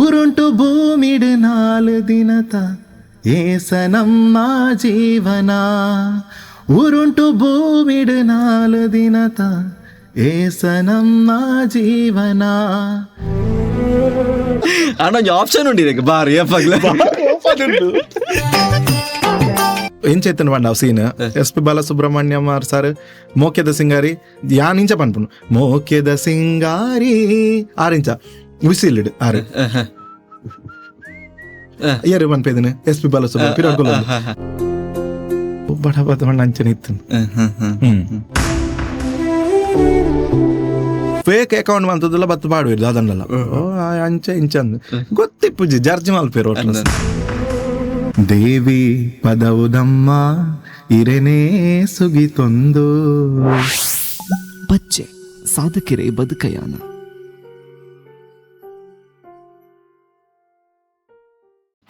ಉರುಂಟು ಭೂಮಿಡು 4 ದಿನತ ಏಸನಮ್ಮ ಜೀವನ. ಉರುಂಟು ಭೂಮಿಡು 4 ದಿನತ ಏಸನಮ್ಮ ಜೀವನ. ಅಣ್ಣ ಆಪ್ಷನ್ ಉಂಡಿ ಬಾರಿ ಎಂಚೆತ್ತನ ಪಂಡ ಸೀನ್ SP ಬಾಲಸುಬ್ರಹ್ಮಣ್ಯಂ ಸರ್ ಮೋಕ್ಯದ ಸಿಂಗಾರಿ ಯಾನಿಂಚ ಪನ್ಪುನು ಮೋಕ್ಯದ ಸಿಂಗಾರಿ 6 ಇಂಚ ವಿಸಿಲ್ಡ್ 6 ಯಾರು ಪನ್ಪೇದನೆ SP ಬಾಲಸುಬ್ರ ಪಿರಾಡ್ಕೊಲ್ಲ ಬಡ ಬದ ಪಂಡ ಅಂಚನೆ ಇತ್ತು. ಫೇಕ್ ಅಕೌಂಟ್ ಬಂತದಲ್ಲ ಬತ್ತು ಪಾಡುವಿರು ಅದನ್ನೆಲ್ಲ ಅಂಚೆ ಇಂಚಂದು ಗೊತ್ತಿಪ್ಪುಜಿ ಜರ್ಜಿ ಮಲ್ಪೇರು. ದೇವಿ ಪದವುದಮ್ಮ ಇರೆನೇ ಸುಗಿತೊಂದು ಪಚ್ಚೆ ಸಾಧಕೆರೆ ಬದುಕಯಾನ.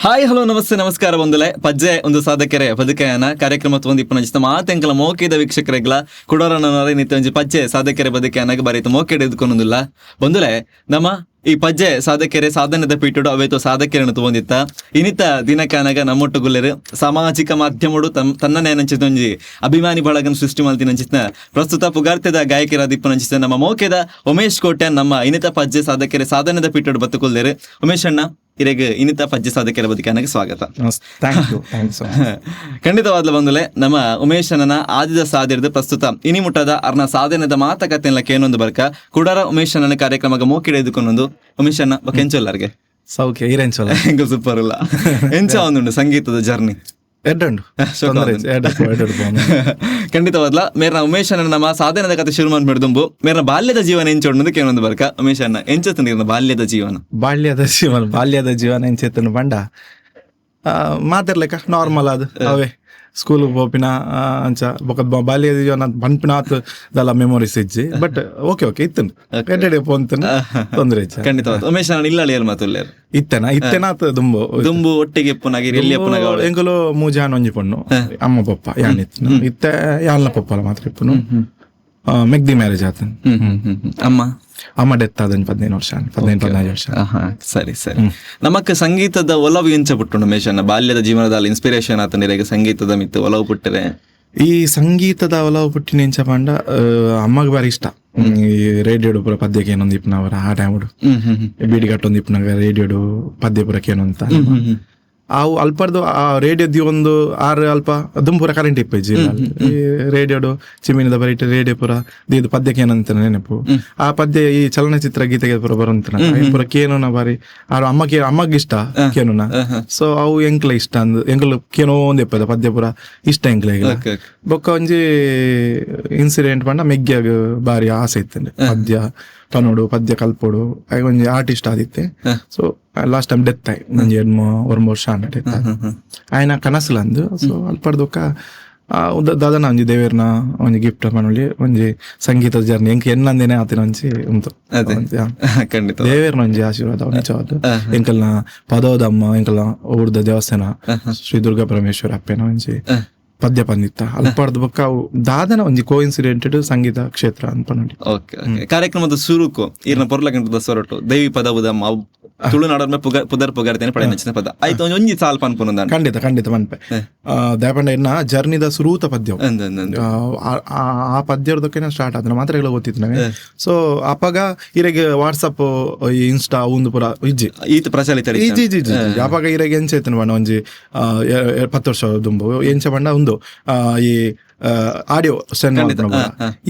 ಹಾಯ್ ಹಲೋ ನಮಸ್ತೆ ನಮಸ್ಕಾರ ಬಂಧುಲೆ. ಪಜ್ಜೆ ಒಂದು ಸಾಧಕೆರೆ ಬದುಕಯಾನ ಕಾರ್ಯಕ್ರಮ ಒಂದು ಇಪ್ಪನ ಮಾತೆಂಕಲ ಮೋಕೆದ ವೀಕ್ಷಕರೆಗ್ಲ ಕುಡೋರನವರೇ ನಿತ್ಯ ಒಂಜಿ ಪಜ್ಜೆ ಸಾಧಕೆರೆ ಬದುಕಯಾನಾಗ ಬರೀತು ಮೋಕೆಡ್ ಎದ್ಕೊನೊಂದಿಲ್ಲ ಬಂಧುಲೆ. ನಮ್ಮ ಈ ಪಜ್ಜೆ ಸಾಧಕೆರೆ ಸಾಧನೆದ ಪೀಠಡು ಅವೇತು ಸಾಧಕೆರೆಯನ್ನು ತಗೊಂಡಿತ್ತ ಇನಿತ ದಿನಕ್ಕಾನಾಗ ನಮ್ಮೊಟ್ಟು ಗುಲ್ಲೆರು ಸಾಮಾಜಿಕ ಮಾಧ್ಯಮಡು ತನ್ನನೇ ನಂಚಿತ ಒಂಜಿ ಅಭಿಮಾನಿ ಬಳಗನ ಸೃಷ್ಟಿ ಮಲ್ತಿ ನಂಚಿತ ಪ್ರಸ್ತುತ ಪುಗಾರ್ತೆದ ಗಾಯಕರ ದಿಪ್ಪ ನಂಚಿತ ನಮ್ಮ ಮೋಕೆದ ಉಮೇಶ್ ಕೋಟೆ ನಮ್ಮ ಇನಿತ ಪಜ್ಜೆ ಸಾಧಕೆರೆ ಸಾಧನೆದ ಪೀಠಡು ಬತ್ತುಕೊಲ್ಲೇರು. ಉಮೇಶ್ ಅಣ್ಣ ಇರೆಗ್ ಇನಿತ ಪಜ್ಜೆ ಸಾಧಕೆರೆ ಬದುಕನಾಗ ಸ್ವಾಗತ. ಖಂಡಿತವಾದ್ಲ ಬಂಧುಲೆ ನಮ್ಮ ಉಮೇಶ್ ಅಣ್ಣನ ಆದಿದ ಸಾಧಿರ್ದು ಪ್ರಸ್ತುತ ಇನಿ ಮುಟ್ಟದ ಅರ್ನ ಸಾಧನೆದ ಮಾತಕತೆಲ್ಲ ಕೇನೊಂದು ಬರ್ಕ ಕುಡಾರ ಉಮೇಶ್ ಅಣ್ಣನ ಕಾರ್ಯಕ್ರಮ ಮೋಕಿಡಿದುಕೊಂಡೊಂದು ಉಮೇಶ್ ಅಣ್ಣ ಕೆಂಚೊಲ್ಲರ್ಗೆ ಸೌಖ್ಯ ಇರೆಂಚೊಲ್ಲ ಹೆಂಗ ಸೂಪರ್ ಇಲ್ಲ ಎಂಚ ಒಂದುಂಡು ಸಂಗೀತದ ಜರ್ನಿ ಖಂಡಿತವಾದ್ಲ ಮೇರ್ನ ಉಮೇಶ್ ಅಣ್ಣ ನಮ್ಮ ಸಾಧನೆದ ಕತೆ ಶುರು ಮಾಡ್ಬಿಡ್ದುಂಬು ಮೇರ್ನ ಬಾಲ್ಯದ ಜೀವನ ಎಂಚೊಂಡು ಕೇನೊಂದು ಬರ್ಕ ಉಮೇಶ್ ಅಣ್ಣ ಎಂಚತನ ಬಾಲ್ಯದ ಜೀವನ ಎಂಚೆತ್ತನು ಬಂಡ ಮಾತಿರ್ಲಿಕ್ಕ ನಾರ್ಮಲ್ ಅದು ಅವೇ ಸ್ಕೂಲ್ ಪೋಪಿನ ಅಂಚ ಬೊಕ ಬಾಲ್ಯದ ಜೀವನ ಪನ್ಪಿನ ಆತದಲ್ಲ ಮೆಮೊರೀಸ್ ಇಜ್ಜಿ ಬಟ್ ಓಕೆ ಇತ್ತನು ಎಡ್ಡೆ ಪೋಂತನು ತೊಂದ್ರೆ ಇಜ್ಜ. ಖಂಡಿತವಾದ ಉಮೇಶ್ ಅಣ್ಣ ಇಲ್ಲ ಮಾತುಲ್ಲೇರು ಇತ್ತೇನ ಆತ ದುಂಬು ಒಟ್ಟಿಗೆ ಪುನಾಗಿ ಎಂಕಲು ಮೂಜಾನ್ ಒಂಜಿ ಪೊಣ್ಣು ಅಮ್ಮ ಪಪ್ಪ ಯಾನಿತ್ತು ಇತ್ತೆ ಯಾಲ್ನ ಪಪ್ಪಲ ಮಾತ್ರ ಇಪ್ಪನು ಮೆಗ್ದಿ ಮ್ಯಾರೇಜ್ ಆತನ್ ಅಮ್ಮ ಡೆತ್ ಆದ 15 ವರ್ಷ. ಸರಿ ನಮಕ್ ಸಂಗೀತದ ಒಲವು ಎಂಚ ಪುಟ್ಟು ಮೇಷನ ಬಾಲ್ಯದ ಜೀವನದಲ್ಲಿ ಇನ್ಸ್ಪಿರೇಷನ್ ಆತನಿಗೆ ಸಂಗೀತದ ಮಿತ್ತು ಒಲವು ಪುಟ್ಟರೆ ಈ ಸಂಗೀತದ ಒಲವು ಪುಟ್ಟಿನ ಎಂಚ ಪಂಡ ಅಮ್ಮಗ್ ಬಾರಿ ಇಷ್ಟ ಈ ರೇಡಿಯೋಡು ಪೂರ ಪದ್ಯಕ್ಕೆ ಏನೊಂದು ಇಪ್ಪನವರ ಆ ಟೈಮುಡು ಬೀಡಿ ಕಟ್ಟೊಂದು ಇಪ್ಪನಾಗ ರೇಡಿಯೋಡು ಪದ್ಯ ಪೂರಕ್ಕೆ ಏನಂತ ಅವು ಅಲ್ಪರ್ದು ಆ ರೇಡಿಯೋದಿ ಒಂದು 6 ಅಲ್ಪ ಅದನ್ನು ಪೂರ ಕರೆಂಟ್ ಇಪ್ಪಜ್ಜಿ ರೇಡಿಯೋಡು ಚಿಮ್ಮಿನದ ಬರೀಟ್ ರೇಡಿಯೋ ಪೂರ ಇದು ಪದ್ಯಕ್ಕೆ ಏನಂತ ನೆನಪು ಆ ಪದ್ಯ ಈ ಚಲನಚಿತ್ರ ಗೀತೆಗೆ ಪೂರ ಬರುವಂತ ಪೂರ ಕೇನೋನ ಬಾರಿ ಅಮ್ಮಗ್ ಇಷ್ಟ ಕೇನೋನ ಸೊ ಅವು ಎಂಕ್ಲ ಇಷ್ಟ ಅಂದ್ ಎಂಕ್ಲು ಕೇನೋ ಒಂದ್ ಎಪ್ಪದ ಪದ್ಯ ಪೂರ ಇಷ್ಟ ಎಂಕ್ಲ ಬೊಕ್ಕ ಒಂಜಿ ಇನ್ಸಿಡೆಂಟ್ ಪಂಡ ಮೆಗ್ಗಿಯಾಗ ಬಾರಿ ಆಸೆ ಇತ್ತಂಡೆ ಪದ್ಯ ಪನೋಡು ಪದ್ಯ ಕಲ್ಪೋಡು ಒಂಜಿ ಆರ್ಟಿಸ್ಟ್ ಆದಿತ್ತೆ. ಸೊ ಲಾಸ್ಟ್ ಟೈಮ್ ಡೆತ್ ಆಯ್ ಒಂಜಿ 2-3 ವರ್ಷ ಡೆತ್ ಆಯ್ನ ಕನಸಲ ಅಂದು. ಸೊ ಅಲ್ಪಡ್ದೊಕ್ಕ ದಾದನ ಒಂಜಿ ದೇವೇರ್ನ ಒಂಜಿ ಗಿಫ್ಟ್ ಪನೊಲಿ ಒಂಜಿ ಸಂಗೀತದ ಜರ್ನಿ ಎಂಕ್ ಎನ್ನಂದೇನೆ ಆತಿನ ಒಂಜಿ ಉಂಟು ದೇವೇರ್ನ ಒಂಜಿ ಆಶೀರ್ವಾದ ನಿಜವಾದ ಎಂಕಲ್ನ ಪದೋದಮ್ಮ ಎಂಕಲ್ನ ಊರ್ದ ದೇವಸ್ಥಾನ ಶ್ರೀ ದುರ್ಗಾ ಪರಮೇಶ್ವರ ಅಪ್ಪೇನ ಒಂಜಿ ಪದ್ಯ ಬಂದಿತ್ತ ಅಲ್ಪಾರ್ದ ಬೊಕ್ಕ ಅವು ದಾದನ ಒಂಜಿ ಕೋಇನ್ಸಿಡೆಂಟೆಡ್ ಸಂಗೀತ ಕ್ಷೇತ್ರ ಅನ್ಪನೊಲಿ. ಕಾರ್ಯಕ್ರಮದ ಸುರುಕು ಈರ್ನ ಪೊರ್ಲಕಂಟದ ಸೊರಟು ದೇವಿ ಪದವುದಮ್ಮ ತುಳುನಾಡರ್ನ ಪುದರ್ ಪುಗಾರ್ತೇನೆ ಪಡೆ ನಚ್ಚಿನ ಪದ ಆಯ್ತು ಒಂಜಿ ಸಾಲ್ ಪನ್ಪುನ ಖಂಡಿತ ಮನ್ಪೆ ದಯಪಂಡ ಇನ್ನ ಜರ್ನಿದ ಸುರೂತ ಪದ್ಯ ಆ ಪದ್ಯದಕ್ಕೆ ಸ್ಟಾರ್ಟ್ ಆದ ಮಾತ್ರ ಎಲ್ಲ ಗೊತ್ತಿತ್ತು ನಂಗೆ. ಸೊ ಅಪ್ಪಗ ಇರೆಗೆ ವಾಟ್ಸಪ್ ಇನ್ಸ್ಟಾ ಒಂದು ಪುರ ಇಜ್ಜಿ ಈತ ಪ್ರಚಲಿತ ಇಜ್ಜಿ ಅಪ್ಪಗ ಇರೆಗೆ ಎಂಚೈತನ ಬಣ್ಣ ಒಂಜಿ 10 ವರ್ಷ ದುಂಬು ಎಂಚ ಬಣ್ಣ ಒಂದು ಈ ಆಡಿಯೋ ಸೆಂಡ್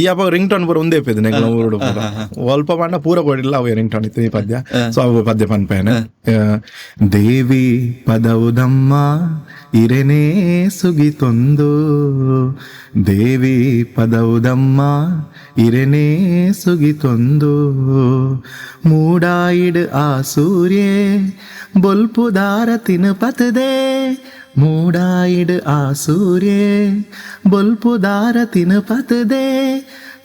ಈ ಅಪ್ಪ ರಿಂಗ್ ಟೋನ್ ಪೂರ ಒಂದೇ ಪೇದ ಊರು ಪೂರ ಅಲ್ಪ ಬಣ್ಣ ಪೂರ ಕೊಡಿಲ್ಲ ಅವು ರಿಂಗ್ ಟೋನ್ ಇತ್ತು ಈ ಪದ್ಯ. ಸೊ ಅವು ಪದ್ಯ ಪನ್ಪೇನೆ ದೇವಿ ಪದವುದಮ್ಮ ಇರೆನೇ ಸುಗಿತೊಂದು ದೇವಿ ಪದವುದಮ್ಮ ಇರೆನೇ ಸುಗಿತೊಂದು ಮೂಡಾಯಿಡ್ ಆ ಸೂರ್ಯೆ ಬೊಲ್ಪುದಾರ ತಿನುಪತದೆ ಮೂಡಾಯಿಡ್ ಆ ಸೂರ್ಯೆ ಬೊಲ್ಪುದಾರ ತಿನುಪತದೆ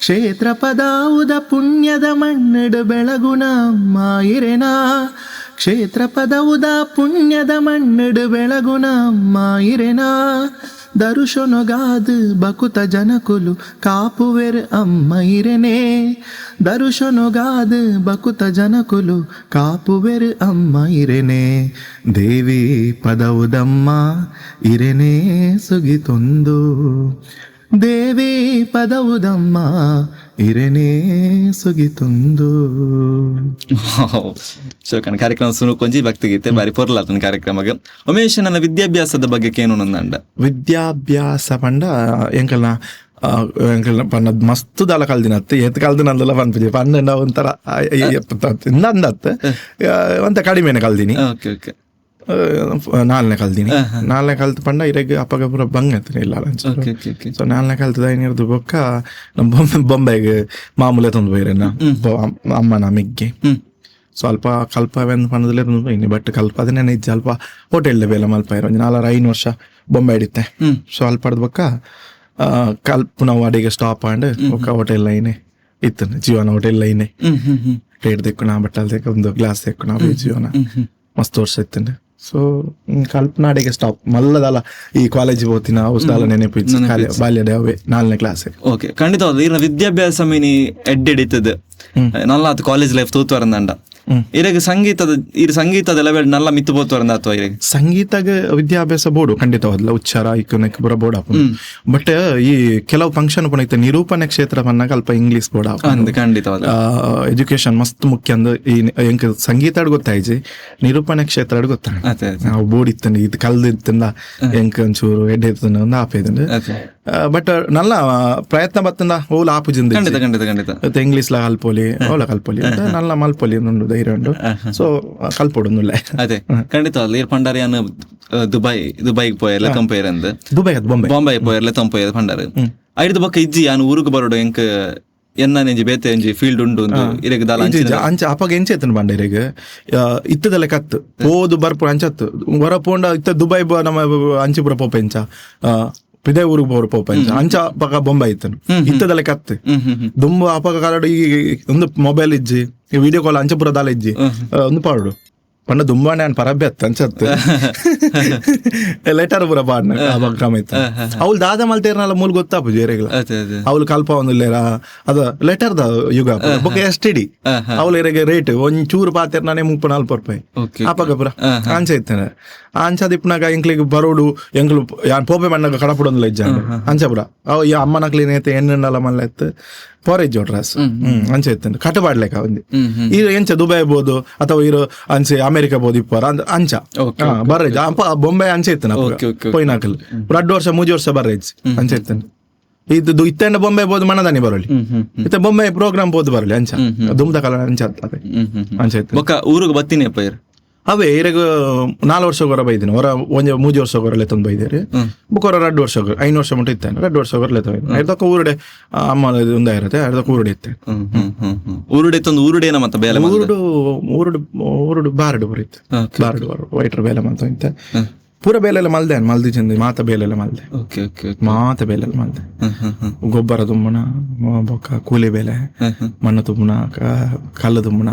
ಕ್ಷೇತ್ರ ಪದಾವುದ ಪುಣ್ಯದ ಮಣ್ಣಡು ಬೆಳಗುಣ ಅಮ್ಮ ಇರೆನಾ ಕ್ಷೇತ್ರ ಪದವುದ ಪುಣ್ಯದ ಮಣ್ಣಡು ಬೆಳಗುನ ಅಮ್ಮ ಇರೆನಾ ದರುಶನೊಗಾದು ಬಕುತ ಜನಕುಲು ಕಾಪುವೆರ್ ಅಮ್ಮ ಇರೆನೆ ದರುಶನೊಗಾದು ಬಕುತ ಜನಕುಲು ಕಾಪುವೆರ್ ಅಮ್ಮ ಇರೆನೆ ದೇವಿ ಪದವುದಮ್ಮ ಇರೆನೆ ಸುಗಿತೊಂದು ದೇವಿ ಪದವುದಮ್ಮ ಇರೆನೆ ಸುಗಿತೊಂದು. ಶೋಕನ ಕಾರ್ಯಕ್ರಮ ಸುನು ಕೊಂಚಿ ಭಕ್ತಿಗೀತೆ ಬಾರಿ ಪೊರ್ಲಾತನ ಕಾರ್ಯಕ್ರಮಕ್ಕೆ. ಉಮೇಶ್ ನನ್ನ ವಿದ್ಯಾಭ್ಯಾಸದ ಬಗ್ಗೆ ಏನು ನಂದಂಡ ವಿದ್ಯಾಭ್ಯಾಸ ಪಂಡ ಎಂಕಲ್ನ ಪಂಡ ಮಸ್ತ್ ದಾಲ ಕಲ್ದಿನತ್ತು ಏತ್ ಕಲ್ದಿನಲ್ಲ ಪನ್ಪುಜಿ ಪಂಡ ಒಂಥರ ನಂದತ್ತು ಒಂತ ಕಡಿಮೆನೆ ಕಲ್ದಿನಿ. ಓಕೆ ಓಕೆ 4ನೇ ಕಲ್ತೀನಿ 4ನೇ ಕಲ್ತು ಪಂಡ ಇರೆಗ್ ಅಪ್ಪಗ ಪೂರ ಬಂಗತ್ತನೆ ಇಲ್ಲ ಸೊ 4ನೇ ಕಲ್ತದ ಏನಿರ್ದು ಬೊಕ್ಕ ಬೊಂಬೆಗೆ ಮಾಮೂಲೆ ತಂದು ಬೈರೇನ ಅಮ್ಮನ ಮಿಗ್ಗೆ ಸ್ವಲ್ಪ ಕಲ್ಪವೆಂದು ಪಂಡದಲ್ಲೇ ತಂದು ಬೈನಿ ಬಟ್ ಕಲ್ಪ ಅದನ್ನೇ ನಿಜ ಅಲ್ಪ ಹೋಟೆಲ್ ಬೇಲೆ ಮಲ್ಪ ಇರೋ 4-5 ವರ್ಷ ಬೊಂಬೆ ಹಿಡಿತೆ. ಸೊ ಅಲ್ಪ ಪಡೆದ ಬೊಕ್ಕ ಕಲ್ಪ ನಾವು ಅಡಿಗೆ ಸ್ಟಾಪ್ ಆಂಡ್ ಬೊಕ್ಕ ಹೋಟೆಲ್ ಲೈನೆ ಇತ್ತು ಜೀವನ ಹೋಟೆಲ್ ಲೈನೆ ಪ್ಲೇಟ್ ತೆಕ್ಕು ನಾ ಬಟ್ಟಲ್ ತೆಕ್ಕ ಒಂದು ಗ್ಲಾಸ್ ತೆಕ್ಕು ನಾವು ಜೀವನ ಮಸ್ತ್ ವರ್ಷ ಇತ್ತಂಡೆ. ಸೊ ಕಲ್ಪನಾಡಿಗೆ ಸ್ಟಾಪ್ ಮಲ್ಲದಲ್ಲ ಈ ಕಾಲೇಜ್ ಹೋಗ್ತೀನಿ ಔಷಧಾಲ ನೆನಪಿಚ್ಚು ಬಾಲ್ಯದ ಅವೇ 4ನೇ ಕ್ಲಾಸ್. ಓಕೆ ಖಂಡಿತವಾದ ಈಗ ವಿದ್ಯಾಭ್ಯಾಸ ಮೀನಿ ಎಡ್ಡೆಡಿತದ ನಲ್ಲ ಅದು ಕಾಲೇಜ್ ಲೈಫ್ ತೂತ್ವರಂದಂಡ ಇರಗ ಸಂಗೀತದ ಲೆವೆಲ್ ನಲ್ಲ ಮಿತ್ತು ಬೋತ್ವರಂದ ಅಥವಾ ಇರಗ ಸಂಗೀತಗ ವಿದ್ಯಾಭ್ಯಾಸ ಬೋಡು ಖಂಡಿತವಾದ್ಲ ಉಚ್ಚಾರ ಇಕ್ಕನಕ್ಕೆ ಬರ ಬೋಡ ಬಟ್ ಈ ಕೆಲವು ಫಂಕ್ಷನ್ ಪುನೈತೆ ನಿರೂಪಣೆ ಕ್ಷೇತ್ರ ಪನ್ನಾಗ ಅಲ್ಪ ಇಂಗ್ಲೀಷ್ ಬೋಡ ಖಂಡಿತವಾದ ಎಜುಕೇಶನ್ ಮಸ್ತ್ ಮುಖ್ಯ ಅಂದ ಈ ಎಂಕ್ ಸಂಗೀತ ಗೊತ್ತಾಯ್ಜಿ ನಿರೂಪಣೆ ಕ್ಷೇತ್ರ ಗೊತ್ತಾಗ ನಾವು ಬೋರ್ಡ್ ಇತ್ತಂడి ಇದು ಕಲ್ದಿತ್ತಂದ ಎಂಕ್ ಒಂಚೂರು ಎಡ್ಡೆ ಇರ್ತಂದ ಒಂದು ಆಪೇದಂಡ ಬಟ್ ನಲ್ಲ ಪ್ರಯತ್ನ ಬತ್ತಂದ ಓಲ ಆಪುಜಿಂದ ಖಂಡಿತ ಇಂಗ್ಲೀಷ್ ಲ ಕಲ್ಪೋಲಿ ಓಲ ಕಲ್ಪೋಲಿ ನಲ್ಲ ಮಲ್ಪೋಲಿ ಒಂದು ಧೈರ್ಯ ಉಂಟು. ಸೊ ಕಲ್ಪೊಡುಲ್ಲ ಅದೇ ಖಂಡಿತವಾದ ಈ ಪಂಡಾರಿಯನ್ ದುಬೈಗೆ ಪೋಯರ್ಲ ತಂಪೇರಂದ್ ಬಾಂಬೆ ಪೋಯರ್ಲ ತಂಪೇರ್ ಪಂಡಾರ ಐದು ಬಕ್ಕ ಇಜ್ಜಿ ನಾನು ಊರಿಗೆ ಬರೋಡು ಎಂಕ್ ಎನ್ನ ನೆಂಜಿ ಬೇತೆ ಎಂಜಿ ಫೀಲ್ಡ್ ಉಂಡು ಇರೆಗ್ ದಾಲ ಅಂಚ ಅಪ್ಪಗ ಎಂಚೆತ್ತನ ಬಂಡ ಇರೆಗ್ ಇತ್ತದಲ್ಲ ಕತ್ತು ಓದು ಬರ್ಪು ಅಂಚತ್ತು ಹೊರ ಪೋಂಡ ಇತ್ತ ದುಬೈ ನಮ್ಮ ಅಂಚಿಪುರ ಪೋಪ ಎಂಚ ಪಿದೇ ಊರಿಗೆ ಬೋರ್ ಪೋಪ ಅಂಚ ಪಕ್ಕ ಬೊಂಬೆ ಇತ್ತನು ಇತ್ತದಲ್ಲ ಕತ್ತು ದುಂಬು ಅಪಗ ಕಾಲಡು ಈ ಒಂದು ಮೊಬೈಲ್ ಇಜ್ಜಿ ವಿಡಿಯೋ ಕಾಲ್ ಅಂಚಪುರ ದಾಲ ಇಜ್ಜಿ ಒಂದು ಪಾಡು ಪಂಡ ದುಂಬಾ ನಾನು ಪರಬ್ಯತ್ ಅನ್ಸತ್ತು ಲೆಟರ್ ಪೂರ ಪಾಡ್ನ ಕ್ರಮ ಇತ್ತು ಅವ್ಳು ದಾದ ಮಲ್ತೇರ್ನಲ್ಲ ಮೂಲ ಗೊತ್ತಾಪು ಜೇರೆಗಳ ಅವ್ಳು ಕಲ್ಪ ಒಂದಿಲ್ಲೇರ ಅದ ಲೆಟರ್ ದ ಯುಗ ಬೊಕ್ಕ ಎಸ್ಟಿಡಿ ಅವ್ಳು ಇರೆಗೆ ರೇಟ್ ಒಂಚೂರು ಪಾತೇರ್ ನಾನೇ 30-40 ರೂಪಾಯಿ ಅಪಗ ಪುರ ಅಂಚ ಇತ್ತೇನೆ ಅಂಚದ ಇಪ್ಪನಾಗ ಎಂಕ್ಲಿಗೆ ಬರೋಡು ಎಂಕ್ಲು ಯಾನ್ ಪೋಪೆ ಮಣ್ಣಾಗ ಕಡಪಡೊಂದಿಲ್ಲ ಇಜ್ಜ ಅಂಚ ಪುರ ಅವ್ ಈ ಅಮ್ಮನ ಕ್ಲೀನೈತೆ ಎಣ್ಣೆಲ್ಲ ಮಲ್ಲ ಎತ್ತು ಪೊರೇಜ್ ಡ್ರೆಸ್ ಅಂಚೆ ಇತ್ತಂಡು ಕಟ್ಟಬಾಡ್ಲೆಕ್ಕ ಒಂದು ಇದು ಎಂಚ ದುಬೈ ಬೋದು ಅಥವಾ ಇರೋ ಅಂಚೆ ಅಮೆರಿಕ ಬೋದು ಇಪ್ಪಾರ ಅಂಚ ಬರ್ರೇಜ್ ಅಪ್ಪ ಬೊಂಬೆ ಅಂಚೆ ಇತ್ತನ ಪೊಯ್ನಾಕಲ್ 2 ವರ್ಷ 3 ವರ್ಷ ಬರ್ರೇಜ್ ಅಂಚೆ ಇತ್ತಂಡು ಇದು ಇತ್ತಂಡ ಬೊಂಬೆ ಬೋದು ಮನದಾನಿ ಬರಲಿ ಇತ್ತ ಬೊಂಬೆ ಪ್ರೋಗ್ರಾಮ್ ಬೋದು ಬರಲಿ ಅಂಚ ದುಮ್ದ ಕಾಲ ಅಂಚ ಅಂಚೆ ಇತ್ತು ಊರಿಗೆ ಬತ್ತೀನಿ ಅಪ್ಪ ಅವೇ ಇರಗ 4 ವರ್ಷ ಹೊರ ಬೈದಿನಿ ಹೊರ ಒಂಜ 3 ವರ್ಷ ಹೊರಲೆ ತಂದು ಬೈದೇರಿ ಬುಕ್ಕೊರ 2 ವರ್ಷ 5 ವರ್ಷ ಮುಟ್ಟ ಇತ್ತೇನೆ 2 ವರ್ಷ ಹೊರಲೆ ತಂದು ಐದಕ್ಕ ಊರುಡೆ ಅಮ್ಮ ಒಂದ ಇರುತ್ತೆ ಐದಕ್ಕ ಊರುಡೆ ಇತ್ತೆ ಊರುಡೆ ತಂದು ಊರುಡೇನ ಮತ್ತೆ ಬೇಲೆ ಊರುಡು ಬಾರಡು ಬರೀತು ಬಾರಡು ವೈಟ್ರ ಬೇಲೆ ಅಂತ ಇಂತ ಪೂರ ಬೇಲೆಲ್ಲ ಮಲ್ದಿ ಚಂದ ಮಾತ ಬೇಲೆಲ್ಲ ಮಲ್ದೆ ಮಾತ ಬೇಲೆಲ್ಲ ಮಲ್ದೆ ಗೊಬ್ಬರ ತುಂಬುಣ ಬೊಕ್ಕ ಕೂಲಿ ಬೇಲೆ ಮಣ್ಣು ತುಂಬುಣ ಕಲ್ಲು ತುಂಬುಣ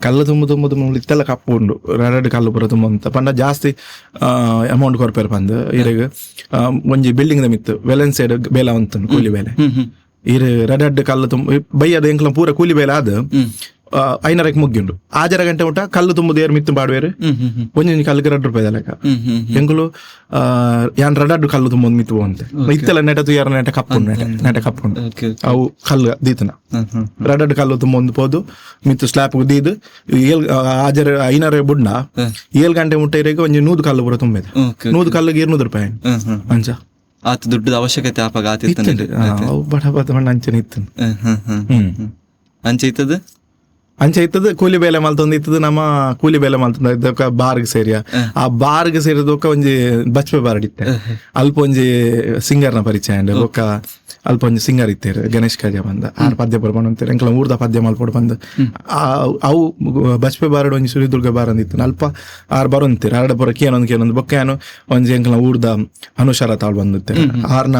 ಕಲ್ಲು ತುಂಬ ಇತ್ತೆಲ್ಲ ಕಪ್ಪು ಉಂಡು 2 ಕಲ್ಲು ಪುರ ತುಂಬ ಅಂತ ಪಂಡ ಜಾಸ್ತಿ ಅಮೌಂಟ್ ಕೊರ್ಪೇರ್ ಬಂದು ಇರೆಗ್ ಒಂಜಿ ಬಿಲ್ಡಿಂಗ್ ದ ಮಿತ್ತು ವೆಲೆನ್ ಸೈಡ್ ಬೇಲ ಅಂತ ಕೂಲಿ ಬೇಲೆ ಇರು 2 ಕಲ್ಲು ತುಂಬ ಬೈಯದ ಎಂಕ್ಲ ಪೂರ ಕೂಲಿ ಬೇಲೆ ಆದ 5:30 ಮುಗ್ಗಿಂಡು 6 ಗಂಟೆ ಊಟ ಕಲ್ಲು ತುಂಬುದು ಏರ್ ಮಿತ್ತು ಬಾಡುವೇರು ಒಂಜೊಂಜಿ ಕಲ್ಲಿಗೆ 2 ರೂಪಾಯಿ ಲೆಕ್ಕ ಎಂಕುಲು ಯಾನ್ 2 ಕಲ್ಲು ತುಂಬ ಮಿತ್ತು ಅಂತ ಇತ್ತೆಲ್ಲ ನೆಟದು ಯಾರ ನೆಟ ಕಪ್ಪುಂಡು ಅವು ಕಲ್ಲು ದೀತನ 2 ಕಲ್ಲು ತುಂಬ ಒಂದು ಪೋದು ಮಿತ್ತು ಸ್ಲ್ಯಾಪ್ ದೀದು 5:30 ಬುಡ್ಡ 7 ಗಂಟೆ ಮುಟ್ಟ ಇರೆಗೆ ಒಂಜಿ 100 ಕಲ್ಲು ಪೂರ ತುಂಬಿದೆ 100 ಕಲ್ಲಿಗೆ 200 ರೂಪಾಯಿ ಅಂಚ ಆತ ದುಡ್ಡದ ಅವಶ್ಯಕತೆ ಆಪಾಗ ಬಡ ಬಡ ಅಂಚನೆ ಇತ್ತು ಅಂಚೆ ಇತ್ತದ ಅಂಚೆ ಇತ್ತದ ಕೂಲಿ ಬೇಲೆ ಮಲ್ತೊಂದು ಇತ್ತದ ನಮ್ಮ ಕೂಲಿ ಬೇಲೆ ಮಲ್ತೊಂದು ಇದಕ್ಕ ಬಾರ್ಗ್ ಸೇರಿಯ ಆ ಬಾರ್ಗ್ ಸೇರಿದೊಕ್ಕ ಒಂಜಿ ಬಚ್ಪೆ ಬಾರ್ಡಿತ್ತೆ ಅಲ್ಪ ಒಂಜಿ ಸಿಂಗರ್ನ ಪರಿಚಯ ಅಂಡ್ ಬೊಕ್ಕ ಅಲ್ಪ ಒಂಜಿ ಸಿಂಗರ್ ಇತ್ತೇರು ಗಣೇಶ್ ಕಾಜ ಬಂದ 6 ಪದ್ಯ ಬರ್ಬಂಡು ಅಂತಾರೆ ಎಂಕ್ಲ ಊರ್ದ ಪದ್ಯ ಮಲ್ಪೊಡು ಬಂದು ಅವು ಬಚ್ಪೆ ಬಾರಡು ಒಂಜಿ ಸುರಿದುರ್ಗ ಬಾರ ಅಂದಿತ್ತು ಅಲ್ಪ 6 ಬರೋಂತೀರ 2 ಪುರ ಕೇನೊಂದು ಬೊಕ್ಕ ಏನು ಒಂಜಿ ಎಂಕ್ಲ ಊರ್ದ ಅನುಷಾರ ತಾಳು ಬಂದುತ್ತೆ 6ನ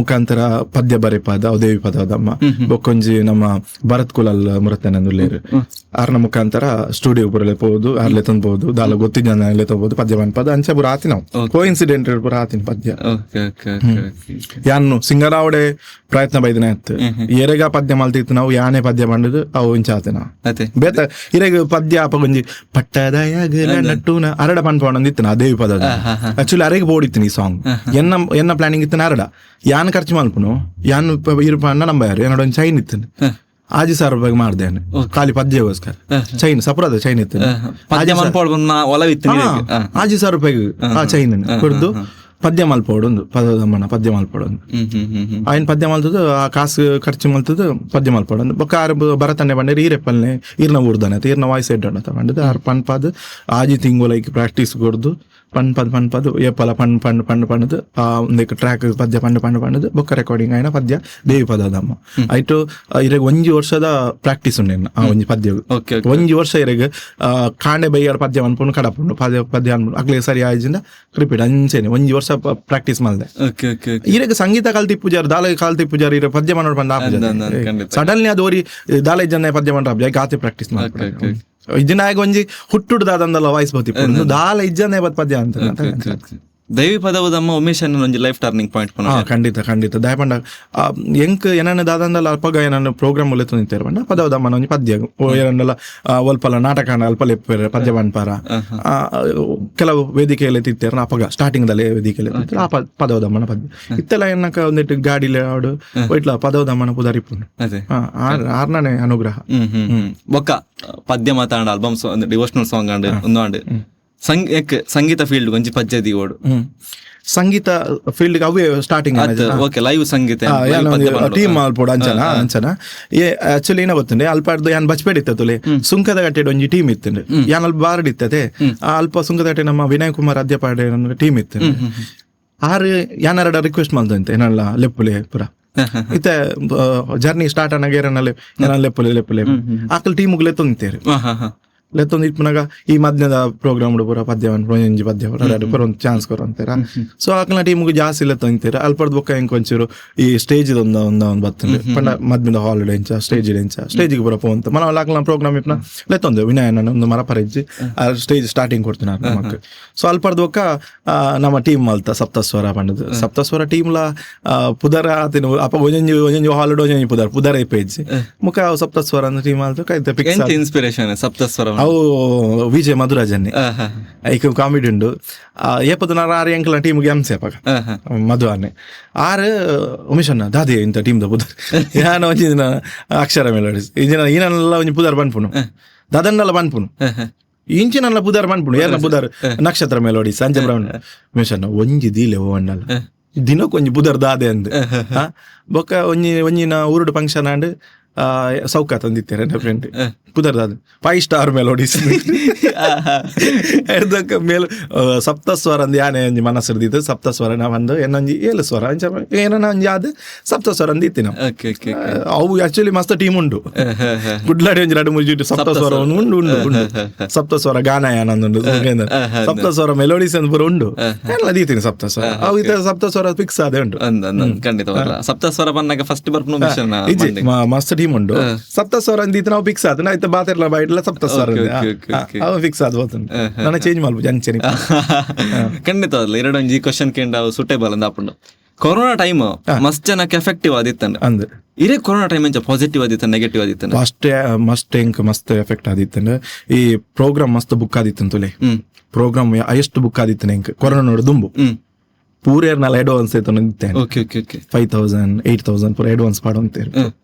ಮುಖಾಂತರ ಪದ್ಯ ಬರೆ ಪದ ದೇವಿ ಪದ ದಮ್ಮ ಬೊಕ್ಕೊಂಜಿ ನಮ್ಮ ಭರತ್ ಕುಲಲ್ ಮುರತನಂದುಲ್ಲೇರು ಆರ್ನ ಮುಖಾಂತರ ಸ್ಟುಡಿಯೋ ಪುರ ಪೋದು ಆರ್ಲೆ ತಂದ್ಬೋದು ದಾಲ ಗೊತ್ತಿದ್ದ ತಗೋಬಹುದು ಪದ್ಯ ಪದ ಅಂಚೆ ಪುರ ಆತಿ ನಾವು ಕೋಇನ್ಸಿಡೆಂಟ್ ಪುರ ಆತಿನ ಪದ್ಯ ಯಾನು ಸಿಂಗರಾವಡೆ ಪ್ರಯತ್ನ ಬೈದಿನ ಇತ್ತು ಎರೆಗ ಪದ್ಯ ಮಲ್ತಿತ್ತು ನಾವು ಯಾನೆ ಪದ್ಯ ಬಂಡದು ಅವು ಇಂಚ ಆತೆ ನಾವು ಬೇತ ಇರೆಗ ಪದ್ಯ ಅಪ್ಪ ಗೊಂಜಿ ಪಟ್ಟದಯಗಲ ನಟ್ಟುನ ಅರಡ ಪನ್ಪೊಂದಿತ್ತು ನಾ ದೇವಿ ಪದ ಆಕ್ಚುಲಿ ಅರೆಗೆ ಬೋಡಿತ್ತು ಈ ಸಾಂಗ್ ಎನ್ನ ಪ್ಲಾನಿಂಗ್ ಇತ್ತು ಅರಡ ಯಾನ್ ಖರ್ಚು ಮಲ್ಪುನು ಯಾನ್ ಇರುಪ ಅಣ್ಣ ನಂಬಾರು ಏನೋಡ ಚೈನ್ ಇತ್ತು ಆಜಿ ಸಾವಿರ ರೂಪಾಯಿ ಮಾಡ್ದೆ ಖಾಲಿ ಪದ್ಯಗೋಸ್ಕರ ಚೈನ್ ಸಪುರದ ಚೈನ್ ಇತ್ತು ಆಜಿ ಸಾವಿರ ರೂಪಾಯಿಗೆ ಆ ಚೈನ್ ಕುಡ್ದು ಪದ್ಯ ಮಲ್ಪೋಡು ಒಂದು ಪದದಮ್ಮನ ಪದ್ಯ ಮಲ್ಪೋಡೊಂದು ಆಯ್ನ ಪದ್ಯ ಮಲ್ತದ್ದು ಆ ಕಾಸು ಖರ್ಚು ಮಲ್ತದ್ದು ಪದ್ಯ ಮಲ್ಪೋಡೊಂದು ಬೊಕ್ಕ ಆರು ಬರತನ್ನೆ ಬಂಡೆ ಈರೆಪ್ಪಲ್ನೆ ಈರ್ನ ಊರ್ದಾನೆ ಈರ್ನ ವಾಯ್ಸ್ ಎಡ್ಡ ತಗೊಂಡು ಆರು ಪನ್ಪದ್ ಆಜಿ ತಿಂಗು ಲೈಕ್ ಪ್ರಾಕ್ಟೀಸ್ ಕೊಡ್ದು ಪನ್ಪದ್ ಎಪ್ಪಲ ಪಣ್ಣದು ಆ ಒಂದು ಟ್ರ್ಯಾಕ್ ಪದ್ಯ ಪಣ್ಣದು ಬೊಕ್ಕ ರೆಕಾರ್ಡಿಂಗ್ ಆಯ್ನ ಪದ್ಯ ದೇವಿ ಪದದಮ್ಮ ಆಯ್ತು ಇರೆಗ್ ಒಂಜಿ ವರ್ಷದ ಪ್ರಾಕ್ಟೀಸ್ ಉಂಡೆ ಆ ಒಂಜಿ ಪದ್ಯ ಒಂಜಿ ವರ್ಷ ಇರೆಗ್ ಕಾಂಡೆ ಬೈಯಾರ ಪದ್ಯ ಅನ್ಪುಂಡು ಕಡಪುಂಡು ಪದ್ಯ ಅನ್ಪುಂಡು ಅಕ್ಲೆ ಸರಿ ಆಯ್ಜಿಂದ ರಿಪೀಟ್ ಅಂಚೆನೆ ಒಂಜಿ ವರ್ಷ ಪ್ರಾಕ್ಟೀಸ್ ಮಾಡ್ದೆ ಇರೆಗ್ ಸಂಗೀತ ಕಲ್ತಿ ಪೂಜಾರ್ ದಾಲ ಕಲ್ತಿ ಪೂಜಾರ್ ಇರ ಪದ್ಯ ಮಾಡೋಡ್ ಬಂದ ಸಡನ್ಲಿ ಅದು ಓರಿ ದಾಲ ಜನ ಪದ್ಯ ಮಾಡ್ರ ಗಾತಿ ಪ್ರಾಕ್ಟೀಸ್ ಮಾಡ್ತಾರೆ ಇದಿನಾಗ ಒಂಜಿ ಹುಟ್ಟುಡ್ದಾದಂದಲ್ಲ ವಾಯ್ಸ್ ಬತ್ತಿ ದಾಲ ಇಜ್ಜನೆ ಬತ್ ಪದ್ಯ ಅಂತ ದೈವಿ ಪದವದಮ್ಮ ಉಮೇಶ್ ಅನ್ನ ಒಂಜಿ ಲೈಫ್ ಟರ್ನಿಂಗ್ ಪಾಯಿಂಟ್ ಖಂಡಿತ ದಯಪಂಡ ಎಂಕ್ ಏನನ್ನ ದಾದಂದಲ್ಲ ಅಲ್ಪಗ ಏನನ್ನ ಪ್ರೋಗ್ರಾಮ್ ಒಲೆತು ನಿಂತೇರ್ ಬಂಡ ಪದವದಮ್ಮನ ಒಂಜಿ ಪದ್ಯ ಏನಲ್ಲ ಒಲ್ಪಲ ನಾಟಕ ಅಲ್ಪ ಲೆಪ್ಪೇರ ಪದ್ಯ ಬಣ್ಪಾರ ಕೆಲವು ವೇದಿಕೆಯಲ್ಲಿ ತಿತ್ತೇರ ಅಪಗ ಸ್ಟಾರ್ಟಿಂಗ್ ದಲ್ಲಿ ವೇದಿಕೆಯಲ್ಲಿ ತಿತ್ತೇರ ಆ ಪದವದಮ್ಮನ ಪದ್ಯ ಇತ್ತೆಲ್ಲ ಏನಕ್ಕ ಒಂದಿಟ್ಟು ಗಾಡಿಲೆ ಆಡು ಒಯ್ಟ್ಲ ಪದವದಮ್ಮನ ಪುದರಿಪುಂಡು ಆರ್ನೇ ಅನುಗ್ರಹ ಬೊಕ್ಕ ಪದ್ಯ ಮಾತಾಡ ಆಲ್ಬಮ್ ಡಿವೋಷನಲ್ ಸಾಂಗ್ ಆಂಡ್ ಒಂದು ಸಂಗೀತ ಫೀಲ್ಡ್ ಒಂಜಿ ಪದ್ಯದಿ ಓಡು ಸಂಗೀತ ಫೀಲ್ಡ್ ಅವೇ ಸ್ಟಾರ್ಟಿಂಗ್ ಲೈವ್ ಸಂಗೀತ ಟೀಮ್ ಮಲ್ಪೋಡು ಅಂಚನ ಆಕ್ಚುಲಿ ಏನ ಗೊತ್ತುಂಡೆ ಅಲ್ಪ ಯಾನ್ ಬಚ್ಪೇಡ್ ಇತ್ತಲೆ ಸುಂಕದ ಗಟ್ಟೆಡ್ ಒಂಜಿ ಟೀಮ್ ಇತ್ತಂಡೆ ಯಾನ್ ಅಲ್ಪ ಬಾರ್ಡ್ ಇತ್ತದೆ ಅಲ್ಪ ಸುಂಕದ ಗಟ್ಟೆ ನಮ್ಮ ವಿನಯ್ ಕುಮಾರ್ ಅದ್ಯಪಾಡೆ ಟೀಮ್ ಇತ್ತು ಆರು ಯಾನಾರಡ ರಿಕ್ವೆಸ್ಟ್ ಮಾಡ್ದಂತೆ ಏನಲ್ಲ ಲೆಪ್ಪುಲೆ ಪುರ ಇತ್ತೆ ಜರ್ನಿ ಸ್ಟಾರ್ಟ್ ಅನ್ನಗೇರನಲ್ಲಿ ಲೆಪ್ಪುಲೆ ಆಕಲ್ ಟೀಮ್ಗೆ ತೊಂದಿತ್ತೇರಿ ಲೆತ್ತೊಂದು ಇಪ್ಪನಾಗ ಈ ಮಧ್ಯಾಹ್ನದ ಪ್ರೋಗ್ರಾಮ್ ಪೂರ ಪದ್ಯವಂಜಿ ಪದ್ಯ ಪೂರ ಒಂದು ಚಾನ್ಸ್ ಕೊರಂತೀರ ಸೊ ಆಕಲ್ನ ಟೀಮ್ಗೆ ಜಾಸ್ತಿ ಲೆತ್ತೊಂತೀರ ಅಲ್ಪದ ಬೊಕ್ಕ ಹೆಂಗೆ ಒಂಚೂರು ಈ ಸ್ಟೇಜ್ ಒಂದು ಬರ್ತಂಡೆ ಪಂಡ ಮದ್ಮಿದ ಹಾಲಿಡೇ ಇಂಚ ಸ್ಟೇಜಿಗೆ ಪೂರ ಪೋಂತ ಮನ ಆಕಲ್ನ ಪ್ರೋಗ್ರಾಮ್ ಇಪ್ಪನ ಲೆತ್ತೊಂದೆ ವಿನಯನ ಒಂದು ಮರ ಪರಜ್ಜಿ ಆ ಸ್ಟೇಜ್ ಸ್ಟಾರ್ಟಿಂಗ್ ಕೊಡ್ತೀನಿ ನಮಗೆ ಸೊ ಅಲ್ಪದ ಬೊಕ್ಕ ನಮ್ಮ ಟೀಮ್ ಮಲ್ತ ಸಪ್ತಸ್ವರ ಪಂಡದು ಸಪ್ತಸ್ವರ ಟೀಮ್ಲ ಪುದರ ಆತಿನ ಅಪ್ಪ ಒಂಜೊಂಜಿ ಹಾಲಿಡೇ ಒಂಜೊಂಜಿ ಪುದರ ಇಪ್ಪೇಜಿ ಮುಖ ಸಪ್ತಸ್ವರ ಅಂದ್ರೆ ಟೀಮ್ ಆಲ್ತು ಕೈತೆ ಪಿಕ್ಸ್ ಇನ್ಸ್ಪಿರೇಷನ್ ಸಪ್ತಸ್ವರ ಅವು ವಿಜಯ್ ಮಧುರಾಜನ್ನೇ ಐಕ ಕಾಮಿಡಿ ಉಂಡು ಏಪದಿನಾರು 6 ಎಂಕಲ ಟೀಮ್ಗೆ ಎಂಸೆ ಅಪ್ಪ ಮಧು ಅನ್ನೆ 6 ಉಮೇಶನ್ನ ದಾದಿ ಇಂತ ಟೀಮ್ ದ ಪುದರ್ ಯಾನ ಒಂಜಿ ದಿನ ಅಕ್ಷರ ಮೆಲೋಡಿಸ್ ಈನೆಲ್ಲ ಒಂಜಿ ಪುದರ್ ಬನ್ಪುನು ದಾದನ್ನೆಲ್ಲ ಬನ್ಪುನು ಇಂಚಿನಲ್ಲ ಪುದರ್ ಬನ್ಪುನು ಏನ ಪುದರ್ ನಕ್ಷತ್ರ ಮೆಲೋಡಿಸ್ ಸಂಜೆ ಬ್ರೌನ್ ಉಮೇಶನ್ನ ಒಂಜಿ ದೀಲೆ ಓ ಅಂಡಲ್ಲ ದಿನಕ್ಕೊಂಜಿ ಪುದರ್ ದಾದೆ ಅಂದ್ ಬೊಕ್ಕ ಒಂಜಿನ ಊರುಡು ಫಂಕ್ಷನ್ ಆಂಡ್ ಸೌಕ ತಂದಿತ್ತೇರೆ ನನ್ನ ಫ್ರೆಂಡ್ ಪುದರ್ದಾದ 5 ಸ್ಟಾರ್ ಮೆಲೋಡಿಸ್ ಮೇಲ್ ಸಪ್ತಸ್ವರ ಅಂದ್ ಯಾನೆ ಒಂಜಿ ಮನಸ್ಸರ್ದಿತ್ತು ಸಪ್ತಸ್ವರ ನಾವಂದು ಏನೊಂಜಿ 7 ಸ್ವರ ಏನೋ ಒಂಜಿ ಆದ್ ಸಪ್ತಸ್ವರ ಅಂದಿತ್ತಿ ನಾವು ಅವು ಆಕ್ಚುಲಿ ಮಸ್ತ್ ಟೀಮ್ ಉಂಡು ಗುಡ್ಲಾಡಿ ಒಂಜಿ 2-3 ಸಪ್ತಸ್ವರ ಉಂಡು ಸಪ್ತಸ್ವರ ಗಾನ ಉಂಡು ಸಪ್ತಸ್ವರ ಮೆಲೋಡಿಸ್ ಅಂತ ಪೂರ ಉಂಡು ಎಲ್ಲ ದೀತೀನಿ ಸಪ್ತಸ್ವರ ಅವು ಇತ ಸಪ್ತಸ್ವರ ಫಿಕ್ಸ್ ಆದೇ ಉಂಟು ಖಂಡಿತ ಸಪ್ತಸ್ವರ ಬಂದಾಗ ಫಸ್ಟ್ ಬರ್ಪುನು ಮಸ್ತ್ ಟೀಮ್ ಉಂಡು ಸಪ್ತಸ್ವರ ಅಂದಿತ್ತು ನಾವು ಫಿಕ್ಸ್ ಆದ ಆಯ್ತು ಬಾತಿರ್ಲ ಬೈಡ್ಲ ಸಪ್ತಸ್ವರ ಅವ ಫಿಕ್ಸ್ ಆದ್ ನನ್ನ ಚೇಂಜ್ ಮಾಡ್ಬೋದು ಅಂಚೆನಿ ಖಂಡಿತ ಅಲ್ಲ ಎರಡೊಂಜಿ ಕ್ವಶನ್ ಕೇಂಡ ಸುಟೇಬಲ್ ಅಂದ ಆಪುಂಡು ಕೊರೋನಾ ಟೈಮ್ ಮಸ್ತ್ ಜನಕ್ಕೆ ಎಫೆಕ್ಟಿವ್ ಆದಿತ್ತಂಡ ಅಂದ್ರೆ ಇರೇ ಕೊರೋನಾ ಟೈಮ್ ಎಂಚ ಪಾಸಿಟಿವ್ ಆದಿತ್ತ ನೆಗೆಟಿವ್ ಆದಿತ್ತ ಮಸ್ತ್ ಎಫೆಕ್ಟ್ ಆದಿತ್ತಂಡ ಈ ಪ್ರೋಗ್ರಾಮ್ ಮಸ್ತ್ ಬುಕ್ ಆದಿತ್ತಂತುಲೆ ಪ್ರೋಗ್ರಾಮ್ ಎಷ್ಟು ಬುಕ್ ಆದಿತ್ತನ ಹೆಂಗ್ ಕೊರೋನಾ ನೋಡು ದುಂಬು ಪೂರೇರ್ನಲ್ಲ ಅಡ್ವಾನ್ಸ್ ಆಯ್ತು ನಿಂತೇನೆ 5,000 8,000 ಪೂರ ಅಡ್ವಾನ್ಸ್ ಪಾಡಂತೇರು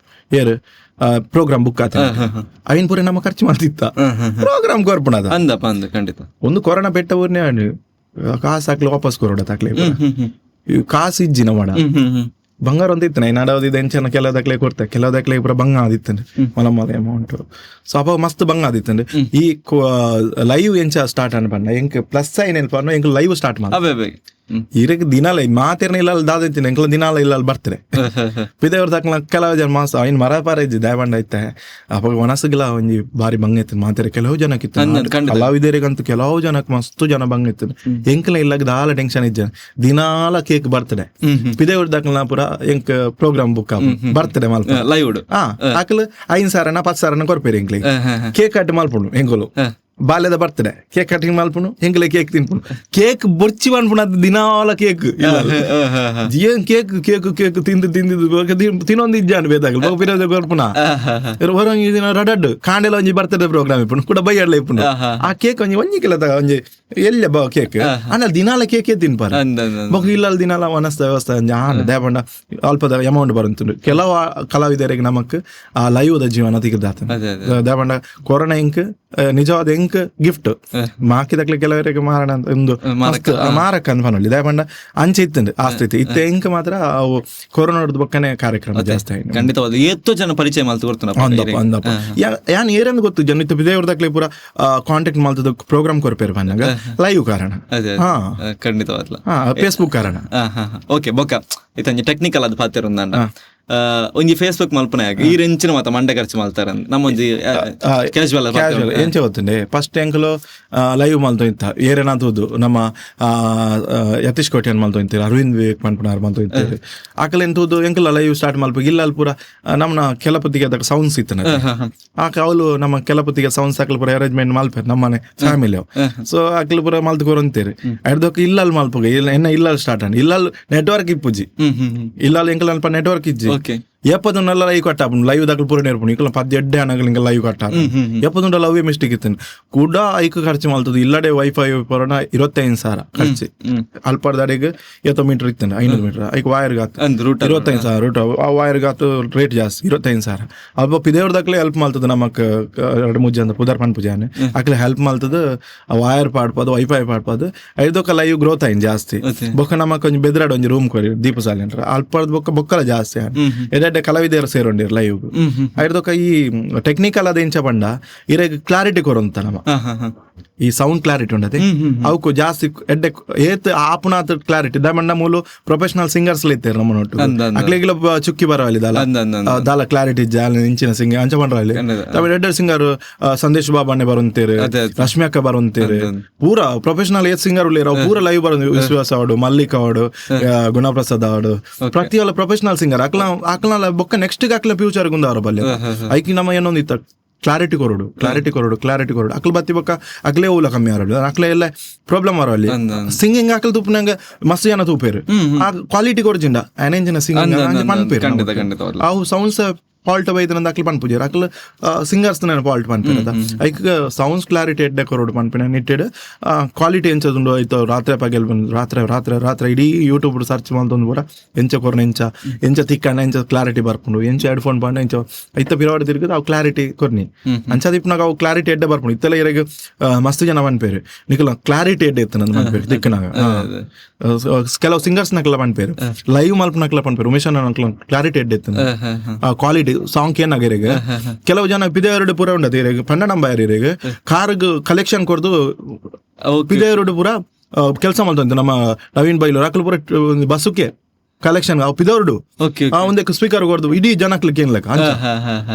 ಏರು ಪ್ರೋಗ್ರಾಮ್ ಬುಕ್ ಆತ ಅವಿನ ಪೂರ ನಮ್ಮ ಖರ್ಚು ಮಾಡ್ತಿತ್ತ ಪ್ರೋಗ್ರಾಮ್ ಕೊರ್ಪುಣದ ಅಂದಪ್ಪ ಅಂದ ಖಂಡಿತ ಒಂದು ಕೊರೋನಾ ಪೆಟ್ಟ ಊರ್ನೇ ಕಾಸು ಹಾಕ್ಲಿ ವಾಪಸ್ ಕೊರೋಡ ತಾಕ್ಲಿ ಕಾಸು ಇಜ್ಜಿನ ಮಾಡ ಬಂಗಾರ ಅಂತ ಇತ್ತನ ನಾಡೋದಿದ್ದ ಎಂಚನ ಕೆಲವದಕ್ಲೆ ಕೊಡ್ತೆ ಕೆಲವದಕ್ಲೆ ಪೂರ ಬಂಗ ಆದಿತ್ತಂಡೆ ಮಲ ಅಮೌಂಟ್ ಸೊ ಅಪ್ಪ ಮಸ್ತ್ ಬಂಗ ಆದಿತ್ತಂಡೆ ಈ ಲೈವ್ ಎಂಚ ಸ್ಟಾರ್ಟ್ ಅನ್ಪಣ್ಣ ಎಂಕ್ ಪ್ಲಸ್ ಸೈನ್ ಎಲ್ಪ ಎಂಕ್ ಲೈವ್ ಸ್ಟಾರ್ಟ್ ಮಾಡಿ ಇರಕ್ ದಿನಾಲ ಮಾತಿರ್ನ ಇಲ್ಲ ದಾದೈತಿನ ಎಂಕ್ಲ ದಿನಾಲ ಇಲ್ಲ ಬರ್ತದೆ ಪಿದೇವ್ರ ತಕ್ಕ ಕೆಲವು ಜನ ಮಾಸ ಇನ್ ಮರ ಪಾರ ಇದ್ದಿ ದಯಬಂಡ ಐತೆ ಅವಾಗ ಮನಸ್ಸಿಗೆಲ್ಲ ಒಂಜಿ ಬಾರಿ ಬಂಗೈತಿ ಮಾತಿರ ಕೆಲವು ಜನಕ್ಕಿತ್ತು ಕಲಾವಿದರಿಗಂತೂ ಕೆಲವು ಜನಕ್ಕೆ ಮಸ್ತು ಜನ ಬಂಗೈತಿ ಎಂಕ್ಲ ಇಲ್ಲ ದಾಲ ಟೆನ್ಷನ್ ಇದ್ದ ದಿನಾಲ ಕೇಕ್ ಬರ್ತಡೆ ಪಿದೇವ್ರ ತಕ್ಕ ಪೂರ ಎಂಕ್ ಪ್ರೋಗ್ರಾಮ್ ಬುಕ್ ಬರ್ತಡೆ ಮಲ್ಪ ಲೈವ್ ಆಕಲ್ 5,000 10,000 ಕೊರ್ಪೇರಿ ಎಂಕ್ಲಿ ಕೇಕ್ ಕಟ್ ಮಲ್ಪುಂಡು ಎಂಗೋಲು ಬಾಲ್ಯದ ಬರ್ತಡೆ ಕೇಕ್ ಕಟಿಂಗ್ ಮಲ್ಪುನು ಹೆಂಗ್ಲೆ ಕೇಕ್ ತಿನ್ಪುನು ಕೇಕ್ ಬೊರ್ಚಿ ಮನ್ಪುಣ ದಿನಾಲ ಕೇಕ್ ಏನ್ ಕೇಕ್ ಕೇಕ್ ಕೇಕ್ ತಿನ್ನೊಂದು ಇಜ್ಜಾನು ಬೇದಾಗಲ್ ಪಿರೋದ ಕೊರ್ಪುನ ಹೊರಂಗಿ ದಿನ ರಡಡ್ ಕಾಂಡೆಲ ಒಂಜಿ ಬರ್ತಡೆ ಪ್ರೋಗ್ರಾಮ್ ಇಪ್ಪುನು ಕೂಡ ಬೈಯಡ್ಲ ಇಪ್ಪುನು ಆ ಕೇಕ್ ಒಂಜಿ ಕಿಲ ಒಂಜಿ ಎಲ್ಲ ಬಾ ಕೇಕ್ ಆಮೇಲೆ ದಿನಾಲ ಕೇಕೇ ತಿನ್ಪಾರ ಬಹು ಇಲ್ಲ ದಿನಾಲ ವನಸ್ತ ವ್ಯವಸ್ಥೆ ದೇಪಂಡ ಅಲ್ಪದ ಅಮೌಂಟ್ ಬರುಂಟು ಕೆಲವು ಕಲಾವಿದರಿಗೆ ನಮಕ್ ಆ ಲೈವ್ದ ಜೀವನ ತೆಗೆದಾತ ದೇಪಂಡ ಕೊರೋನಾ ಇಂಕ್ ನಿಜವಾದ ಎಂಕ್ ಗಿಫ್ಟ್ ಮಾಕಿದಕ್ಲೆ ಕೆಲವರಿಗೆ ಮಾರಣ ಅಂತ ಒಂದು ಮಾರಕ ಅನ್ಪನೊಳ್ಳಿ ದಯಪಂಡ ಅಂಚೆ ಇತ್ತಂದು ಆಸ್ತಿ ಇತ್ತೆ ಎಂಕ್ ಮಾತ್ರ ಅವು ಕೊರೋನಾದ ಬಕ್ಕನೆ ಕಾರ್ಯಕ್ರಮ ಜಾಸ್ತಿ ಆಯ್ತು ಖಂಡಿತವಾದ ಎತ್ತೋ ಜನ ಪರಿಚಯ ಅಂದಪ್ಪ ಯಾನ್ ಏರೆಂದು ಗೊತ್ತು ಜನ ಇತ್ತು ದೇವ್ರದಕ್ಲೆ ಪೂರ ಕಾಂಟ್ಯಾಕ್ಟ್ ಮಾಡ್ತದ ಪ್ರೋಗ್ರಾಮ್ ಕೊರ್ಪೇರು ಬಂದಾಗ ಲೈವ್ ಕಾರಣ ಖಂಡಿತವಾದ ಫೇಸ್ಬುಕ್ ಕಾರಣ ಓಕೆ ಬೊಕ್ಕ ಇತ್ತಂಜಿ ಟೆಕ್ನಿಕಲ್ ಅದು ಪಾತ್ರ ಒಂಜಿ ಫೇಸ್ಬುಕ್ ಮಲ್ಪನೆ ಈ ರೆಂಚಿನ ಮಾತ ಮಂಡೆ ಖರ್ಚು ಮಾಡ್ತಾರ ನಮ್ಮೊಂಜಿ ಕ್ಯಾಶುವಲ್ ಎಂಚೆ ಗೊತ್ತುಂಡೆ ಫಸ್ಟ್ ಎಂಕಲು ಲೈವ್ ಮಲ್ತು ಇತ್ತ ಏರೇನಾಥದ್ದು ನಮ್ಮ ಯತೀಶ್ ಕೋಟ್ಯಾನ್ ಮಲ್ತು ಇಂತೀರಿ ಅರವಿಂದ್ ವಿವೇಕ್ ಪನ್ಪುನಾರ್ ಮಲ್ತು ಇಂತೀರಿ ಆಕಲ ಎಂತದ್ದು ಎಂಕಲ ಲೈವ್ ಸ್ಟಾರ್ಟ್ ಮಲ್ಪ ಇಲ್ಲ ಅಲ್ಲಿ ಪೂರ ನಮ್ಮನ ಕೆಲಪತಿಗೆ ಅದಕ್ಕೆ ಸೌಂಡ್ಸ್ ಇತ್ತನ ಆಕ ಅವಳು ನಮ್ಮ ಕೆಲಪತಿಗೆ ಸೌಂಡ್ಸ್ ಹಾಕಲ್ ಪೂರ ಅರೇಂಜ್ಮೆಂಟ್ ಮಲ್ಪೇರು ನಮ್ಮನೆ ಫ್ಯಾಮಿಲಿ ಅವು ಸೊ ಆಕಲ್ ಪೂರ ಮಲ್ತು ಕೊರಂತೀರಿ ಅಡ್ದಕ್ಕೆ ಇಲ್ಲಲ್ಲಿ ಮಲ್ಪಗ ಎನ್ನ ಇಲ್ಲಲ್ಲಿ ಸ್ಟಾರ್ಟ್ ಆನ್ ಇಲ್ಲಲ್ಲಿ ನೆಟ್ವರ್ಕ್ ಇಪ್ಪುಜಿ ಇಲ್ಲಲ್ಲಿ ಎಂಕಲ್ ಅಲ್ಪ ನೆಟ್ವರ್ಕ್ ಇಜ್ಜಿ ಎಪ್ಪತ್ತೊಂದಲ್ಲ ಲೈವ್ ಕಟ್ಟಾಪು ಲೈವ್ ದಾಖಲು ಪೂರ ನೇರ್ಪು ಇಕ್ಕಲ 10 ಅನಗಲ್ ಹಿಂಗೆ ಲೈವ್ ಕಟ್ಟ ಎಪ್ಪತ್ತೊಂದು ಲವ್ ಮಿಸ್ಟೇಕ್ ಇತ್ತೇನೆ ಕೂಡ ಐಕ್ ಖರ್ಚು ಮಲ್ತದ್ದು ಇಲ್ಲಡೆ ವೈಫೈ ಪೂರಣ 25,000 ಖರ್ಚು ಅಲ್ಪಡ್ದಾಡಿಗೆ 70 ಮೀಟರ್ ಇತ್ತೇನೆ 500 ಮೀಟರ್ ಐಕ್ ವಾಯರ್ಗೆ ಆತು 25,000 ರೂಟ್ ಆ ವಾಯರ್ಗೆ ಆತು ರೇಟ್ ಜಾಸ್ತಿ 25,000 ಅಲ್ಪ ಪಿದೇವ್ರದಾಗ್ಲೇ ಹೆಲ್ಪ್ ಮಾಡ್ತದೆ ನಮಕ್ 2-3 ಜನ ಪುದರ್ ಪನ್ ಪೂಜಾನೆ ಆಕ್ಲೆ ಹೆಲ್ಪ್ ಮಾಡ್ತದೆ ವಾಯರ್ ಪಾಡ್ಪದು ವೈಫೈ ಪಾಡ್ಪದು ಐದೊಕ್ಕ ಲೈವ್ ಗ್ರೋತ್ ಆಯ್ತು ಜಾಸ್ತಿ ಬೊಕ್ಕ ನಮಕ್ ಒಂಜಿ ಬೆದ್ರಾಡ್ ಒಂಜಿ ರೂಮ್ ಕೊರಿ ದೀಪಸಾಲಿ ಅಂತ ಅಲ್ಪಡ್ ಬೊಕ್ಕಲ ಜಾಸ್ತಿ ಕಲಾವಿದರು ಸೇರೋಂಡಿರ್ ಲೈವ್ ಐದೊಕ್ಕ ಈ ಟೆಕ್ನಿಕಲ್ ಅದ ಎಂಚ ಪಂಡ ಇರೆಗ್ ಕ್ಲಾರಿಟಿ ಕೊರಂತ ನಮ್ಮ ಈ ಸೌಂಡ್ ಕ್ಲಾರಿಟಿ ಉಂಡದೆ ಅವಕ್ಕೂ ಜಾಸ್ತಿ ಎಡ್ಡೆ ಏತ್ ಆಪುನಾತ್ ಕ್ಲಾರಿಟಿ ದಮಂಡ ಮೂಲು ಪ್ರೊಫೆಷನಲ್ ಸಿಂಗರ್ಸ್ ಇತ್ತೇರು ನಮ್ಮ ನೋಟು ಅಕ್ಲೆಗಿಲ ಚುಕ್ಕಿ ಬರವಲ್ಲಿ ದಾಲ ಕ್ಲಾರಿಟಿ ಜಾಲ ಇಂಚಿನ ಸಿಂಗರ್ ಅಂಚ ಪಂಡ್ರಲ್ಲಿ ಎಡ್ಡೆ ಸಿಂಗರ್ ಸಂದೇಶ್ ಬಾಬಾನೆ ಬರುಂತೇರು ರಶ್ಮಿ ಅಕ್ಕ ಬರುಂತೇರು ಪೂರ ಪ್ರೊಫೆಷನಲ್ ಏತ್ ಸಿಂಗರ್ ಉಳ್ಳಿರ ಪೂರ ಲೈವ್ ಬರು ವಿಶ್ವಾಸ ಅವಡು ಮಲ್ಲಿಕ್ ಅವಡು ಗುಣಪ್ರಸಾದ್ ಅವಡು ಪ್ರತಿಯೊಲ್ಲ ಪ್ರೊಫೆಷನಲ್ ಸಿಂಗರ್ ಅಕ್ಲ ಬೊಕ್ಕ ನೆಕ್ಸ್ಟ್ ಅಕ್ಲ ಫ್ಯೂಚರ್ ಗುಂದ ಅವರ ಬಲ್ಲೆ ಐಕಿ ನಮ್ಮ ಏನೊಂದು ಇತ್ತ ಕ್ಲಾರಿಟಿ ಕೊರಡು ಅಕ್ಲ ಬತ್ತಿ ಬೊಕ್ಕ ಅಕ್ಲೇ ಊಲ ಕಮ್ಮಿ ಆರೋಡು ಅಕ್ಲೆ ಎಲ್ಲ ಪ್ರಾಬ್ಲಮ್ ಆರೋ ಅಲ್ಲಿ ಸಿಂಗಿಂಗ್ ಅಕ್ಲ ತೂಪಿನಂಗ ಮಸ್ತ್ ಜನ ತೂಪೇರು ಆ ಕ್ವಾಲಿಟಿ ಕೊರಜಿಂದ ಅನೇಂಜಿನ ಸಿಂಗಿಂಗ್ ಪನ್ಪೇರು ಅವು ಸೌಂಡ್ಸ್ ಫಾಲ್ಟ್ ಬೈದನಂದ ಅಕ್ಲಿ ಪನ್ಪುಜೇರು ಅಕ್ಲ ಸಿಂಗರ್ಸ್ ಫಾಲ್ಟ್ ಪನ್ಪೇರದ ಐಕ್ ಸೌಂಡ್ಸ್ ಕ್ಲಾರಿಟಿ ಎಡ್ಡೆ ಕೊರೋಡು ಪನ್ಪೇನ ನಿಟ್ಟೆಡ್ ಕ್ವಾಲಿಟಿ ಎಂಚದುಂಡು ಆಯ್ತು ರಾತ್ರಿ ಪಗೆಲ್ ಬಂದು ರಾತ್ರಿ ಇಡೀ ಯೂಟ್ಯೂಬ್ ಸರ್ಚ್ ಮಾಡ್ತಂದು ಪೂರ ಎಂಚ ಕೊರೋನ ಎಂಚ ತಿಕ್ಕಣ್ಣ ಎಂಚ ಕ್ಲಾರಿಟಿ ಬರ್ಪುಂಡು ಎಂಚ ಹೆಡ್ಫೋನ್ ಪಂಡ ಎಂಚ ಐತ ಪಿರವಾಡಿ ತಿರುಗದು ಅವು ಕ್ಲಾರಿಟಿ ಕೊರ್ನಿ ಅಂಚದಿಪ್ನಾಗ ಅವು ಕ್ಲಾರಿಟಿ ಎಡ್ಡೆ ಬರ್ಪುಂಡು ಇತ್ತೆಲ್ಲ ಇರಗೆ ಮಸ್ತ್ ಜನ ಪನ್ಪೇರು ನಿಖಲ ಕ್ಲಾರಿಟಿ ಎಡ್ಡೆ ಇತ್ತು ನಂದು ಪನ್ಪೇರು ತಿಕ್ಕನಾಗ ಕೆಲವು ಸಿಂಗರ್ಸ್ ನಕ್ಲ ಪನ್ಪೇರು ಲೈವ್ ಮಲ್ಪ ನಕ್ಲ ಪನ್ಪೇರು ಉಮೇಶ್ ನಕ್ಲ ಕ್ಲಾರಿಟಿ ಎಡ್ಡೆ ಇತ್ತು ಕ್ವಾಲಿಟಿ ಸಾಂಗ್ ಏನಾಗಿರಿಗೆ ಕೆಲವು ಜನ ಪಿದೇವರುಡು ಪೂರ ಉಂಡದು ಇರೆಗೆ ಪಂಡ ನಂಬಾರಿಗೆ ಕಾರ್ಗ್ ಕಲೆಕ್ಷನ್ ಕೊರ್ದು ಪಿದೇವರುಡು ಪೂರ ಕೆಲಸ ಮಾಡ್ತಂತೆ ನಮ್ಮ ನವೀನ್ ಬೈಲೂರು ಅಕ್ಲು ಪೂರ ಬಸ್ಸುಕ್ಕೆ ಕಲೆಕ್ಷನ್ ಪಿದವ್ರಡು ಒಂದಕ್ಕೆ ಸ್ಪೀಕರ್ ಕೊಡ್ದು ಇಡೀ ಜನಕ್ಲಿಕ್ಕೆ ಏನ್ಲಕ್ಕ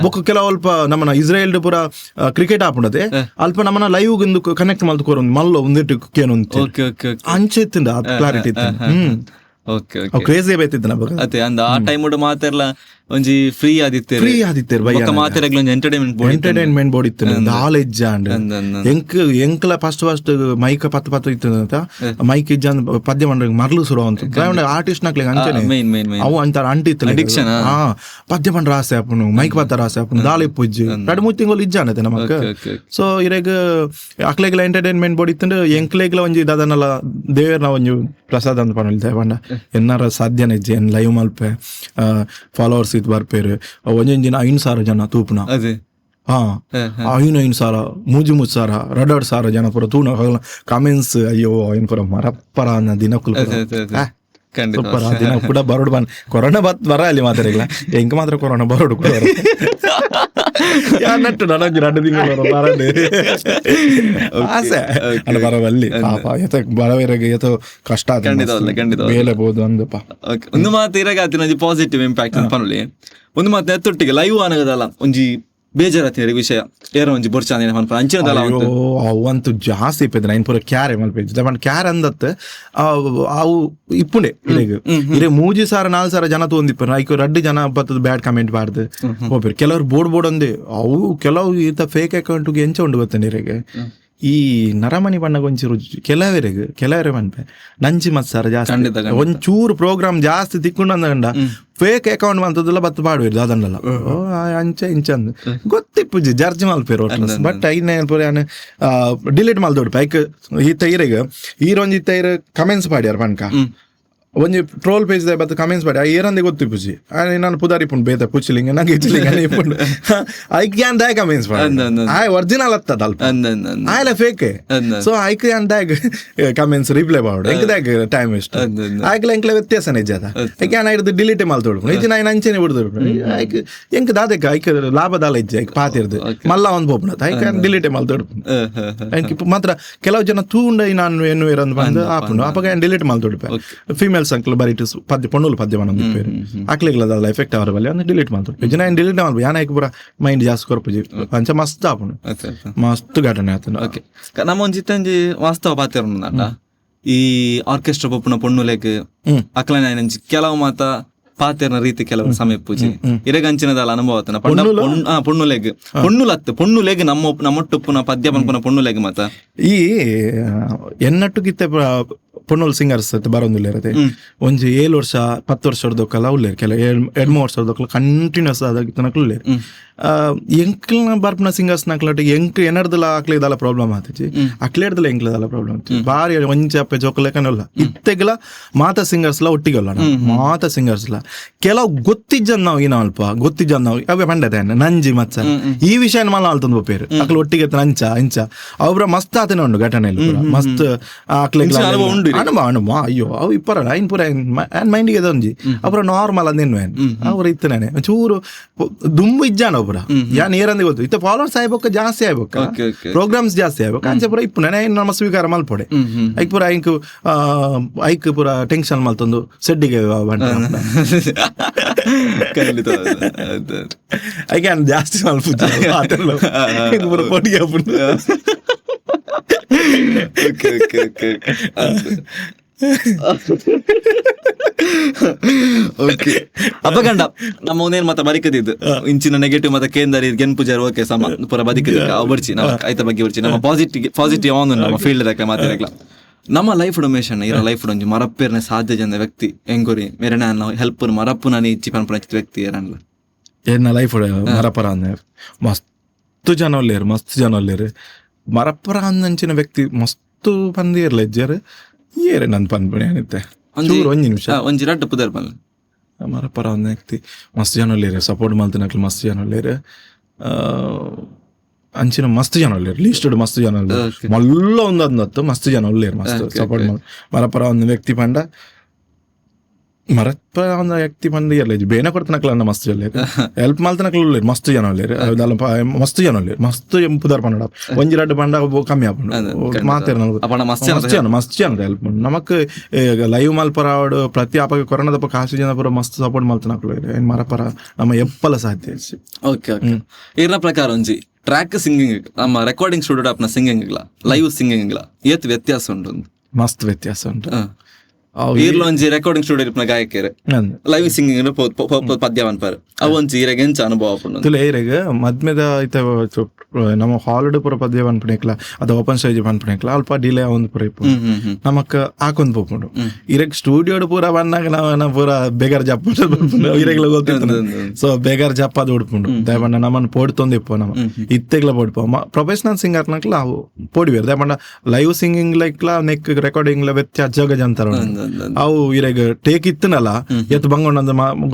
ಬೊಕ್ಕ ಕೆಲವು ಅಲ್ಪ ನಮ್ಮನ ಇಸ್ರೇಲ್ ಪೂರ ಕ್ರಿಕೆಟ್ ಆಪುಂಡದೆ ಅಲ್ಪ ನಮ್ಮನ ಲೈವ್ ಗಿಂದು ಕನೆಕ್ಟ್ ಮಾಡ್ತು ಕೊರ ಮಲ್ಲ ಒಂದಿಟ್ಟು ಕೇನೊಂದು ಅಂಚೆ ಇತ್ತಿಂದ ಕ್ಲಾರಿಟಿ ಇತ್ತು ಕ್ರೇಜಿ ಬೈತಿದ್ದ ಅದೇ ಅಂದ ಆ ಟೈಮ್ ಮಾತೆಲ್ಲ ಒಂಜಿ ಫ್ರೀ ಆದಿತ್ತೇರು ಮಾತೆರಗ್ಲ ಒಂಜಿ ಎಂಟರ್ಟೈನ್ಮೆಂಟ್ ಬೋರ್ಡ್ ಇತ್ತು ನಾಲೆಡ್ಜ್ ಅಂಡ್ ಎಂಕ್ಲ ಫಸ್ಟ್ ಮೈಕ್ ಪತ್ತು ಇತ್ತು ಅಂತ ಮೈಕ್ ಇಜ್ಜ ಪದ್ಯ ಮಂಡ್ರ ಮರ್ಲು ಸುರ ಅಂತ ಆರ್ಟಿಸ್ಟ್ ನಕ್ಲೆ ಅಂಚನೆ ಅವು ಅಂತಾರ ಅಂಟಿತ್ತು ಅಡಿಕ್ಷನ್ ಪದ್ಯ ಮಂಡ್ರ ಆಸೆ ಆಪುನು ಮೈಕ್ ಪತ್ತಾರ ಆಸೆ ಆಪುನು ದಾಳಿ ಪುಜ್ಜಿ 2-3 ತಿಂಗಳು ಇಜ್ಜಾನತೆ ನಮಕ್ ಸೊ ಇರೆಗ್ ಅಕ್ಲೆಗ್ಲ ಎಂಟರ್ಟೈನ್ಮೆಂಟ್ ಬೋರ್ಡ್ ಇತ್ತು ಎಂಕ್ಲೆಗ್ಲ ಒಂಜಿ ದಾದನಲ್ಲ ದೇವರ್ನ ಒಂಜಿ ಪ್ರಸಾದ್ ಅಂತ ಪಣಲ್ ದೇವಣ್ಣ ಎನ್ನಾರ ಸಾಧ್ಯನ ಇಜ್ಜೆ ಎನ್ ಲೈವ್ ಮಲ್ಪೆ ಫಾಲೋವರ್ಸ್ ಇತ್ತು ಬರ್ಪೇರು ಒಂಜಿನ 5,000 ಜನ ತೂಪುನ 5,000 ರಡಡ್ ಸಾವಿರ ಜನ ಪುರ ತೂಣ ಕಾಮೆಂಟ್ಸ್ ಅಯ್ಯೋ ಐನ್ ಪುರ ಮರಪ್ಪರ ಅನ್ನ ದಿನಕ್ಕೂ ಖಂಡಿತ. ಸೂಪರ್ ಆ ದಿನ ಕೂಡ ಬರೋಡು ಬಂದ್ ಕೊರೋನಾ ಬರ ಅಲ್ಲಿ ಮಾತಾಡಿಲ್ಲ ಎಂಕ ಮಾತ್ರ ಕೊರೋನಾ ಬರೋಡು ಕೂಡ ನಟ್ಟು ನನಗೆ 2 ತಿಂಗಳು ಬರಡು ಆಸೆ ಅಲ್ಲ ಬರವಲ್ಲಿ ಪಾಪ ಎತ್ತ ಬರವರಿಗೆ ಎತ್ತೋ ಕಷ್ಟ ಬೇಲೆ ಬೋದು ಅಂದಪ್ಪ. ಒಂದು ಮಾತು ಇರಾಗ ಒಂಜಿ ಪಾಸಿಟಿವ್ ಇಂಪ್ಯಾಕ್ಟ್ ಪನ್ನುಲಿ ಒಂದು ಮಾತು ಎತ್ತೊಟ್ಟಿಗೆ ಲೈವ್ ಆನಗದಲ್ಲ ಒಂಜಿ ಬೇಜಾರತ್ತಿನ ವಿಷಯ ಏರೋ ಒಂಜಿ ಬೊರ್ಚಾಂದಿನ ಪನ್ಪ ಅಂಚಿನದಲ್ಲ ಅವಂತೂ ಜಾಸ್ತಿ ಇಪ್ಪಿದ್ ನೈನ್ ಪೂರ ಕ್ಯಾರೆ ಮಲ್ಪೇಜ್ ಕ್ಯಾರ್ ಅಂದತ್ ಅವು ಇಪ್ಪುಂಡೆ ಇರೇ 3 ಸಾರ 4 ಸಾರ ಜನ ತೊಂದಿಪ್ಪರು ಐಕ್ 2 ಜನ ಬತ್ತದ ಬ್ಯಾಡ್ ಕಮೆಂಟ್ ಬಾರ್ದು ಹೋಗ್ಬೇರು ಕೆಲವ್ರು ಬೋರ್ಡ್ ಅಂದೆ ಅವು ಕೆಲವು ಈತ ಫೇಕ್ ಅಕೌಂಟ್ಗೆ ಎಂಚ ಉಂಡು ಗೊತ್ತ ನೀರಿಗೆ ಈ ನರಮಣಿ ಬಣ್ಣಗ ಒಂಚೂರು ಕೆಲವರೇ ಮನ್ಪೆ ನಂಚಿ ಮತ್ ಸರ್ ಜಾಸ್ತಿ ಒಂಚೂರು ಪ್ರೋಗ್ರಾಮ್ ಜಾಸ್ತಿ ತಿಕ್ಕೊಂಡು ಅಂದಂಡ ಫೇಕ್ ಅಕೌಂಟ್ ಬಂತದಲ್ಲ ಬತ್ ಬಾಡುವಿರ್ ಅದನ್ನಲ್ಲ ಅಂಚೆ ಇಂಚಂದ್ ಗೊತ್ತಿಪ್ಪುಜಿ ಜರ್ಜ್ ಮಲ್ಪೇರು ಬಟ್ ಐನೇ ಡಿಲೀಟ್ ಮಲ್ದೋಡು ಪೈಕ್ ಈ ತೈರಿಗೆ ಈರೊಂಜಿ ತೈರ್ ಕಮೆಂಟ್ಸ್ ಪಾಡ್ಯಾರ ಪನ್ಕ ಒಂಜಿ ಟ್ರೋಲ್ ಪೇಜ್ ಬತ್ತ ಕಮೆಂಟ್ಸ್ ಮಾಡಿ ಏರಂದೆ ಗೊತ್ತಿಪ್ಪುಜಿ ನಾನು ಪುದಾರಿ ಪುಂಡು ಬೇತ ಪುಚ್ಚಲಿಂಗ ನಂಗೆ ಇಚ್ಚಲಿಂಗ ಇಪ್ಪುಂಡು ಐಕ್ ಯಾನ್ ದಾಯ್ ಕಮೆಂಟ್ಸ್ ಮಾಡಿ ಆಯ್ ಒರಿಜಿನಲ್ ಅತ್ತದ ಅಲ್ಪ ಆಯ್ಲ ಫೇಕ್ ಸೊ ಐಕ್ ಯಾನ್ ದಾಯ್ ಕಮೆಂಟ್ಸ್ ರಿಪ್ಲೈ ಮಾಡು ಎಂಕ್ ದಾಯ್ ಟೈಮ್ ವೇಸ್ಟ್ ಆಯ್ಕಲ ಎಂಕ್ಲ ವ್ಯತ್ಯಾಸ ನಿಜ ಅದ ಐಕ್ ಯಾನ್ ಹಿಡಿದು ಡಿಲೀಟ್ ಮಲ್ತೋಡು ಇದು ನಾನು ಅಂಚೆನೆ ಬಿಡ್ದು ಐಕ್ ಎಂಕ್ ದಾದಕ್ಕೆ ಐಕ್ ಲಾಭದಾಲ ಇಜ್ಜೆ ಐಕ್ ಪಾತಿರ್ದು ಮಲ್ಲ ಒಂದು ಪೋಪುಣ ಐಕ್ ಡಿಲೀಟ್ ಮಲ್ತೋಡು ಎಂಕ್ ಮಾತ್ರ ಕೆಲವು ಜನ ತೂಂಡ ನಾನು ಏನು ಇರಂದು ಬಂದು ಆಪುಂಡು ಅಪ್ಪ ಯಾನ್ ಡಿಲೀಟ್ ಮಲ್ತೋಡು ಫೀಮೇಲ್ ಸಂಕಲ್ ಬರೀಟು ಪದ್ಯ ಪೊಣ್ಣುಲು ಪದ್ಯ ಮನೊಂದು ಪೇರು ಆಕ್ಲಿಗ್ಲದ ಎಫೆಕ್ಟ್ ಅವರ ಬಲ್ಲಿ ಅಂದ್ರೆ ಡಿಲೀಟ್ ಮಾಡ್ತಾರೆ ಜನ ಏನು ಡಿಲೀಟ್ ಮಾಡ್ಬೋದು ಯಾನಕ್ಕೆ ಪೂರ ಮೈಂಡ್ ಜಾಸ್ತಿ ಕೊರಪುಜಿ ಅಂಚ ಮಸ್ತ್ ಆಪುಂಡು ಮಸ್ತ್ ಘಟನೆ ಆತನ. ಓಕೆ ನಮ್ಮ ಒಂಜಿತ್ತಂಜಿ ವಾಸ್ತವ ಪಾತ್ರ ಈ ಆರ್ಕೆಸ್ಟ್ರಾ ಪೊಪ್ಪುನ ಪೊಣ್ಣುಲೆಗ್ ಅಕ್ಲನ ಕೆಲವು ಮಾತ ಪಾತೆರ್ನ ರೀತಿ ಕೆಲವು ಸಮಯ ಪೂಜಿ ಇರಗಂಚಿನದಲ್ಲ ಅನುಭವತನ ಪೊಣ್ಣುಲೆಗ್ ನಮ್ಮೊಟ್ಟುಪ್ಪುನ ಪದ್ಯ ಪನ್ಪುನ ಪೊಣ್ಣುಲೆಗ್ ಮಾತ ಈ ಎನ್ನಟ್ಟು ಗಿತ್ತೆ ಪೊಣ್ಣುಲ್ ಸಿಂಗರ್ಸ್ ಬರೋದಿಲ್ಲ ಇರತ್ತೆ ಒಂಜಿ 7 ವರ್ಷ 10 ವರ್ಷದೊಕ್ಕಲ್ಲ ಉಳ್ಳೇರು ಕೆಲ 2-3 ವರ್ಷದೊಕ್ಕಲ್ಲ ಕಂಟಿನ್ಯೂಸ್ ಆದಾಗಿತ್ತನಕ್ಲು ಉಳ್ಳೇರು ಎಂಕ್ಲನ ಬರ್ಪನ ಸಿಂಗರ್ಸ್ ನಕ್ಲಟ್ ಎಂಕ್ ಎನರ್ದಲ್ಲ ಆಕ್ಲಿದಲ್ಲ ಪ್ರಾಬ್ಲಮ್ ಆತಿಜಿ ಅಕ್ಲೇಡ್ದಲ್ಲ ಎಂಕ್ಲದಲ್ಲ ಪ್ರಾಬ್ಲಮ್ ಆತಿ ಬಾರಿ ಒಂಚ ಅಪ್ಪೆ ಜೋಕಲೆಕನಲ್ಲ ಇತ್ತೆಗ್ಲ ಮಾತ ಸಿಂಗರ್ಸ್ಲ ಒಟ್ಟಿಗಲ್ಲ ಮಾತ ಸಿಂಗರ್ಸ್ಲ ಕೆಲವು ಗೊತ್ತಿಜ್ಜನ್ ನಾವು ಏನ ಅಲ್ಪ ಗೊತ್ತಿಜ್ಜನ್ ನಾವು ಅವೇ ಪಂಡದೆ ನಂಜಿ ಮಚ್ಚ ಈ ವಿಷಯ ಮಲ್ಲ ಆಲ್ತಂದು ಪೇರು ಅಕ್ಲ ಒಟ್ಟಿಗೆ ಅಂಚ ಅಂಚ ಅವ್ರ ಮಸ್ತ್ ಆತನ ಉಂಡು ಘಟನೆಯಲ್ಲಿ ಮಸ್ತ್ ಆಕ್ಲಿಗ್ಲ ಅನುಭವ ಅಯ್ಯೋ ಅವು ಇಪ್ಪರಲ್ಲ ಐನ್ ಪೂರ ಮೈಂಡಿಗೆ ಒಂಜಿ ಅವ್ರ ನಾರ್ಮಲ್ ಅಂದೇನು ಅವ್ರ ಇತ್ತನೇ ಚೂರು ದುಂಬು ಇಜ್ಜಾನ ಒಬ್ಬರ ಯಾನ್ ಏರಂದೆ ಗೊತ್ತು ಇತ್ತ ಫಾಲೋವರ್ಸ್ ಆಯ್ಬೇಕ ಜಾಸ್ತಿ ಆಯ್ಬೇಕ ಪ್ರೋಗ್ರಾಮ್ಸ್ ಜಾಸ್ತಿ ಆಯ್ಬೇಕ ಅಂಚೆ ಪೂರ ಇಪ್ಪು ನೆನೆ ನಮ್ಮ ಸ್ವೀಕಾರ ಮಲ್ಪೊಡೆ ಐಕ್ ಪೂರ ಐಕ್ ಪೂರ ಟೆನ್ಷನ್ ಮಲ್ತೊಂದು ಸೆಡ್ಡಿಗೆ ಐಕೆ ಜಾಸ್ತಿ ಮಲ್ಪುಜ ಪೂರ ಪೊಟ್ಟಿಗೆ ಅಪಗಂಡ ನಮ್ಮ ಒಂದೇನ್ ಮತ್ತ ಬರಿಕದಿದ್ದು ಇಂಚಿನ ನೆಗೆಟಿವ್ ಮತ್ತೆ ಕೇಂದ್ರ ಗೆನ್ಪುಜಾರ್ ಓಕೆ ಸಮ ಪೂರ ಬದಿಕದ ಬರ್ಚಿ ನಾವು ಆಯ್ತ ಬಗ್ಗೆ ಬರ್ಚಿ ನಮ್ಮ ಪಾಸಿಟಿವ್ ಆನ್ ನಮ್ಮ ಫೀಲ್ಡ್ ದಾಖಲೆ ಮಾತಾಡಕ್ಲ ನಮ್ಮ ಲೈಫ್ ಡೊಮೇಶನ್ ಇರೋ ಲೈಫ್ ಒಂಜಿ ಮರಪ್ಪೇರ್ನ ಸಾಧ್ಯ ಜನ ವ್ಯಕ್ತಿ ಹೆಂಗೋರಿ ಮೇರೆ ನಾನು ಹೆಲ್ಪ್ ಮರಪ್ಪು ನಾನು ಇಚ್ಚಿ ಪನ್ಪುನ ವ್ಯಕ್ತಿ ಏರಲ್ಲ ಏನ ಲೈಫ್ ಮರಪರ ಅಂದ ಮಸ್ತ್ ಜನ ಒಲ್ಲೇರು ಮರಪ್ಪರ ಅಂದಂಚಿನ ವ್ಯಕ್ತಿ ಮಸ್ತ್ ಪಂದಿ ಇರ್ಲ ಇಜ್ಜಾರು ಏರೆ ನನ್ ಪನ್ಪುಣೆ ಏನಿತ್ತೆ ಒಂಜಿ ನಿಮಿಷ ಒಂಜಿ ರಡ್ಡು ಪುದರ್ ಬಂದ ಮರಪ್ಪರ ಒಂದ್ ವ್ಯಕ್ತಿ ಮಸ್ತ್ ಜನ ಒಲ್ಲೇರು ಸಪೋರ್ಟ್ ಮಲ್ತಿನಕ್ಲು ಮಸ್ತ್ ಜನ ಒಲ್ಲೇರು ಅಂಚಿನ ಮಸ್ತ್ ಜನ ಒಲ್ಲೇರು ಲೀಸ್ಟೆಡ್ ಮಸ್ತ್ ಜನ ಒಲ್ಲೇರು ಮಲ್ಲ ಒಂದತ್ತು ಮಸ್ತ್ ಜನ ಒಲ್ಲೇರು ಮಸ್ತ್ ಸಪೋರ್ಟ್ ಮರಪ್ಪರ ಒಂದು ವ್ಯಕ್ತಿ ಪಂಡ ಮರಪ್ಪರ ಒಂದು ವ್ಯಕ್ತಿ ಬಂದು ಇರ್ಲಿ ಬೇನೆ ಕೊಡ್ತನಕ್ಲ ಮಸ್ತ್ ಒಲ್ಲೇರು ಹೆಲ್ಪ್ ಮಲ್ತನಕ್ಲು ಒಲ್ಲೇರು ಮಸ್ತ್ ಜನ ಒಲ್ಲೇರು ಮಸ್ತ್ ಜನ ಒಲ್ಲೇರು ಮಸ್ತ್ ಪುದರ್ ಪಂಡ ಒಂಜಿ ರಡ್ಡು ಪಂಡ ಕಮ್ಮಿ ಆಪುಂಡು ಮಾತಾಡ ಮಸ್ತ್ ಜನ ಹೆಲ್ಪ್ ಮಾಡು ನಮಕ್ ಲೈವ್ ಮಲ್ಪರಾವಡು ಪ್ರತಿ ಆಪಗ ಕೊರೋನಾದಪ್ಪ ಕಾಸು ಜನ ಪೂರ ಮಸ್ತ್ ಸಪೋರ್ಟ್ ಮಲ್ತನಕ್ಲು ಏನ್ ಮರಪ್ಪರ ನಮ್ಮ ಎಪ್ಪಲ ಸಾಧ್ಯ. ಓಕೆ ಓಕೆ ಇರ ಪ್ರಕಾರ ಒಂಜಿ ಟ್ರ್ಯಾಕ್ ಸಿಂಗಿಂಗ್ ನಮ್ಮ ರೆಕಾರ್ಡಿಂಗ್ ಸ್ಟುಡಿಯೋ ಆಪ್ನ ಸಿಂಗಿಂಗ್ ಲೈವ್ ಸಿಂಗಿಂಗ್ ಏತ್ ವ್ಯತ್ಯಾಸ ಉಂಟು? ಮಸ್ತ್ ವ್ಯತ್ಯಾಸ ಉಂಟು. ಒಂಜಿ ರೆಕಾರ್ಡಿಂಗ್ ಸ್ಟುಡಿಯೋ ಇರ್ಪನ ಗಾಯಕರು ಲೈವ್ ಸಿಂಗಿಂಗ್ ಪದ್ಯ ಅನ್ಪಾರು ಅವು ಒಂಜಿ ಇರಾಗ ಎಂಚ ಅನುಭವ ಆಪುಂಡು ಇರಾಗ ಮದ್ಮೆದ ಐತ ನಮ್ಮ ಹಾಲಿಡ್ ಪೂರ ಪದ್ಯ ಪನ್ಪುಣೆಕ್ಲ ಅದು ಓಪನ್ ಸ್ಟೇಜ್ ಪನ್ಪುಣೆಕ್ಲ ಅಲ್ಪ ಡಿಲೇ ಒಂದು ಪೂರ ಇಪ್ಪು ನಮಕ್ ಹಾಕೊಂಡ್ ಪೋಪುಂಡು ಇರಾಗ ಸ್ಟುಡಿಯೋಡ್ ಪೂರ ಬಂದಾಗ ನಾವು ಪೂರ ಬೇಗಾರ್ ಜಪ್ಪ ಇರಾಗ್ಲ ಗೊತ್ತಿತ್ತು ಸೊ ಬೇಗಾರ್ ಜಪ್ಪ ಅದು ಉಡ್ಪುಂಡು ದಯಪಂಡ ನಮ್ಮನ್ನು ಪೋಡ್ತೊಂದು ಇಪ್ಪು ನಮ್ಮ ಇತ್ತೆಗ್ಲ ಪೋಡ್ಪು ಪ್ರೊಫೆಷನಲ್ ಸಿಂಗರ್ ನಕ್ಲ ಅವು ಪೋಡಿವೇರು ದಯಪಂಡ ಲೈವ್ ಸಿಂಗಿಂಗ್ ಲೈಕ್ಲ ನೆಕ್ ರೆಕಾರ್ಡಿಂಗ್ ವ್ಯತ್ಯಾಸ ಜಗಜ್ ಅಂತಾರ ಅವು ಇರಾಗ ಟೇಕ್ ಇತ್ತನಲ್ಲ ಎತ್ ಬಂಗೊಂಡ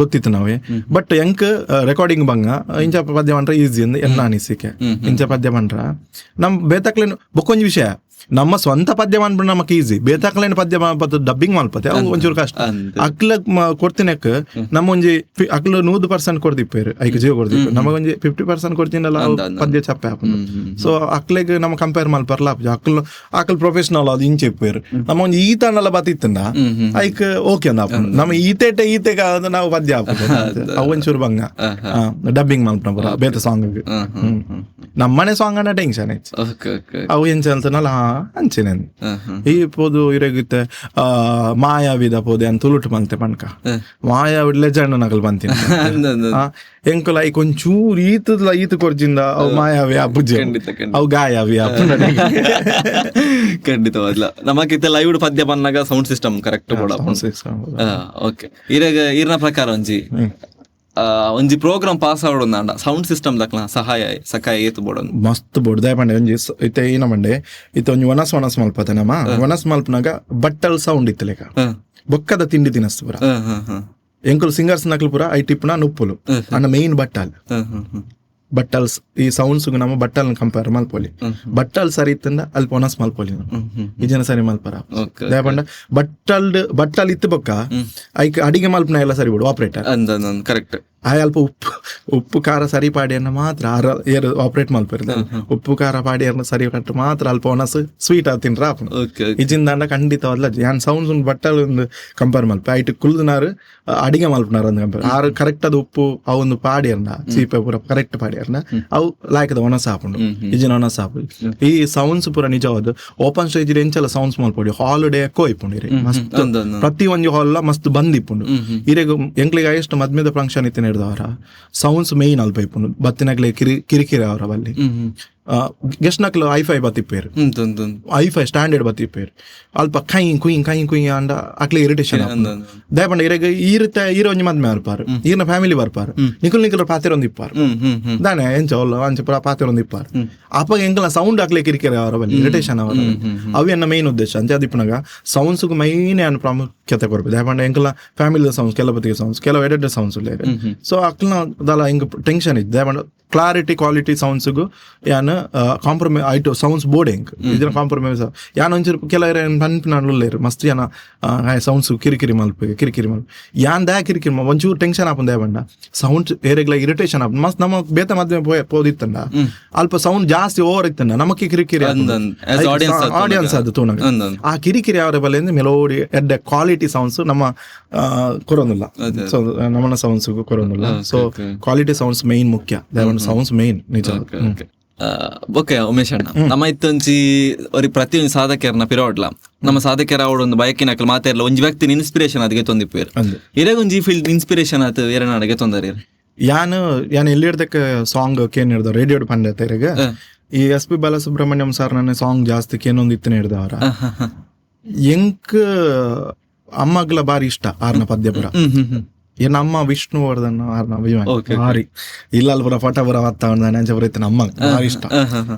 ಗೊತ್ತಿತ್ತು ನಾವೇ ಬಟ್ ಎಂಕ್ ರೆಕಾರ್ಡಿಂಗ್ ಬಂಗ ಇಂಚ ಪದ್ಯ ಪಂಡ್ರ ಈಸಿ ಅಂದ್ ಎಲ್ಲ ಅನಿಸಿಕೆ ಇಂಚ ಪದ್ಯ ಪಂಡ್ರ ನಮ್ ಬೇತಕ್ಲೇನು ಬೊಕ್ಕೊಂಜಿ ವಿಷಯ ನಮ್ಮ ಸ್ವಂತ ಪದ್ಯ ಮಾಡ್ಬಿಟ್ಟು ನಮಕ್ ಈಸಿ ಬೇತಾಕಲೇನ ಪದ್ಯ ಮಾಡ್ಬೋದು ಡಬ್ಬಿಂಗ್ ಮಾಡ್ಪತ್ತೆ ಅವು ಒಂಚೂರು ಕಷ್ಟ ಅಕ್ಲ ಕೊಡ್ತೀನಕ್ ನಮ್ಮ ಒಂಜಿ ಅಕ್ಲು 100% ಕೊಡ್ದಿಪ್ಪೇರು ಐಕ್ ಜೀವ ಕೊಡ್ದಿಪ್ಪೇರು ನಮಗೊಂಜಿ 50% ಕೊಡ್ತೀನಲ್ಲ ಪದ್ಯ ಚಪ್ಪೆ ಹಾಕೊಂಡು ಸೊ ಅಕ್ಲೆಗ್ ನಮ್ಮ ಕಂಪೇರ್ ಮಾಡ್ಬರ್ಲ ಅಕ್ಲ್ ಪ್ರೊಫೆಷನಲ್ ಅದು ಇಂಚೆ ಇಪ್ಪೇರು ನಮ್ಮ ಒಂಜಿ ಈತ ಅನ್ನಲ್ಲ ಬತ್ತಿತ್ತಂದ ಐಕ್ ಓಕೆ ಅಂದ ನಮ್ಮ ಈತೆಗ ನಾವು ಪದ್ಯ ಹಾಕೋದು ಅವು ಒಂಚೂರು ಬಂಗ ಡಬ್ಬಿಂಗ್ ಮಾಡ್ಬಿಡ ಬೇತ ಸಾಂಗ್ ನಮ್ಮನೆ ಸಾಂಗ್ ಅನ್ನ ಟೆನ್ಷನ್ ಐತಿ ಅವು ಎಂಚ ಅಂತನಲ್ಲ ಅಂಚೆನೆ ಈ ಪೋದು ಇರಗಿತ್ತೆ ಮಾಯಾವಿದ ಪೋದೆ ಅಂತ ತುಳುಟು ಮಂತೆ ಪಣ್ಕ ಮಾಯಾವಿಡ್ ಲೆಜೆಂಡ್ ನಕಲ್ ಬಂತೀನಿ ಎಂಕುಲ ಐ ಕೊಂಚೂರು ಈತ ಕೊರ್ಜಿಂದ ಅವು ಮಾಯಾವಿ ಅಪ್ಪುಜೆ ಅವು ಗಾಯಾವಿ ಅಪ್ಪ ಖಂಡಿತವಾಗ್ಲ ನಮಕಿತ್ತ ಲೈವ್ ಪದ್ಯ ಬಂದಾಗ ಸೌಂಡ್ ಸಿಸ್ಟಮ್ ಕರೆಕ್ಟ್ ಓಕೆ ಇರನ ಪ್ರಕಾರ ಒಂಜಿ ಪ್ರೋಗ್ರಾಮ್ ಪಾಸ್ ಆವೊಂದಾಂಡ ಸೌಂಡ್ ಸಿಸ್ಟಮ್ ದಕ್ಲ ಸಹಾಯ ಏತು ಬೋಡೊಂದು ಮಸ್ತ್ ಬೋಡ್ ದಾಯಪಂಡೆ ಒಂಜಿ ಇತ್ತೆ ಏನಮಂಡೆ ಇತ್ತೆ ಒಂಜಿ ವನಸ್ ಮಲ್ಪತೆ ನಮ್ಮ ವನಸ್ ಮಲ್ಪನಾಗ ಬಟ್ಟಲ್ ಸೌಂಡ್ ಇತ್ತಲೇಕ ಬೊಕ್ಕದ ತಿಂಡಿ ತಿನಸ್ತು ಪುರ ಎಂಕುಲು ಸಿಂಗರ್ಸ್ ನಕಲ್ ಪುರ ಐ ಟಿಪ್ನ ನುಪ್ಪುಲು ಅನ್ನ ಮೇನ್ ಬಟ್ಟಲ್ಸ್ ಈ ಸೌಂಡ್ಸ್ ನಮ್ಮ ಬಟ್ಟಲ್ ಕಂಪೇರ್ ಮಲ್ಪೊಲಿ ಬಟ್ಟಲ್ ಸರಿ ಇತ್ತಂದ ಅಲ್ಪ ಒನಸ್ ಮಲ್ಪೊಲಿ ಈ ಜನ ಸರಿ ಮಲ್ಪರ ದಾಯಪಂಡ ಬಟ್ಟಲ್ ಇತ್ತು ಬೊಕ್ಕ ಐಕ್ ಅಡಿಗೆ ಮಲ್ಪನ ಎಲ್ಲ ಸರಿ ಬಿಡು ಆಪರೇಟರ್ ಕರೆಕ್ಟ್ ಅಲ್ಪ ಉಪ್ಪು ಖಾರ ಸರಿ ಪಾಡಿಯನ್ನ ಮಾತ್ರ ಏರು ಆಪರೇಟ್ ಮಲ್ಪರ್ದ ಉಪ್ಪು ಖಾರ ಪಾಡಿಯನ್ನ ಸರಿ ಕಟ್ಟು ಮಾತ್ರ ಅಲ್ಪ ಒನಸ್ ಸ್ವೀಟ್ ತಿನ್ರ ಇಜಿಂದಾಂಡ ಖಂಡಿತವಲ್ಲ ಯಾನ್ ಸೌಂಡ್ಸ್ ಒಂದು ಬಟ್ಟಲ್ ಒಂದು ಕಂಪೇರ್ ಮಲ್ಪ ಐಟ್ ಕುಲ್ದನಾರು ಅಡಿಗೆ ಮಲ್ಪನಾರ ಒಂದು ಕಂಪೇರ್ ಆರು ಕರೆಕ್ಟ್ ಅದು ಉಪ್ಪು ಅವೊಂದು ಪಾಡಿಯರ್ನ ಸೀಪೆ ಪೂರ ಕರೆಕ್ಟ್ ಪಾಡಿಯರ್ನ ಅವು ಲಾಯ್ಕದ ಒನಸ್ ಹಾಕೊಂಡು ಇಜಿನ ಒನಸ್ ಹಾಪು ಈ ಸೌಂಡ್ಸ್ ಪೂರ ನಿಜವಾದ open stage ಎಂಚಲ sounds ಮಲ್ಪೊಡಿ holiday Ekco ಇಪ್ಪುಂಡಿರಿ ಮಸ್ತ್ ಪ್ರತಿ ಒಂಜಿ ಹಾಲ್ ಮಸ್ತ್ ಬಂದ್ ಇಪ್ಪುಂಡು ಇರೆಗ ಎಂಕ್ಲಿಗೆ ಎಷ್ಟು ಮದ್ಮೆದ ಫಂಕ್ಷನ್ ಇತ್ತಿನ ಹಿಡ್ದವರ ಸೌಂಡ್ಸ್ ಮೇಯ್ನ್ ಅಲ್ಪ ಇಪ್ಪುಂಡು ಬತ್ತಿನಕ್ಲೆ ಕಿರಿಕಿರಿ ಅವರ ಬಲ್ಲಿ ಗೆಸ್ಟ್ ನಕ್ಲು ಐಫೈ ಬತ್ತಿಪ್ಪೇರು ಐಫೈ ಸ್ಟ್ಯಾಂಡರ್ಡ್ ಬತ್ತಿಪ್ಪೇರು ಅಲ್ಪ ಕೈನ್ ಕುಯ್ಯಿ ಅಂಡ ಅಕ್ಲೆ ಇರಿಟೇಷನ್ ದಯಪಂಡ ಇರೆಗ ಈರ ಒಂಜಿ ಮದ್ಮೆ ಬರ್ಪಾರು ಈರ್ನ ಫ್ಯಾಮಿಲಿ ಬರ್ಪಾರು ನಿಕಲ್ ಪಾತೆರ ಒಂದು ಇಪ್ಪಾರು ದಾನೆ ಎಂಚ ಅಂಚ ಪುರ ಪಾತೆರ ಒಂದು ಇಪ್ಪಾರು ಅಪ್ಪ ಎಂಕಲ ಸೌಂಡ್ ಅಕ್ಲೆ ಕಿರಿಕಿರಿ ಅವರ ಬಲ್ಲಿ ಇರಿಟೇಷನ್ ಅವರ ಅವು ಎನ್ನ ಮೇನ್ ಉದ್ದೇಶ ಅಂಚೆ ಅದಿಪ್ಪನಾಗ ಸೌಂಡ್ಸ್ ಮೈನ್ ಏನು ಪ್ರಾಮುಖ್ಯತೆ ಕೊಡ್ಬೇಕು ದಯಪಂಡ ಎಂಕಲ ಫ್ಯಾಮಿಲಿ ಸೌಂಡ್ಸ್ ಕೆಲವು ಸೌಂಡ್ಸ್ ಕೆಲವು ಎಡೆಡ್ ಸೌಂಡ್ಸ್ ಇಲ್ಲ ಸೊ ಅಕ್ಲ ದಲ ಹಿಂಗ ಟೆನ್ಷನ್ ಇತ್ತು ದಯಪಂಡ ಕ್ವಾಲಿಟಿ ಸೌಂಡ್ಸ್ಗು ಯಾನ್ ಕಾಂಪ್ರಮೈಸ್ ಆಯ್ತು ಸೌಂಡ್ಸ್ ಬೋರ್ಡ್ ಹೆಂಗ್ ಇದನ್ನ ಕಾಂಪ್ರಮೈಸ್ ಯಾನ್ ಒಂಚೂರು ಕೆಲವರ ಪನ್ಪಿನರು ಮಸ್ತ್ ಯಾನ ಸೌಂಡ್ಸ್ ಕಿರಿಕಿರಿ ಮಲ್ಪ ಯಾನ್ ದಯ ಕಿರಿಕಿರಿ ಒಂಚೂರು ಟೆನ್ಷನ್ ಆಪನ್ ದಯಪಂಡ ಸೌಂಡ್ ಏರೆಗ್ಲ ಇರಿಟೇಷನ್ ಆಪನ್ ಮಸ್ತ್ ನಮ್ಮ ಬೇತ ಮದ್ವೆ ಪೋದಿತ್ತಂಡ ಅಲ್ಪ ಸೌಂಡ್ ಜಾಸ್ತಿ ಓವರ್ ಇತ್ತಂಡ ನಮಕ್ಕೆ ಕಿರಿಕಿರಿ ಆಡಿಯನ್ಸ್ ಅದು ತೋನಾಗ ಆ ಕಿರಿಕಿರಿ ಅವರ ಬಲ್ಲಿಂದ ಮೆಲೋಡಿ ಎಡ್ಡ ಕ್ವಾಲಿಟಿ ಸೌಂಡ್ಸ್ ನಮ್ಮ ಕೊರೊಂದಿಲ್ಲ ಸೊ ನಮ್ಮನ ಸೌಂಡ್ಸ್ ಕೊರೊಂದಿಲ್ಲ ಸೊ ಕ್ವಾಲಿಟಿ ಸೌಂಡ್ಸ್ ಮೇನ್ ಮುಖ್ಯ ಸೌಂಡ್ಸ್ ಮೇನ್ ನಿಜ ಓಕೆ ಉಮೇಶ್ ಅಣ್ಣ ನಮ್ಮ ಇತ್ತೊಂಜಿ ಅವ್ರಿಗೆ ಪ್ರತಿಯೊಂದು ಸಾಧಕರನ್ನ ಪಿರೋಡ್ಲ ನಮ್ಮ ಸಾಧಕರ ಅವಳು ಒಂದು ಬಯಕಿನ ಮಾತಾಡಲ್ಲ ಒಂಜಿ ವ್ಯಕ್ತಿನ ಇನ್ಸ್ಪಿರೇಷನ್ ಅದಕ್ಕೆ ತೊಂದಿಪ್ಪೇರು ಇರಾಗೊಂಜಿ ಫೀಲ್ಡ್ ಇನ್ಸ್ಪಿರೇಷನ್ ಆತು ಏರ ನಾಡಿಗೆ ತೊಂದರೆ ಯಾನ್ ಎಲ್ಲಿ ಹಿಡ್ದಕ್ಕೆ ಸಾಂಗ್ ಕೇನ್ ಹಿಡ್ದ ರೇಡಿಯೋ ಪಂಡ ಈಗ ಈ SP ಬಾಲಸುಬ್ರಹ್ಮಣ್ಯಂ ಸರ್ ನನ್ನ ಸಾಂಗ್ ಜಾಸ್ತಿ ಕೇನೊಂದು ಇತ್ತನೇ ಹಿಡ್ದವ್ರ ಎಂಕ್ ಅಮ್ಮಗ್ಲ ಬಾರಿ ಇಷ್ಟ ಆರ್ನ ಪದ್ಯಪುರ ನಮ್ಮ ವಿಷ್ಣುವರ್ಧನ್ ಭಾರಿ ಇಲ್ಲ ಪುರ ಫಟ ಪುರ ಬತ್ತ ನಮ್ಮ ಭಾರಿ ಇಷ್ಟ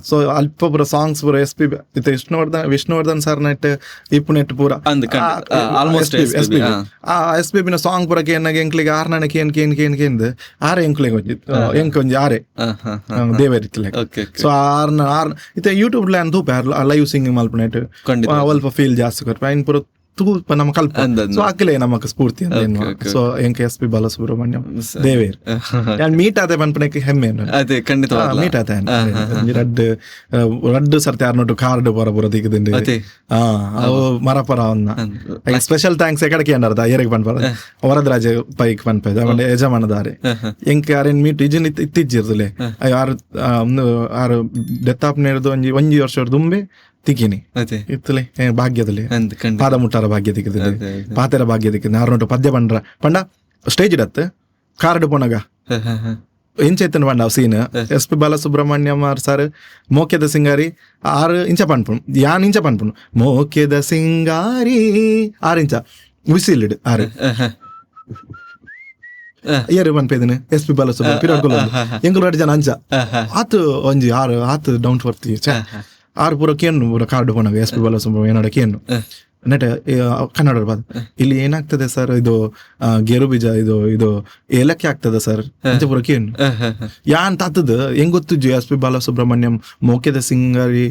ಸೊ ಅಲ್ಪ ಪುರ ಸಾಂಗ್ಸ್ ಪುರ SP ವಿಷ್ಣುವರ್ಧನ್ ಸರ್ ನೆಟ್ ಇಪ್ಪು ನೆಟ್ ಪೂರ SPB ಸಾಂಗ್ ಪುರ ಕೇನಾಗ ಎಂಕ್ಲಿಗೆ ಆರ್ನ ಕೇನ್ ಆರ ಎಂಕ್ಲಿಗೆ ಒಂಜಿ ಆರೆ ದೇವರಿತ್ತಲೆ ಸೊ ಆರ್ನ ಇತ್ತೆ ಯೂಟ್ಯೂಬ್ ಲ್ಯಾನ್ ತೂಪ ಲೈವ್ ಸಿಂಗಿಂಗ್ ಮಲ್ಪ ನೆಟ್ ಅಲ್ಪ ಫೀಲ್ ಜಾಸ್ತಿ ಕೊರ್ಪ ಇನ್ ಪುರ ನಮ್ಮ ಕಲ್ಪ ಸೊ ಅಕ್ಲೆ ನಮಕ್ ಸ್ಫೂರ್ತಿ ಅಂತ ಸೊ ಎಂಕ SP ಬಾಲಸುಬ್ರಹ್ಮಣ್ಯಂ ದೇವೇರ್ ನಾನು ಮೀಟ್ ಆದ ಪನ್ಪನಕ್ಕೆ ಹೆಮ್ಮೆ ಅದೇ ಖಂಡಿತ ಮೀಟ್ ಆದ ರಡ್ಡು ಸರ್ತಿ ಯಾರನ್ನೊಟ್ಟು ಕಾರ್ಡ್ ಬರ ದಿಗದಿಂಡು ಅವು ಮರಪರ ಅವನ್ನ ಸ್ಪೆಷಲ್ ಥ್ಯಾಂಕ್ಸ್ ಎಕಡಕ್ಕೆ ಅಂಡರ್ದ ಏರಿಗೆ ಪನ್ಪರ ವರದರಾಜ ಪೈಕ್ ಪನ್ಪದ ಆಮೇಲೆ ಯಜಮಾನದಾರೆ ಎಂಕ ಯಾರೇನ್ ಮೀಟ್ ಇಜನ್ ಇತ್ತಿಜ್ಜಿರ್ದಲೆ ಆರು ಡೆತ್ ಆಪ್ ನೇರ್ದು ಒಂಜಿ ವರ್ಷ ದುಂಬೆ ತಿಕ್ಕಿನಿ ಇತ್ತಲೆ ಭಾಗ್ಯದಲ್ಲಿ ಪಾದ ಮುಟ್ಟಾರ ಭಾಗ್ಯ ದಿಕ್ಕಿದೆ ಪಾತೆರ ಭಾಗ್ಯ ದಿಕ್ಕಿದೆ ಆರ್ನೊಟ್ಟು ಪದ್ಯ ಪಂಡ ಸ್ಟೇಜ್ ಇಡತ್ತೆ ಕಾರ್ಡ್ ಪೋನಾಗ ಎಂಚೆತ್ತನ ಪಂಡ ಸೀನ್ SP ಬಾಲಸುಬ್ರಹ್ಮಣ್ಯಂ ಸರ್ ಮೋಕ್ಯದ ಸಿಂಗಾರಿ ಆರು ಇಂಚ ಪನ್ಪುಣು ಯಾನ್ ಇಂಚ ಪನ್ಪುಣು ಮೋಕ್ಯದ ಸಿಂಗಾರಿ 6 ಇಂಚ ವಿಸಿಲ್ ಆರು ಏರು ಪನ್ಪೇದಿನ SP ಬಾಲಸುಬ್ರಹ್ಮಣ್ಯ ಪಿರಾಡ್ಕೊಲ್ಲ ಎಂಗುಲು ಜನ ಅಂಚ ಆತು ಒಂಜಿ ಆರು ಆತು ಡೌನ್ ಫೋರ್ತಿ ಆರು ಪೂರ ಕೇನು ಪೂರ ಕಾರ್ಡ್ ಪೋನಾಗ SP ಬಾಲಸುಬ್ರಹ್ಮಣ್ಯ ಏನಡ ಕೇನು ನೆಟ್ ಕನ್ನಡ ಬಾದ್ ಇಲ್ಲಿ ಏನಾಗ್ತದೆ ಸರ್, ಇದು ಗೇರು ಬೀಜ ಇದು ಏಲಕ್ಕಿ ಆಗ್ತದೆ ಸರ್ ಅಂತ ಪೂರಕ್ಕೆ ಏನು ಯಾನ್ ತಾತದ ಹೆಂಗ್ ಗೊತ್ತಿಜ್ಜು ಎಸ್ ಪಿ ಬಾಲಸುಬ್ರಹ್ಮಣ್ಯಂ ಮೋಕೆದ ಸಿಂಗರಿ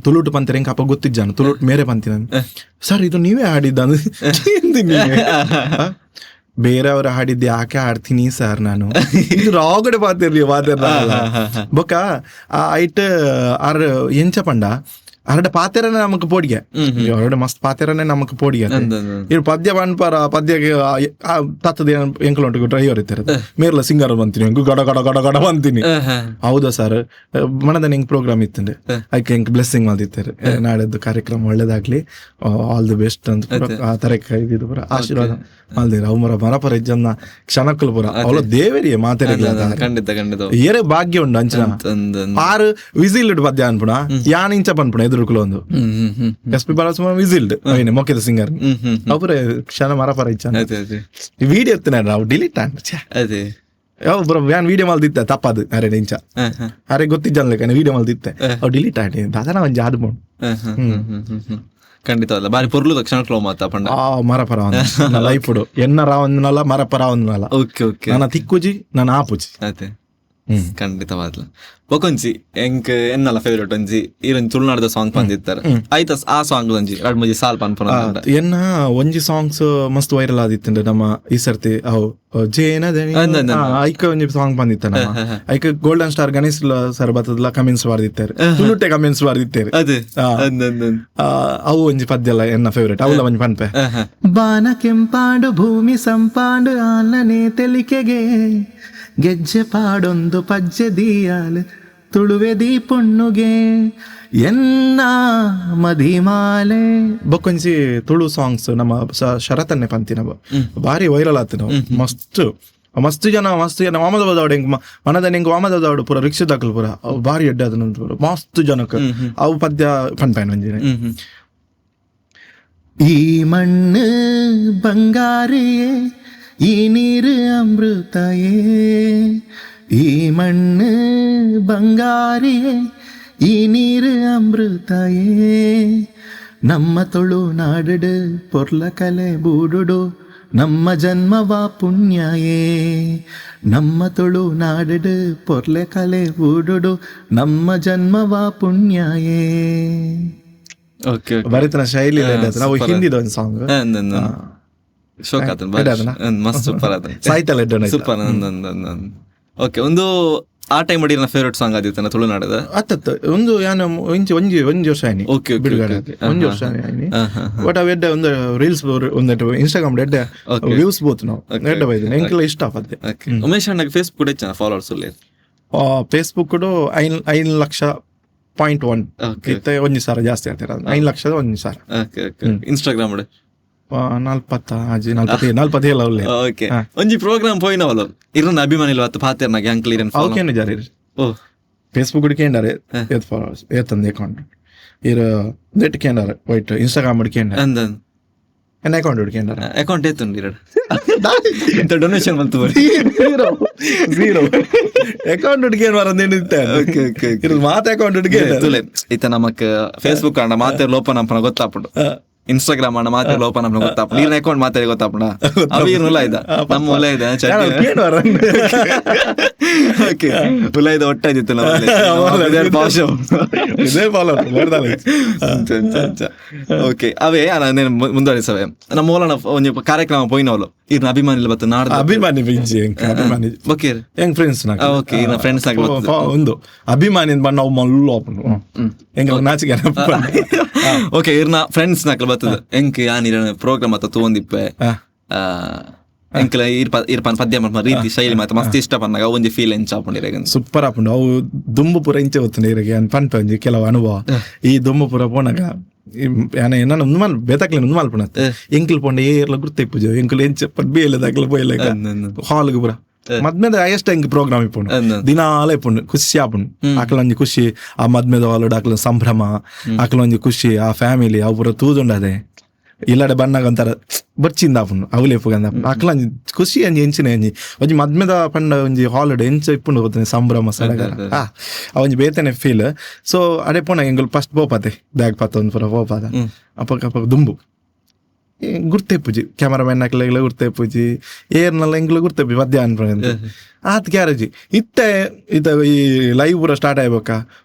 ತುಳುಟು ಪಂತಿರ ಹೆಂಗ್ ಅಪ್ಪ ಗೊತ್ತಿಜ್ಜಾನು ತುಳುಟು ಮೇರೆ ಪಂತಿ ನಾನು ಸರ್ ಇದು ನೀವೇ ಹಾಡಿದ್ದ ಬೇರೆಯವ್ರ ಹಾಡಿದ್ದು ಯಾಕೆ ಹಾಡ್ತೀನಿ ಸರ್ ನಾನು ಇದು ರಾಗಡೆ ಮಾತಿರ್ಲಿ ಬೊಕ್ಕ ಐಟ್ ಆರ್ ಎಂಚ ಪಂಡ ಅರಡ ಪಾತೆರನೆ ನಮಕ್ ಪೋಡಿಗೆ ಅರಡ ಮಸ್ತ್ ಪಾತೆರನೆ ನಮಕ್ ಪೋಡಿಗೆ ಇವ್ರು ಪದ್ಯ ಪನ್ಪರ ಪದ್ಯಗೆ ತತ್ತದ ಎಂಕಲೊಂಟು ಡ್ರೈವರ್ ಇರ್ತಾರೆ ಮೇರ್ಲ ಸಿಂಗರ್ ಬಂತೀನಿ ಹೆಂಗು ಗಡ ಗಡ ಗಡ ಗಡ ಬಂತೀನಿ ಹೌದಾ ಸರ್ ಮನದ ಹೆಂಗ್ ಪ್ರೋಗ್ರಾಮ್ ಇತ್ತಂಡೆ ಐಕೆ ಹೆಂಗ್ ಬ್ಲೆಸ್ಸಿಂಗ್ ಮಾಡ್ತಿರ್ತಾರೆ ನಾಳೆದ್ದು ಕಾರ್ಯಕ್ರಮ ಒಳ್ಳೇದಾಗ್ಲಿ ಆಲ್ ದಿ ಬೆಸ್ಟ್ ಅಂತ ಆ ತರಕ ಇದು ಪುರ ಆಶೀರ್ವಾದ ಮಾಡ್ದಿರ ಅವ್ ಮರಪರ ಇಜ್ಜನ್ನ ಕ್ಷಣಕ್ಕಲು ಪುರ ಅವಳ ದೇವರಿಗೆ ಮಾತಾಡಿಲ್ಲ ಏರೇ ಭಾಗ್ಯ ಉಂಡು ಅಂಚನ ಆರು ವಿಸಿಲ್ ಇಡ್ ಪದ್ಯ ಅನ್ಪುಣ ಯಾನ್ ಇಂಚ ಪನ್ಪುಣ ಎದುರುಕುಲು ಒಂದು ಎಸ್ ಪಿ ಬಾಲಸುಬ್ರಹ್ಮಣ್ಯಂ ವಿಸಿಲ್ಡ್ ಮೊಕ್ಕೆದ ಸಿಂಗರ್ ಅವ್ರ ಕ್ಷಣ ಮರಪರ ಇಚ್ಛ ವಿಡಿಯೋ ಎತ್ತಿನ ನಾವು ಡಿಲೀಟ್ ಅದೇ ಬ್ರೋ ಯಾನ್ ವಿಡಿಯೋ ಮಲ್ದಿತ್ತೆ ತಪ್ಪದು ಅರೆ ಇಂಚ ಅರೆ ಗೊತ್ತಿಜ್ಜನ್ಲೇಕ ವಿಡಿಯೋ ಮಲ್ದಿತ್ತೆ ಅವ್ ಡಿಲೀಟ್ ಆಡಿ ದಾದನ ಒಂಜಿ ಆಡ್ಬೋದು ಖಂಡಿತ ಅಲ್ಲ ಬಾರಿ ಪೊರ್ಲು ತಕ್ಷಣ ಕ್ಲೋ ಮಾತಾ ಪಂಡ ಮರಪರ ಲೈಫ್ ಎನ್ನರ ಒಂದಲ್ಲ ಮರಪರ ಒಂದಲ್ಲ ಓಕೆ ಓಕೆ ನನ್ನ ತಿಕ್ಕುಜಿ ನನ್ನ ಆಪುಜಿ ಅದೇ ಖಂಡಿತವಾದ್ಲ ಬೊಕೊಂಜಿ ಎಂಕ್ ಎನ್ನಲ್ಲ ಫೇವ್ರೇಟ್ ಒಂಜಿ ಈರೊಂಜಿ ತುಳುನಾಡದ ಸಾಂಗ್ ಪಂದಿತ್ತಾರೆ ಆಯ್ತ ಆ ಸಾಂಗ್ ಒಂಜಿ ಎರಡ್ ಮೂಜಿ ಸಾಲ್ ಪನ್ಪುನ ಎನ್ನ ಒಂಜಿ ಸಾಂಗ್ಸ್ ಮಸ್ತ್ ವೈರಲ್ ಆದಿತ್ತಂಡೆ ನಮ್ಮ ಈ ಸರ್ತಿ ಅವು ಜೇನದನಿ ಐಕ ಒಂಜಿ ಸಾಂಗ್ ಬಂದಿತ್ತ ನಮ್ಮ ಐಕ ಗೋಲ್ಡನ್ ಸ್ಟಾರ್ ಗಣೇಶ್ ಸರ್ ಬತ್ತದಲ್ಲ ಕಮೆಂಟ್ಸ್ ಬರ್ದಿತ್ತಾರೆ ತುಳುಟೆ ಕಮೆಂಟ್ಸ್ ಬರ್ದಿತ್ತಾರೆ ಅವು ಒಂಜಿ ಪದ್ಯ ಎಲ್ಲ ಎನ್ನ ಫೇವ್ರೇಟ್ ಅವಲ್ಲ ಒಂಜಿ ಪನ್ಪೆ ಬಾನ ಕೆಂಪಾಂಡು ಭೂಮಿ ಸಂಪಾಂಡು ಆಲನೆ ತೆಲಿಕೆಗೆ ಗೆಜ್ಜೆ ಪಾಡೊಂದು ಪಜ್ಜೆ ದೀಯಾಲು ತುಳುವೆ ದೀಪುಣ್ಣುಗೆ ಎನ್ನ ಮದಿಮಾಲೆ ಬೊಕ್ಕೊಂಜಿ ತುಳು ಸಾಂಗ್ಸ್ ನಮ್ಮ ಶರತನ್ನೇ ಪಂತಿನ ಬಾರಿ ವೈರಲ್ ಆತ ನಾವು ಮಸ್ತ್ ಜನ ಮಾಮದಾಬಾದ್ ಅವಡು ಹೆಂಗ್ ಮನದ ಹೆಂಗ್ ಮಾಮದಾಬಾದ್ ಪೂರ ರಿಕ್ಷದಾಕಲ್ ಪೂರ ಅವು ಬಾರಿ ಎಡ್ಡೆ ಅದ ಪೂರ ಮಸ್ತ್ ಜನಕ್ಕೆ ಅವು ಪದ್ಯ ಪನ್ಪಾಯನ್ ಒಂಜಿನ ಈ ಮಣ್ಣು ಬಂಗಾರಿಯೇ ಈ ನೀರು ಅಮೃತಯೇ ಈ ಮಣ್ಣು ಬಂಗಾರಿಯೇ ಈ ನೀರು ಅಮೃತಯೇ ನಮ್ಮ ತುಳುನಾಡು ಪೊರ್ಲ ಕಲೆ ಬೂಡುಡು ನಮ್ಮ ಜನ್ಮವ ಪುಣ್ಯಯೇ ನಮ್ಮ ತುಳುನಾಡು ಪೊರ್ಲೆ ಕಲೆ ಬೂಡುಡು ನಮ್ಮ ಜನ್ಮವ ಪುಣ್ಯಯೇ ಬರೀತನ ಶೈಲಿ ನಾವು ಹಿಂದಿದ ಒಂದು ಸಾಂಗ್ ಓಕೆ ಒಂದು ಆ ಟೈಮ್ ಅಡಿನ ಫೇವ್ರೇಟ್ ಸಾಂಗ್ ಆದಿತ್ತನ ತುಳುನಾಡದ ಅತ್ತ ಒಂದು ಯಾನ ಒಂಜಿ ವರ್ಷ ಆಯ್ನಿ ಬಿಡುಗಡೆ ಒಂಜಿ ವರ್ಷ ಆಯ್ನಿ ಬಟ್ ಅವ್ ಎಡ್ಡೆ ಒಂದು ರೀಲ್ಸ್ ಒಂದೆಟ್ಟು ಇನ್ಸ್ಟಾಗ್ರಾಮ್ ಎಡ್ಡೆ ವ್ಯೂಸ್ ಬೋತ್ ನಾವು ಎಡ್ಡೆ ಬೈದಿನ ಎಂಕೆಲ್ಲ ಇಷ್ಟ ಆಪತ್ತೆ ಉಮೇಶ್ ಅಣ್ಣಗೆ ಫೇಸ್ಬುಕ್ ಕೂಡ ಹೆಚ್ಚಿನ ಫಾಲೋವರ್ಸ್ ಉಳ್ಳೇ ಫೇಸ್ಬುಕ್ 5 ಲಕ್ಷ 0.1 ಇತ್ತೆ ಒಂಜಿ ಸಾರ ಜಾಸ್ತಿ ಆಗ್ತಾರೆ 5 ಲಕ್ಷದ ಒಂಜಿ ಸಾರ ಇನ್ಸ್ಟಾಗ್ರಾಮ್ 40 ಎಲ್ಲ ಒಳ್ಳೆ ಓಕೆ ಒಂಜಿ ಪ್ರೋಗ್ರಾಮ್ ಪೋಯಿನವಲ್ಲ ಇರನ್ನ ಅಭಿಮಾನಿಲು ಅತ್ತ ಪಾತೆರ್ನಾಗೆ ಅಂಕಲ್ ಇರನ್ ಅವಕೇನು ಜಾರಿ ಓ ಫೇಸ್ಬುಕ್ ಹುಡುಕೇಂಡಾರೆ ಏತ್ ಫಾಲೋವರ್ಸ್ ಏತಂದ ಅಕೌಂಟ್ ಇರ ನೆಟ್ ಕೇಂಡಾರೆ ವೈಟ್ ಇನ್ಸ್ಟಾಗ್ರಾಮ್ ಹುಡುಕೇಂಡಾರೆ ಅಂದನ್ ಎನ್ ಅಕೌಂಟ್ ಹುಡುಕೇಂಡಾರೆ ಅಕೌಂಟ್ ಏತುಂಡು ಇರಡ ಇಂತ ಡೊನೇಷನ್ ಬಂತು ಝೀರೋ ಅಕೌಂಟ್ ಹುಡುಕೇನ್ ಬರಂದೇನಿತ್ತೆ ಓಕೆ ಓಕೆ ಇರ ಮಾತ ಅಕೌಂಟ್ ಹುಡುಕೇಂಡಾರೆ ಇತ ನಮಕ್ ಫೇಸ್ಬುಕ್ ಅಣ್ಣ ಮಾತೆ ಲೋಪನ ಅಂಪನ ಗೊತ್ತಾಪುಂಡು ಇನ್ಸ್ಟಾಗ್ರಾಮ್ ಅಣ್ಣ ಮಾತೆ ಲೋಪನ ಅಂಪನ ಗೊತ್ತಾಪುಂಡು ನೀರಿನ ಅಕೌಂಟ್ ಮಾತಾಡಿ ಗೊತ್ತಾಪುಂಡ ಅವೀರ್ ಮುಲ ಇದ ನಮ್ಮ ಮುಲ ಇದೆ ಓಕೆ ಮುಲ ಇದೆ ಒಟ್ಟಾದಿತ್ತು ಓಕೆ ಅವೇ ನಾನು ಮುಂದುವರಿಸವೆ ನಮ್ಮ ಮೂಲನ ಒಂದು ಕಾರ್ಯಕ್ರಮ ಪೋಯಿನವಲು ಇರ್ನ ಅಭಿಮಾನಿ ಬತ್ತ ನಾಡ ಅಭಿಮಾನಿ ಓಕೆ ಹೆಂಗ್ ಫ್ರೆಂಡ್ಸ್ ಓಕೆ ಇನ್ನ ಫ್ರೆಂಡ್ಸ್ ಆಗಿ ಒಂದು ಅಭಿಮಾನಿ ಬಣ್ಣ ಮಲ್ಲು ಹೆಂಗ ನಾಚಿಕೆ ಓಕೆ ಇರ್ನ ಫ್ರೆಂಡ್ಸ್ ನಾಕಲ್ ಬರ್ತದೆ ಹೆಂಗ್ ಯಾನಿರ ಪ್ರೋಗ್ರಾಮ್ ಅತ್ತ ತಗೊಂಡಿಪ್ಪೆ ಎಂಕಲ ಇರ್ಪನ್ ಪದ್ಯ ರೀತಿ ಶೈಲಿ ಮತ್ತೆ ಮಸ್ತ್ ಇಷ್ಟ ಪನ್ನಾಗ ಒಂಜಿ ಫೀಲ್ ಎಂಚ ಆಪುಂಡಿರ ಸೂಪರ್ ಆಪುಂಡು ಅವು ದುಂಬುಪುರ ಇಂಚ ಗೊತ್ತುಂಡು ಇರಗೆ ಪನ್ಪ ಒಂಜಿ ಕೆಲವು ಅನುಭವ ಈ ದುಂಬುಪುರ ಪೋನಾಗ ನಾನು ಉನ್ಮಾಲ್ ಬೇತಾಕ್ಲೆ ಉನ್ಮಾಲ್ ಪುಣ ಎಂಕಲ್ ಪೋಂಡ ಏರ್ಲ ಗುರ್ತಿಪ್ಪುಜು ಎಂಕಲ್ ಎಂಚ ಬೇಲೆದಾಕ್ಲ ಪೋಯ್ಲ ಹಾಲ್ಗೆ ಪುರ ಮದ್ಮೇದ ಎಷ್ಟು ಹೆಂಗ್ ಪ್ರೋಗ್ರಾಮ್ ಇಪ್ಪುಂಡು ದಿನಾಲ ಇಪ್ಪುಂಡು ಖುಷಿ ಆಪುಂಡು ಆಕಲ ಒಂಜಿ ಖುಷಿ ಆ ಮದ್ಮೇದ ಹಾಲುಡು ಆಕಲ ಸಂಭ್ರಮ ಆಕಲ ಒಂಜಿ ಖುಷಿ ಆ ಫ್ಯಾಮಿಲಿ ಅವು ಪೂರ ತೂದುಂಡದೆ ಇಲ್ಲಡೆ ಬಣ್ಣಾಗ ಒಂಥರ ಬರ್ಚಿಂದ ಆಪುಂಡು ಅವಲೇಪುಗಂದ ಆಕಲ ಒಂಜಿ ಖುಷಿ ಅಂಜಿ ಎಂಚಿನ ಒಂಜಿ ಒಂಜಿ ಮದ್ಮೆದ ಪಂಡ ಒಂಜಿ ಹಾಲಿಡೇ ಎಂಚ ಇಪ್ಪುಂಡು ಹೋಗ್ತಾನೆ ಸಂಭ್ರಮ ಸಡಗರ ಒಂಜಿ ಬೇತನೆ ಫೀಲ್ ಸೊ ಅಡೆ ಪೋಣ ಎಂಗಲ್ ಫಸ್ಟ್ ಪೋಪಾತೆ ಬ್ಯಾಗ್ ಪತ್ತ ಒಂದು ಪೂರ ಪೋಪಾದ ಅಪ್ಪಕ್ಕ ದುಂಬು ಗುರ್ತೇಪುಜಿ ಕ್ಯಾಮರಾಮನ್ ಹಾಕ್ಲೆಲ್ಲ ಗುರ್ತೇಪುಜಿ ಏರ್ನೆಲ್ಲ ಎಂಗ್ಲ ಗುರ್ತೇಪು ಮಧ್ಯಾಹ್ನ ಆತ್ ಗ್ಯಾರೇಜಿ ಇತ್ತೆ ಈ ಲೈವ್ ಪೂರ ಸ್ಟಾರ್ಟ್ ಆಗ್ಬೇಕಾ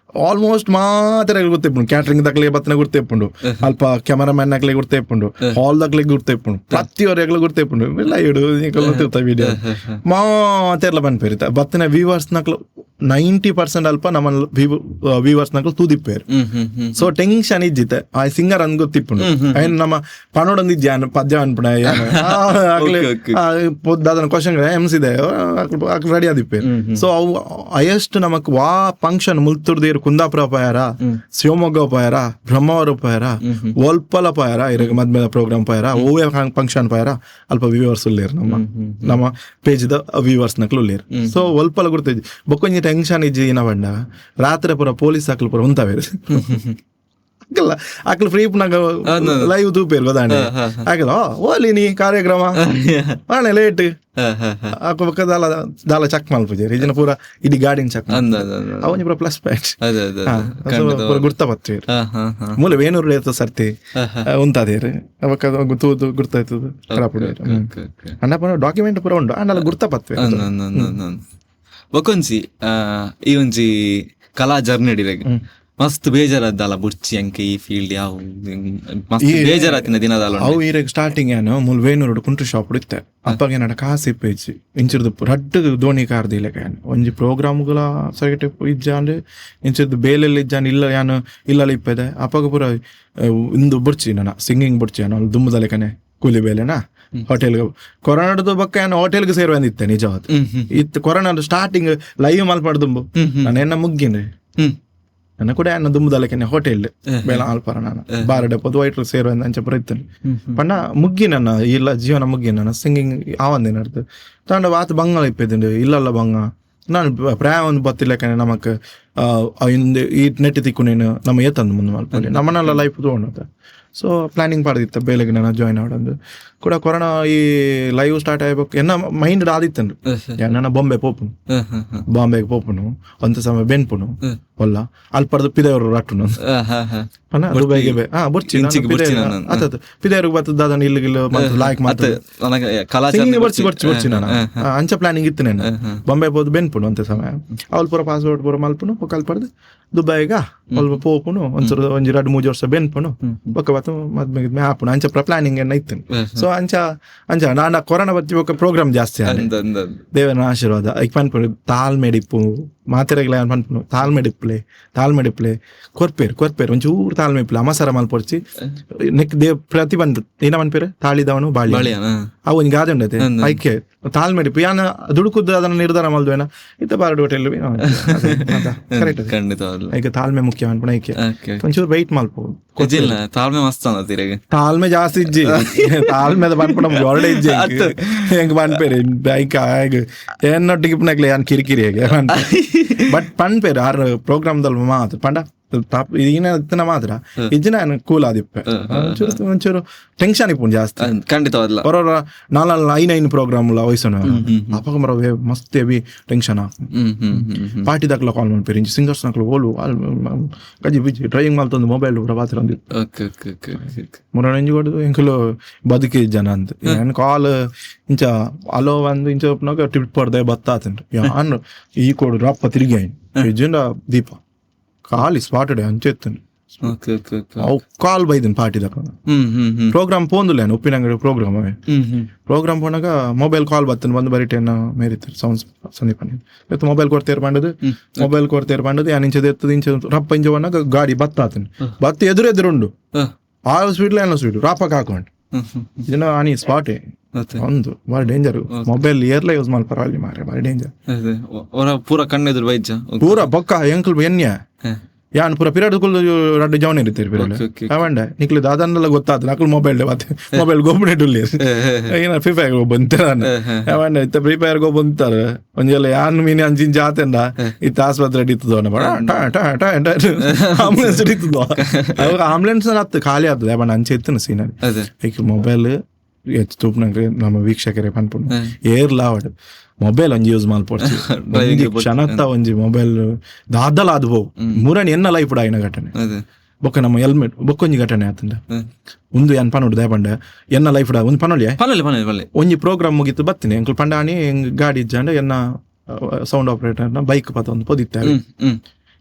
ಆಲ್ಮೋಸ್ಟ್ ಮಾತ್ರ ಗುರ್ತೇಪುಂಡು ಕ್ಯಾಟ್ರಿಂಗ್ ದಕ್ಲೆ ಬತ್ತನ ಗುರ್ತೇಪುಂಡು ಅಲ್ಪ ಕ್ಯಾಮರಾಮನ್ ಹಾಕ್ಲೆ ಗುರ್ತೇಪುಂಡು ಹಾಲ್ ದಕ್ಲೆ ಗುರ್ತೇಪುಂಡು ಪ್ರತಿಯೊರೆಗ್ಲ ಗುರ್ತೇಪುಂಡು ಲೈವ್ ವಿಡಿಯೋ ಮಾತೆಲ್ಲ ಬಂದ್ಪೇರಿತ ಬತ್ತನ ವ್ಯೂವರ್ಸ್ ನಕ್ಲು 90% ಅಲ್ಪ ನಮ್ಮ ವ್ಯೂವರ್ಸ್ ನಕ್ಲು ತೂದಿಪ್ಪೇರು ಸೊ ಟೆನ್ಷನ್ ಇಜ್ಜಿತ್ತೆ ಆ ಸಿಂಗರ್ ಅಂದ್ ಗೊತ್ತಿಪ್ಪುಂಡು ಐನ್ ನಮ್ಮ ಪನೋಡೊಂದಿಜ್ಜೆ ಪದ್ಯ ಅನ್ಪುಣ ಅದನ್ನ ಕ್ವಶನ್ ಎಮ್ಸಿದೆ ರೆಡಿ ಆದಿಪ್ಪೇರು ಸೊ ಅವು ಹೈಯೆಸ್ಟ್ ನಮಕ್ ವಾ ಫಂಕ್ಷನ್ ಮುಲ್ತುರ್ದೀರು ಕುಂದಾಪುರ ಪಾಯಾರ ಶಿವಮೊಗ್ಗ ಪಾಯಾರ ಬ್ರಹ್ಮಾವರ ಪಾಯಾರ ಒಲ್ಪಲ ಪಾಯಾರ ಇರಗ ಮದ್ಮೇಲೆ ಪ್ರೋಗ್ರಾಮ್ ಪಾಯಾರ ಓವೇ ಫಂಕ್ಷನ್ ಪಾಯಾರ ಅಲ್ಪ ವ್ಯೂವರ್ಸ್ ಉಳ್ಳೇರು ನಮ್ಮ ಪೇಜ್ ದ ವ್ಯೂವರ್ಸ್ ನಕ್ಲು ಉಳ್ಳೇರು ಸೊ ಒಲ್ಪಲ ಗುರ್ತೈಜಿ ಬೊಕ್ಕೊಂಜಿ ಟೆನ್ಷನ್ ಇಜ್ಜಿ ಏನ ಬಂಡ ರಾತ್ರಿ ಪೂರ ಪೊಲೀಸ್ ಹಾಕ್ಲು ಪೂರ ಉಂತಾವೇರು ಆಗಲ್ಲ ಅಕ್ಲು ಫ್ರೀ ಪುನಾಗ ಲೈವ್ ತೂಪೇರು ಗೊತ್ತಾಂಡೆ ಆಗಲ್ಲ ಓಲಿ ನೀ ಕಾರ್ಯಕ್ರಮ ಆಣೆ ಲೇಟ್ ಹಾಕೋಬೇಕ ದಾಲ ಚೆಕ್ ಮಲ್ಪುಜೆ ರೀಜನ ಪೂರ ಇಡೀ ಗಾಡಿನ ಚೆಕ್ ಅವನಿ ಪೂರ ಪ್ಲಸ್ ಪಾಯಿಂಟ್ ಪೂರ ಗುರ್ತಪತ್ತೀರು ಮೂಲ ವೇಣೂರು ಏತ ಸರ್ತಿ ಉಂತಾದೇರು ಅವಕ್ಕ ತೂದು ಗುರ್ತಾಯ್ತದ ಕರಾಪುಡೇರು ಅಣ್ಣ ಡಾಕ್ಯುಮೆಂಟ್ ಪೂರ ಉಂಡು ಅಣ್ಣಲ್ಲ ಗುರ್ತಪತ್ವೆ ಒಕೊಂಜಿ ಈ ಒಂಜಿ ಕಲಾ ಜರ್ನಿ ಮಸ್ತ್ ಬೇಜಾರದ್ದಲ್ಲ ಬುಡ್ಚಿ ಅಂಕೆ ಈ ಫೀಲ್ಡ್ ಯಾವ ಮಸ್ತ್ ಬೇಜಾರಾತಿನ ದಿನದಲ್ಲ ಅವು ಈಗ ಸ್ಟಾರ್ಟಿಂಗ್ ಏನು ಮೂಲ ವೇಣೂರು ಕುಂಟ್ರಿ ಶಾಪ್ ಇತ್ತೆ ಅಪ್ಪಗೆ ನಡ ಕಾಸು ಇಪ್ಪೇಜಿ ಇಂಚಿರ್ದು ರಡ್ಡು ದೋಣಿ ಕಾರ್ದು ಇಲ್ಲ ಒಂಜಿ ಪ್ರೋಗ್ರಾಮ್ಗಳ ಸರಿಗಟ್ಟೆ ಇಜ್ಜ ಅಂದ್ರೆ ಇಂಚಿರ್ದು ಬೇಲೆಲ್ಲ ಇಜ್ಜಾನ ಇಲ್ಲ ಯಾನು ಇಲ್ಲ ಇಪ್ಪದೆ ಅಪ್ಪಗ ಪೂರ ಇಂದು ಬುಡ್ಚಿ ನಾನು ಸಿಂಗಿಂಗ್ ಬುಡ್ಚಿ ನಾನು ದುಮ್ಮದಲೆಕನೆ ಕೂಲಿ ಬೇಲೆನಾ ಹೋಟೆಲ್ಗೆ ಕೊರೋನಾದ ಬಕ್ಕ ಏನು ಹೋಟೆಲ್ಗೆ ಸೇರುವಂದಿತ್ತೆ ನಿಜವಾದ ಇತ್ತು ಕೊರೋನಾದ ಸ್ಟಾರ್ಟಿಂಗ್ ಲೈವ್ ಮಲ್ಪಾಡ್ದುಂಬು ನಾನು ಎನ್ನ ಮುಗ್ಗಿನ್ರಿ ನನ್ನ ಕೂಡ ಅನ್ನ ದುಮ್ಮದಲಕ್ಕೆ ಹೋಟೆಲ್ ಬೇಳ ಆಲ್ಪರ ನಾನು ಬಾರಡೆ ಪೊದು ವೈಟ್ರು ಸೇರುವಂದ ಅಂಚೆ ಬರೀತೀನಿ ಪಣ್ಣ ಮುಗ್ಗಿ ನನ್ನ ಇಲ್ಲ ಜೀವನ ಮುಗ್ಗಿ ನನ್ನ ಸಿಂಗಿಂಗ್ ಆವಂದೆ ನಡ್ದು ತಂಡ ವಾತ ಬಂಗಾಳ ಇಪ್ಪಿದ್ದೆ ಇಲ್ಲಲ್ಲ ಬಂಗ ನಾನು ಪ್ರಾಯ ಒಂದು ಬತ್ತಿಲ್ಲಕನೆ ನಮಕ್ ಈ ನೆಟ್ಟಿ ತಿಕ್ಕು ನೀನು ನಮ್ಮ ಏತಂದು ಮುಂದೆ ಮಲ್ಪಲ್ಲಿ ನಮ್ಮನ್ನೆಲ್ಲ ಲೈಫ್ ತೊಗೊಂಡ ಸೊ ಪ್ಲಾನಿಂಗ್ ಪಾಡ್ದಿತ್ತು ಬೇಲೆಗೆ ನಾನು ಜಾಯ್ನ್ ಆಡೋದು ಕೂಡ ಕೊರೋನಾ ಈ ಲೈವ್ ಸ್ಟಾರ್ಟ್ ಆಗ್ಬೇಕು ಎನ್ನ ಮೈಂಡ್ ಆದಿತ್ತನ್ರಿ ನನ್ನ ಬಾಂಬೆಗೆ ಪೋಪುನು ಒಂತ ಸಮಯ ಬೆನ್ಪುನು ಒಲ್ಲ ಅಲ್ಪರ್ದು ಪಿದೆಯವರು ರಟ್ಟುನು ದುಬೈಗೆ ಬುರ್ಚಿ ಪಿದೆಯವ್ರಿಗೆ ಬರ್ತದ ಅದನ್ನ ಇಲ್ಲಿಗಿಲ್ಲ ಲಾಯ್ಕ್ ಬರ್ಚಿ ನಾನು ಅಂಚ ಪ್ಲಾನಿಂಗ್ ಇತ್ತು ನಾನು ಬಾಂಬೆ ಹೋದ್ ಬೆನ್ಪುನು ಅಂತ ಸಮಯ ಅವ್ಳು ಪೂರ ಪಾಸ್ಪೋರ್ಟ್ ಪೂರ ಮಲ್ಪುನು ಕಲ್ಪಡ್ದು ದುಬೈಗ ಸ್ವಲ್ಪ ಪೋಪುನು ಒಂದ್ 2-3 ವರ್ಷ ಬೆನ್ಪುನು ಬೊಕ್ಕ ಬತ್ತು ಮದ್ಮೆ ಹಾಪುನು ಅಂಚ ಪ್ಲಾನಿಂಗ್ ಏನ ಇತ್ತು ಸೊ ಅಂಚ ನಾನು ಕೊರೋನಾ ಬತ್ತಿ ఒక ಪ್ರೋಗ್ರಾಮ್ ಜಾಸ್ತಿ ದೇವರ ಆಶೀರ್ವಾದ ಈಗ ಪನ್ಪುಡು ತಾಳ್ಮೆಡಿಪ್ಪು ಮಾತೆರೆಗ್ಲ ಪನ್ಪುನು ತಾಳ್ಮೆಡಿಪ್ಲೆ ಕೊರ್ಪೇರು ಒಂಚೂರು ತಾಳ್ಮೆಪ್ಲೆ ಅಮಸರ ಮಲ್ಪೊರ್ಚಿ ನೆಕ್ ದೇವ್ ಪ್ರತಿ ಬಂದು ಏನ ಮನ್ಪೇರು ತಾಳಿದವನು ಬಾಳಿ ಅವು ಒಂಜಿ ಗಾದೆ ಉಂಡತೆ ಐಕೆ ತಾಳ್ಮೆಡಿಪ್ಪು ಯಾನ ದುಡುಕುದ್ದು ಅದನ್ನ ನಿರ್ಧಾರ ಮಲ್ದುವೇನ ಇತ್ತ ಬಾರಡು ಹೋಟೆಲ್ ಕರೆಕ್ಟ್ ಈಗ ತಾಳ್ಮೆ ಮುಖ್ಯ ಅನ್ಪುಣ ಐಕೆ ಒಂಚೂರು ವೈಟ್ ಮಲ್ಪೋದು ತಾಳ್ಮೆ ಮಸ್ತ್ ತಾಳ್ಮೆ ಜಾಸ್ತಿ ಇಜ್ಜಿ ತಾಳ್ಮೆದ ಪನ್ಪುಣ ಹೊರಡೆ ಇಜ್ಜಿ ಹೆಂಗ್ ಪನ್ಪೇರಿ ಐಕ ಏನೊಟ್ಟಿಗೆ ಪುನಕ್ಲೆ ಯಾನ್ ಕಿರಿಕಿರಿ ಹೇಗೆ ಬಟ್ ಪನ್ಪೇರು ಆರು ಪ್ರೋಗ್ರಾಮ್ದಲ್ಲಿ ಮಾತ್ರ ಪಂಡ ಈಗಿನ ಇತ್ತನ ಮಾತ್ರ ಇಜ್ಜಿನ ಕೂಲ್ ಆದಿಪ್ಪೆ ಒಂಚೂರು ಟೆನ್ಷನ್ ಇಪ್ಪು ಜಾಸ್ತಿ ಖಂಡಿತವಾದ ಹೊರ ನಾಲ್ 9 ಪ್ರೋಗ್ರಾಮ್ ವಯಸ್ಸು ಅಪ್ಪ ಮರ ಮಸ್ತ್ ಹೆವಿ ಟೆನ್ಷನ್ ಪಾರ್ಟಿ ದಾಖಲ ಕಾಲ್ ಮಾಡ್ಪೇರಿ ಸಿಂಗರ್ಸ್ ನಕ್ಲು ಓಲು ಗಜಿ ಬಿಜಿ ಡ್ರೈವಿಂಗ್ ಮಾಡ್ತಂದು ಮೊಬೈಲ್ ಪಾತ್ರ ಮುರಂಜಿ ಕೊಡುದು ಎಂಕಲು ಬದುಕಿ ಜನ ಅಂತ ಏನ್ ಕಾಲ್ ಇಂಚ ಅಲೋ ಒಂದು ಇಂಚ ಟ್ರಿಪ್ ಪಡ್ದೆ ಬತ್ತಾತೇನ್ರಿ ಯಾನ್ ಈ ಕೊಡು ರಪ್ಪ ತಿರುಗಿ ಇಜ್ಜಿಂದ ದೀಪ ಖಾಲಿ ಸ್ಪಾಟಡೆ ಅಂಚೆತ್ತೇನೆ ಅವು ಕಾಲ್ ಬೈದನ್ ಪಾರ್ಟಿ ದಾಕ ಪ್ರೋಗ್ರಾಮ್ ಪೋಂದುಲೇನು ಉಪ್ಪಿನಂಗಡಿ ಪ್ರೋಗ್ರಾಮ್ ಪೋನಾಗ ಮೊಬೈಲ್ ಕಾಲ್ ಬತ್ತನ್ ಬಂದು ಬರಿಟೇನ ಮೇರಿತಾರೆ ಸೌಂಡ್ಸ್ ಸಂದೀಪ ಮೊಬೈಲ್ ಕೊಡ್ತೇರ್ ಬಂಡದು ಯಾನ್ ಇಂಚದ ಎತ್ತದ ಇಂಚ ರಪ್ಪ ಇಂಚ ಬಂದಾಗ ಗಾಡಿ ಬತ್ತಾತನ್ ಬತ್ತಿ ಎದುರುಂಡು ಆ ಸ್ವೀಟ್ ಏನೋ ಸ್ವೀಟ್ ರಾಪಕ್ ಹಾಕೊಂಡು ಇದನ್ನ ಆನಿ ಸ್ಪಾಟೇ ಒಂದು ಬಾರಿ ಡೇಂಜರ್ ಮೊಬೈಲ್ ಇಯರ್ಲ ಯೂಸ್ ಮಾಡ್ಪಾರ ಅಲ್ಲಿ ಮಾರೆ ಬಾರಿ ಡೇಂಜರ್ ಪೂರ ಕಣ್ಣೆದುರು ವೈದ್ಯ ಪೂರ ಬೊಕ್ಕ ಎಂಕಲ್ ಎನ್ಯ ಯಾನ್ ಪೂರ ಪಿರಿಯಡ್ ರಡ್ಡು ಜವನ್ ಇರ್ತೀರಿ ಪಿರಿಯಡ್ ಅವಂಡ ನಿಕ್ಲಿ ಅದನ್ನೆಲ್ಲ ಗೊತ್ತಾದ ನಕಲ್ ಮೊಬೈಲ್ ಮೊಬೈಲ್ ಗೊಬ್ಬನೆಟ್ಟುಲ್ಲಿ ಏನ ಫ್ರೀ ಫೈರ್ ಬಂತಾರ ಅವಂಡ ಇತ್ತ ಫ್ರೀ ಫೈರ್ ಗೋ ಬಂತಾರ ಒಂಜೆಲ್ಲ ಯಾನ್ ಮೀನಿ ಅಂಚಿಂಚ ಆತಂಡ ಇತ್ತ ಆಸ್ಪತ್ರೆ ಹಿಡಿತದೋ ಆಂಬುಲೆನ್ಸ್ ಹಿಡಿತದೋ ಅವಾಗ ಆಂಬುಲೆನ್ಸ್ ಹತ್ತು ಖಾಲಿ ಆಗ್ತದೆ ಅವನ ಅಂಚೆ ಇತ್ತು ಸೀನರಿ ಈಗ ಮೊಬೈಲ್ ತೂಪ್ನಂಗ್ರೆ ನಮ್ಮ ವೀಕ್ಷಕರೇ ಪನ್ಪುಂಡು ಏರ್ಲಾವಡ್ ಮೊಬೈಲ್ ಒಂಜಿ ಯೂಸ್ ಮಲ್ಪೊಡ್ಸಿ ಕ್ಷಣತ್ತ ಒಂಜಿ ಮೊಬೈಲ್ ದಾದಲ ಆದ್ ಹೋಗು ಮೂರನೇ ಎನ್ನ ಲೈಫ್ ಆಯ್ನ ಘಟನೆ ಬೊಕ್ಕ ನಮ್ಮ ಹೆಲ್ಮೆಟ್ ಬೊಕ್ಕೊಂಜಿ ಘಟನೆ ಆತಂಡ ಒಂದು ಏನ್ ಪನೋಡು ದಯಪಂಡ ಎನ್ನ ಲೈಫ್ ಒಂದು ಪನೋಲಿಯ ಒಂಜಿ ಪ್ರೋಗ್ರಾಮ್ ಮುಗಿತು ಬತ್ತೀನಿ ಎಂಕ್ಲು ಪಂಡಾಣಿ ಗಾಡಿ ಇಜ್ಜಾಂಡ ಎನ್ನ ಸೌಂಡ್ ಆಪರೇಟರ್ನ ಬೈಕ್ ಪತ್ತ ಒಂದು ಪೊದಿತ್ತೇವೆ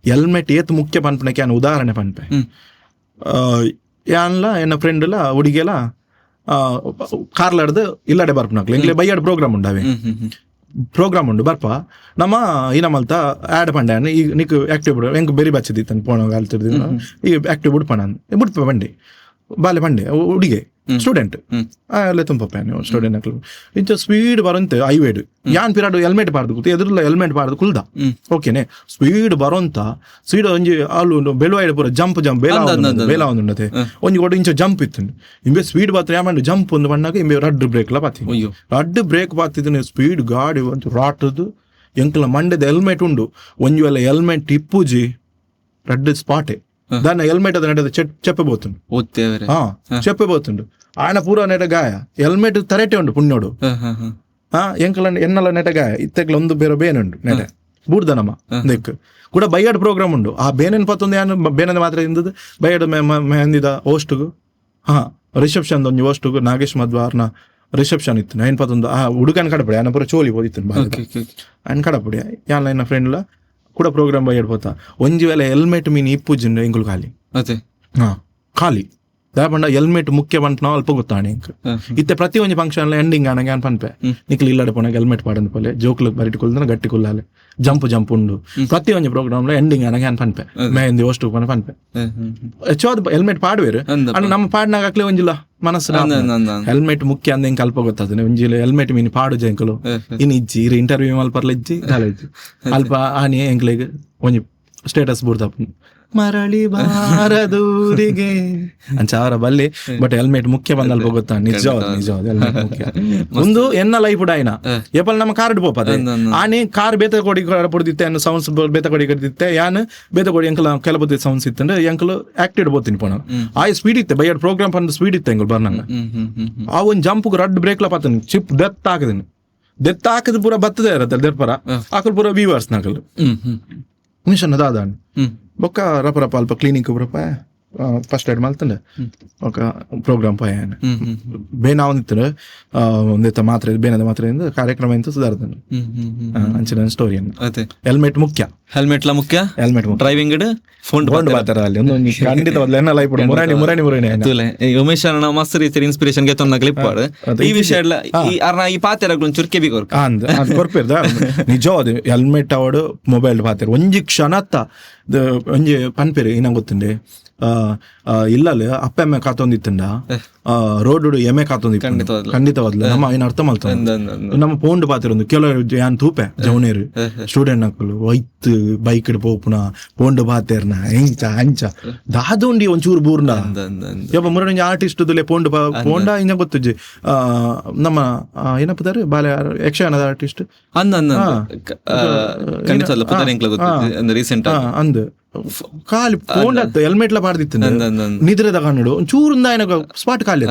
ಹೆಲ್ಮೆಟ್ ಏತ್ ಮುಖ್ಯ ಪನ್ಪನಕ್ಕೆ ಏನು ಉದಾಹರಣೆ ಪನ್ಪೆ ಯಾನ್ಲ ಎನ್ನ ಫ್ರೆಂಡ್ಲ ಹುಡುಗಿಯಲ್ಲ ಕಾರ್ಲಾಡ್ದು ಇಲ್ಲಡೆ ಬರ್ಪನಕ್ಲು ಎಂಗ್ಲೆ ಬೈಯಾಡ್ ಪ್ರೋಗ್ರಾಮ್ ಉಂಡಾವೆ ಪ್ರೋಗ್ರಾಮ್ ಉಂಡು ಬರ್ಪ ನಮ್ಮ ಇನ ಮಲ್ತ ಆಡ್ ಪಂಡ ಈಗ ನೀಕು ಆಕ್ಟಿವ್ ಬಿಡು ಎಂಕ್ ಬೆರಿ ಬಚ್ಚದಿತ್ತ ಪೋಣ ಆಲ್ತಿರ್ದಿ ಈಗ ಆಕ್ಟಿವ್ ಬಿಡು ಪಣ ಬಿಡ್ಪ ಬಂಡಿ ಬಾಲೆ ಪಂಡೆ ಹುಡುಗಿ ಸ್ಟೂಡೆಂಟ್ ಎಲ್ಲ ತುಂಬ ಪ್ಯಾನ್ ಸ್ಟೂಡೆಂಟ್ ಅಕ್ಲು ಇಂಚ ಸ್ಪೀಡ್ ಬರಂತೆ ಹೈವೇಡ್ ಯಾನ್ ಪಿರಾಡು ಹೆಲ್ಮೆಟ್ ಪಾರ್ದು ಕೂತು ಎದುರುಲ್ಲ ಹೆಲ್ಮೆಟ್ ಪಾರ್ದು ಕುಲ್ದ ಓಕೆನೆ ಸ್ಪೀಡ್ ಬರೋಂತ ಸ್ಪೀಡ್ ಒಂಜಿ ಅಲ್ಲು ಬೆಳುವಾಯ್ಡ್ ಪೂರ ಜಂಪ್ ಬೇಲ ಒಂದುಂಡತೆ ಒಂಜಿ ಕೊಡು ಇಂಚ ಜಂಪ್ ಇತ್ತು ಇಂಬೆ ಸ್ಪೀಡ್ ಪಾತ್ರ ಯಾಮಂಡು ಜಂಪ್ ಒಂದು ಬಣ್ಣಾಗ ಇಂಬೆ ರಡ್ ಬ್ರೇಕ್ ಲ ಪಾತಿ ರಡ್ ಬ್ರೇಕ್ ಪಾತಿದ್ದು ಸ್ಪೀಡ್ ಗಾಡಿ ಒಂದು ರಾಟದು ಎಂಕಲ ಮಂಡ್ಯದ ಹೆಲ್ಮೆಟ್ ಉಂಡು ಒಂಜಿ ವೇಳೆ ಹೆಲ್ಮೆಟ್ ಇಪ್ಪುಜಿ ರಡ್ ಸ್ಪಾಟೆ దాని హెల్మెట్ అది నెట చెప్పే పోతుండు చెప్పే పోతుండు ఆయన పూర నెట గాయ హెల్మెట్ తరెటే ఉండు పుణ్యోడు ఎంకల ఎన్నల నెట గాయ ఇత్తెక్ల ಒಂದು ಬೇರೆ ಬೇನುಂಡು ನೆಟ ಬೂಡ್ದನಮ್ಮ ದೆಕ್ ಕೂಡ ಬೈಯಾಡ್ ಪ್ರೋಗ್ರಾಮ್ ಉಂಡು ಆ ಬೇನೆನ್ ಪತ್ತೊಂದು ಯಾನು ಬೇನದ ಮಾತ್ರ ಇಂದದು ಬೈಯಾಡ್ ಮೆಹಂದಿದ ಹೋಸ್ಟ್ಗು ರಿಸೆಪ್ಷನ್ ಒಂಜಿ ಹೋಸ್ಟ್ಗು ನಾಗೇಶ್ ಮಧ್ವಾರ್ನ ರಿಸೆಪ್ಷನ್ ಇತ್ತು ನೈನ್ ಪತ್ತೊಂದು ಆ ಹುಡುಗನ ಕಡಪಡಿ ఆయన ಪೂರ ಚೋಲಿ ಹೋದಿತ್ತು ఆయన ಕಡಪಡಿ ಯಾನ್ ನನ್ನ ಫ್ರೆಂಡ್ಲ ಕೂಡ ಪ್ರೋಗ್ರಾಮ್ ಬೈ ಹೇಳ್ಬೋತಾ ಒಂಜಿ ವೇಳೆ ಹೆಲ್ಮೆಟ್ ಮೀನ್ ಇಪ್ಪುಜಿಂಡು ಎಂಗುಲು ಖಾಲಿ ಖಾಲಿ ದಾಪಂಡ ಹೆಲ್ಮೆಟ್ ಮುಖ್ಯ ಪಂಪ ನಾವು ಅಲ್ಪ ಗೊತ್ತಾಣೆ ಇಂಕ್ ಇತ್ತೆ ಪ್ರತಿ ಒಂಜಿ ಫಂಕ್ಷನ್ ಎಂಡಿಂಗ್ ಆನಗೆ ಅನ್ ಪನ್ಪೆ ನಿಕ್ಲು ಇಲ್ಲಡೆ ಪೋನಾಗ ಹೆಲ್ಮೆಟ್ ಪಾಡಂದು ಪೋಲೆ ಜೋಕ್ಲು ಬರಿಟಿಕೊಲ್ದನ ಗಟ್ಟಿ ಕೊಲ್ಲಾಲೆ ಜಂಪ್ ಉಂಡು ಪ್ರತಿ ಒಂಜಿ ಪ್ರೋಗ್ರಾಮ್ ಎಂಡಿಂಗ್ ಆನಗೆ ಅನ್ ಪನ್ಪೆ ಮೆಹಂದಿ ಹೋಸ್ಟ್ ಪೋನ ಪನ್ಪೆ ಹೆಚ್ಚೋದು ಹೆಲ್ಮೆಟ್ ಪಾಡುವೇರು ಅಣ್ಣ ನಮ್ಮ ಪಾಡ್ನಾಗ ಹಾಕ್ಲೆ ಒಂಜಿಲ್ಲ ಮನಸ್ಸು ಹೆಲ್ಮೆಟ್ ಮುಖ್ಯ ಅಂದ ಹೆಂಗೆ ಅಲ್ಪ ಗೊತ್ತಾದ ಒಂಜಿಲ್ಲ ಹೆಲ್ಮೆಟ್ ಮೀನ್ ಪಾಡು ಜಂಕಲು ಇನ್ ಇಜ್ಜಿ ಇರು ಇಂಟರ್ವ್ಯೂ ಮಲ್ಪರ್ಲ ಇಜ್ಜಿ ಕಾಲೇಜ್ ಅಲ್ಪ ಆನಿ ಎಂಕ್ಲೆಗ್ ಒಂಜಿ ಸ್ಟೇಟಸ್ ಬುಡ್ದಪ್ಪ ಮರಳಿ ಬಾರದೂರಿಗೆ ಅಂಚಾರ ಬಲ್ಲಿ ಬಟ್ ಹೆಲ್ಮೆಟ್ ಮುಖ್ಯ ಬಂದಲ್ಪ ಗೊತ್ತಾ ನಿಜವಾದ ಹೆಲ್ಮೆಟ್ ಮುಖ್ಯ ಒಂದು ಎನ್ನ ಲೈಫ್ ಆಯ್ನ ಎಪ್ಪಲ್ ನಮ್ಮ ಕಾರ್ ಪೋಪದೆ ಆನೆ ಕಾರ್ ಬೇತ ಕೊಡಿ ಪುಡ್ದಿತ್ತೆ ಅನ್ನು ಸೌಂಡ್ಸ್ ಬೇತ ಕೊಡಿ ಕಡ್ದಿತ್ತೆ ಯಾನ್ ಬೇತ ಕೊಡಿ ಎಂಕಲ ಕೆಲಬುದ್ದಿ ಸೌಂಡ್ಸ್ ಇತ್ತಂದ್ರೆ ಎಂಕಲು ಆಕ್ಟಿವ್ ಬೋತೀನಿ ಪೋಣ ಆ ಸ್ಪೀಡ್ ಇತ್ತೆ ಬೈಯಡ್ ಪ್ರೋಗ್ರಾಮ್ ಪಂದ ಸ್ಪೀಡ್ ಇತ್ತೆ ಎಂಕಲ್ ಬರ್ನಂಗ ಆ ಒಂದ್ ಜಂಪ್ ರಡ್ ಬ್ರೇಕ್ ಲ ಪತ್ತನ್ ಚಿಪ್ ಡೆತ್ ಹಾಕದಿನಿ ಡೆತ್ ಹಾಕದ್ ಪೂರ ಬತ್ತದೇ ಇರತ್ತೆ ದೆರ್ಪರ ಆಕಲ್ ಪೂರ ವೀವರ್ಸ್ ನಾಕಲ್ ಮಿಷನ್ ಅದಾದ ಬೊಕ್ಕ ರಪ ಅಲ್ಪ ಕ್ಲಿನಿಕ್ ಬರಪ್ಪ ಫಸ್ಟ್ ಏಡ್ ಮಲ್ತಂಡೆ ఒక ಪ್ರೋಗ್ರಾಮ್ ಪಯನ ಬೇನ ಅವನಿತ್ತು ಒಂದಿತ್ತ ಮಾತ್ರೆ ಬೇನದ ಮಾತ್ರೆಯಿಂದ ಕಾರ್ಯಕ್ರಮ ಅಂತ ಸುಧಾರ್ತಾನೆ ಅಂಚಿನ ಸ್ಟೋರಿ ಹೆಲ್ಮೆಟ್ ಮುಖ್ಯ ಹೆಲ್ಮೆಟ್ ಮುಖ್ಯ ಹೆಲ್ಮೆಟ್ ಡ್ರೈವಿಂಗ್ ಫೋನ್ ಬಾತಾರ ಅಲ್ಲಿ ಒಂದು ಖಂಡಿತವಾದ ಎನ್ನ ಲೈಫ್ ಮುರಾಣಿ ಉಮೇಶ್ ಅಣ್ಣ ಮಸ್ತ್ ರೀತಿ ಇನ್ಸ್ಪಿರೇಷನ್ ಗೆ ತೊನ್ನ ಕ್ಲಿಪ್ ಪಾಡು ಈ ವಿಷಯ ಈ ಪಾತೆರಗಳು ಚುರ್ಕೆ ಬಿ ಕೊರ್ಪಿರ್ದ ನಿಜ ಅದು ಹೆಲ್ಮೆಟ್ ಅವಡು ಮೊಬೈಲ್ ಪಾತೆರ ಒಂಜಿ ಕ್ಷಣತ್ತ ಒಂಜಿ ಪನ್ಪೇರು ಇನ್ನ ಗೊತ್ತುಂಡೆ ಇಲ್ಲಲ್ಲಿ ಅಪ್ಪ ಎಮ್ಮೆ ಕಾತೊಂದಿತ್ತಂಡ ರೋಡ್ ಎಮ್ಮೆ ಕಾತೊಂದಿತ್ತು ಖಂಡಿತವಾದ್ಲ ನಮ್ಮ ಏನ್ ಅರ್ಥ ಮಾಡ್ತಾರೆ ನಮ್ಮ ಪೋಂಡ್ ಪಾತಿರೊಂದು ಕೆಲವು ಯಾನ್ ತೂಪೆ ಜವನೇರು ಸ್ಟೂಡೆಂಟ್ ನಕ್ಕಲು ಒಯ್ತು ಬೈಕ್ ಪೋಪುನ ಪೋಂಡ್ ಪಾತೇರ್ನ ಹೆಂಚ ಹಂಚ ದಾದೋಂಡಿ ಒಂಚೂರು ಬೂರ್ನ ಯಪ್ಪ ಮುರಡಿ ಆರ್ಟಿಸ್ಟ್ ಪೋಂಡ್ ಪೋಂಡ ಹಿಂಗ ಗೊತ್ತಜ್ಜಿ ನಮ್ಮ ಏನಪ್ಪದಾರೆ ಬಾಲೆ ಯಕ್ಷಗಾನದ ಆರ್ಟಿಸ್ಟ್ ಅಂದ್ ಖಾಲಿ ಪೋಂಡ್ ಆತ ಹೆಲ್ಮೆಟ್ ಲ ಪಾಡ್ದಿತ್ತು ನಿದ್ರೆ ತಗೊಂಡು ಚೂರಿಂದ ಏನೋ ಸ್ಪಾಟ್ ಖಾಲಿ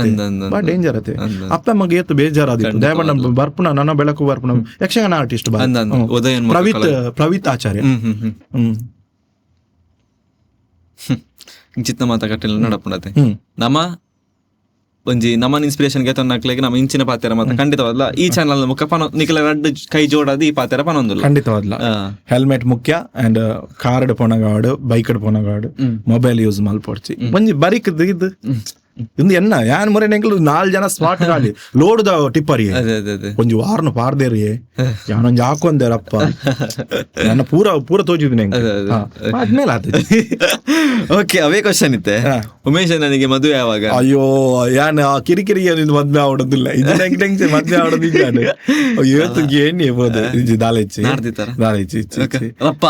ಬಾ ಡೇಂಜರ್ ಅತ್ತೆ ಅಪ್ಪ ಅಮ್ಮಗೆ ಎತ್ತು ಬೇಜಾರಾದಿತ್ತು ದಯಮಾಡಿ ಬರ್ಪುಣ ನನ್ನ ಬೆಳಕು ಬರ್ಪುಣ ಯಕ್ಷಗಾನ ಆರ್ಟಿಸ್ಟ್ ಪ್ರವೀತ್ ಆಚಾರ್ಯ ಚಿತ್ತ ಮಾತಾಕಟ್ಟಿಲ್ಲ ನೋಡಪ್ಪಣತೆ ನಮ್ಮ ಒಂಜಿ ನಮ್ಮನ್ ಇನ್ಸ್ಪಿರೇಷನ್ ಗೆ ತೊನ್ನಕ್ಲೆಗ್ ನಮ್ಮ ಇಂಚಿನ ಪಾತೆರ ಮಾತ್ರ ಖಂಡಿತವಾದ್ಲ ಈ ಚಾನಲ್ ಮುಖ ಪನ ನಿಖಲ ರಡ್ಡು ಕೈ ಜೋಡಾದ ಈ ಪಾತೆರ ಪನೊಂದುಲ್ಲ ಖಂಡಿತವಾದ್ಲ ಹೆಲ್ಮೆಟ್ ಮುಖ್ಯ ಅಂಡ್ ಕಾರ್ ಪೊನಗಾಡು ಬೈಕ್ ಪೊನಗಾಡು ಮೊಬೈಲ್ ಯೂಸ್ ಮಲ್ಪೊಡ್ಚಿ ಒಂಜಿ ಬರಿಕ್ ಇದು ಇಂದು ಎನ್ನ ಯಾನ್ ಮೊರೆ ನೆಂಕಲು 4 ಜನ ಸ್ಮಾರ್ಟ್ ಗಾಡಿ ಲೋಡ್ದ ಟಿಪ್ಪರಿ ಒಂಜಿ ವಾರ್ನ ಪಾರ್ದೇರಿ ಯಾನೊಂಜಿ ಹಾಕೊಂದೇರಪ್ಪ ನನ್ನ ಪೂರ ತೋಜಿದ್ವಿ ಆದ್ಮೇಲೆ ಆತ ಓಕೆ ಅವೇ ಕ್ವಶನ್ ಇತ್ತೆ ಉಮೇಶ್ ನನಗೆ ಮದುವೆ ಯಾವಾಗ ಅಯ್ಯೋ ಯಾನ್ ಕಿರಿಕಿರಿ ಮದ್ವೆ ಆವಡೋದಿಲ್ಲ ಇದು ಟೆನ್ಷನ್ ಮದ್ವೆ ಆವಡೋದಿಲ್ಲ ಇವತ್ತು ಏನಿ ಬೋದು ದಾಲೆಚ್ಚಿ ಅಪ್ಪ